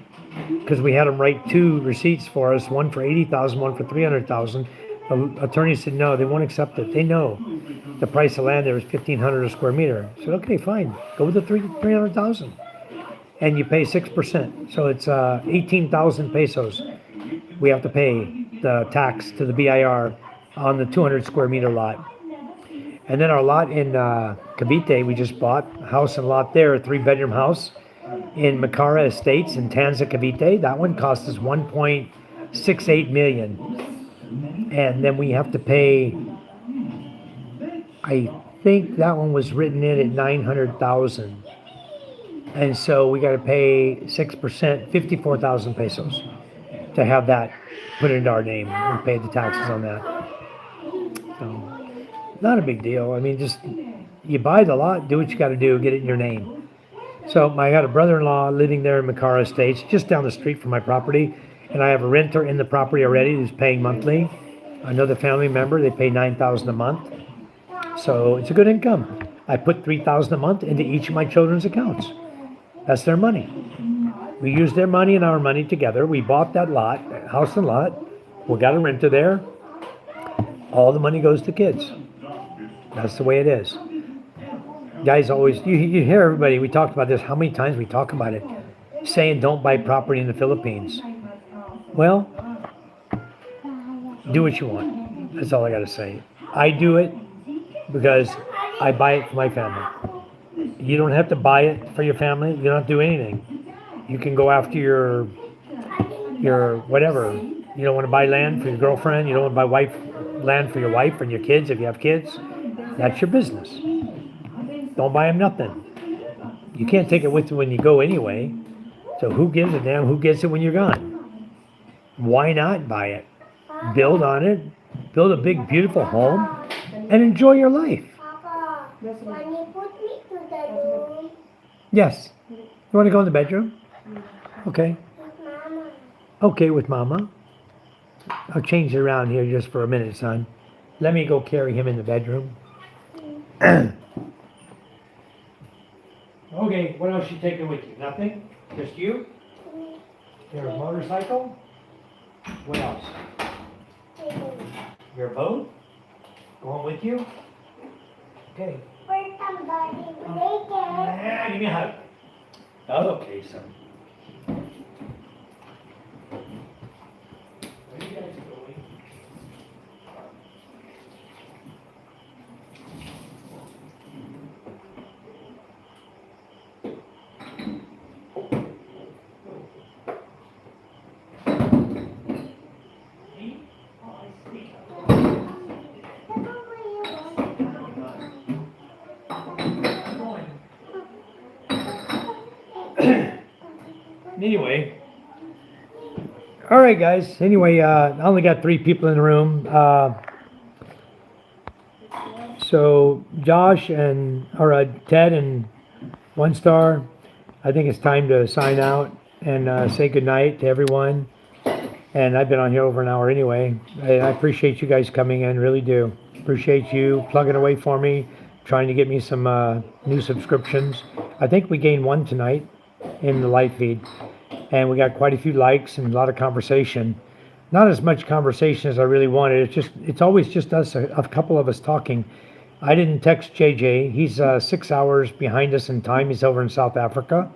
Because we had them write 2 receipts for us, one for 80,000, one for 300,000. The attorney said no, they won't accept it. They know the price of land there is 1,500 a square meter. I said okay, fine, go with the 300,000, and you pay 6%. So it's 18,000 pesos. We have to pay the tax to the BIR on the 200 square meter lot. And then our lot in Cavite, we just bought a house and lot there, a 3-bedroom house in Macara Estates in Tanza, Cavite. That one cost us 1.68 million. And then we have to pay, I think that one was written in at 900,000. And so we got to pay 6%, 54,000 pesos to have that put into our name and pay the taxes on that. So, not a big deal. I mean, just, you buy the lot, do what you got to do, get it in your name. So I got a brother-in-law living there in Macara Estates, just down the street from my property, and I have a renter in the property already who's paying monthly. Another family member, they pay $9,000 a month, so it's a good income. I put $3,000 a month into each of my children's accounts. That's their money. We use their money and our money together. We bought that lot, house and lot. We got a renter there. All the money goes to kids. That's the way it is. Guys always, you hear everybody, we talked about this, how many times we talk about it, saying don't buy property in the Philippines. Well, do what you want. That's all I got to say. I do it because I buy it for my family. You don't have to buy it for your family. You don't have to do anything. You can go after your whatever. You don't want to buy land for your girlfriend. You don't want to buy land for your wife and your kids if you have kids. That's your business. Don't buy them nothing. You can't take it with you when you go anyway. So who gives a damn who gets it when you're gone? Why not buy it? build on it, build a big, beautiful home, and enjoy your life. Papa, That's right. when you put me to the room Yes. You want to go in the bedroom? Okay. with Mama. Okay, with Mama. I'll change it around here just for a minute, son. Let me go carry him in the bedroom. Okay, what else you taking with you? Nothing? Just you? Your motorcycle? What else? Your boat? Going with you? Okay. For somebody naked. Yeah, give me a hug. Oh, okay, son. Where are you guys going? Me? Oh, I see. Anyway, all right, guys. Anyway, I only got 3 people in the room. So Josh and Ted and One Star, I think it's time to sign out and say goodnight to everyone. And I've been on here over an hour anyway. I appreciate you guys coming in, really do. Appreciate you plugging away for me, trying to get me some new subscriptions. I think we gained 1 tonight in the live feed. And we got quite a few likes and a lot of conversation. Not as much conversation as I really wanted. It's always just us, a couple of us talking. I didn't text JJ. He's 6 hours behind us in time. He's over in South Africa.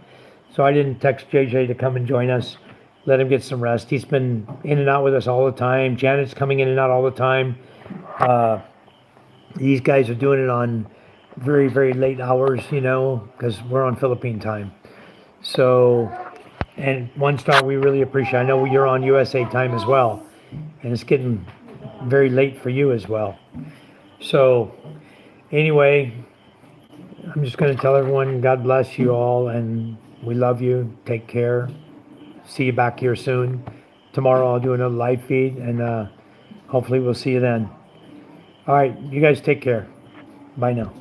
So I didn't text JJ to come and join us. Let him get some rest. He's been in and out with us all the time. Janet's coming in and out all the time. These guys are doing it on very, very late hours, because we're on Philippine time. So, and One Star, we really appreciate. I know you're on USA time as well, and it's getting very late for you as well. So, anyway, I'm just going to tell everyone, God bless you all, and we love you. Take care. See you back here soon. Tomorrow I'll do another live feed, and hopefully we'll see you then. All right, you guys take care. Bye now.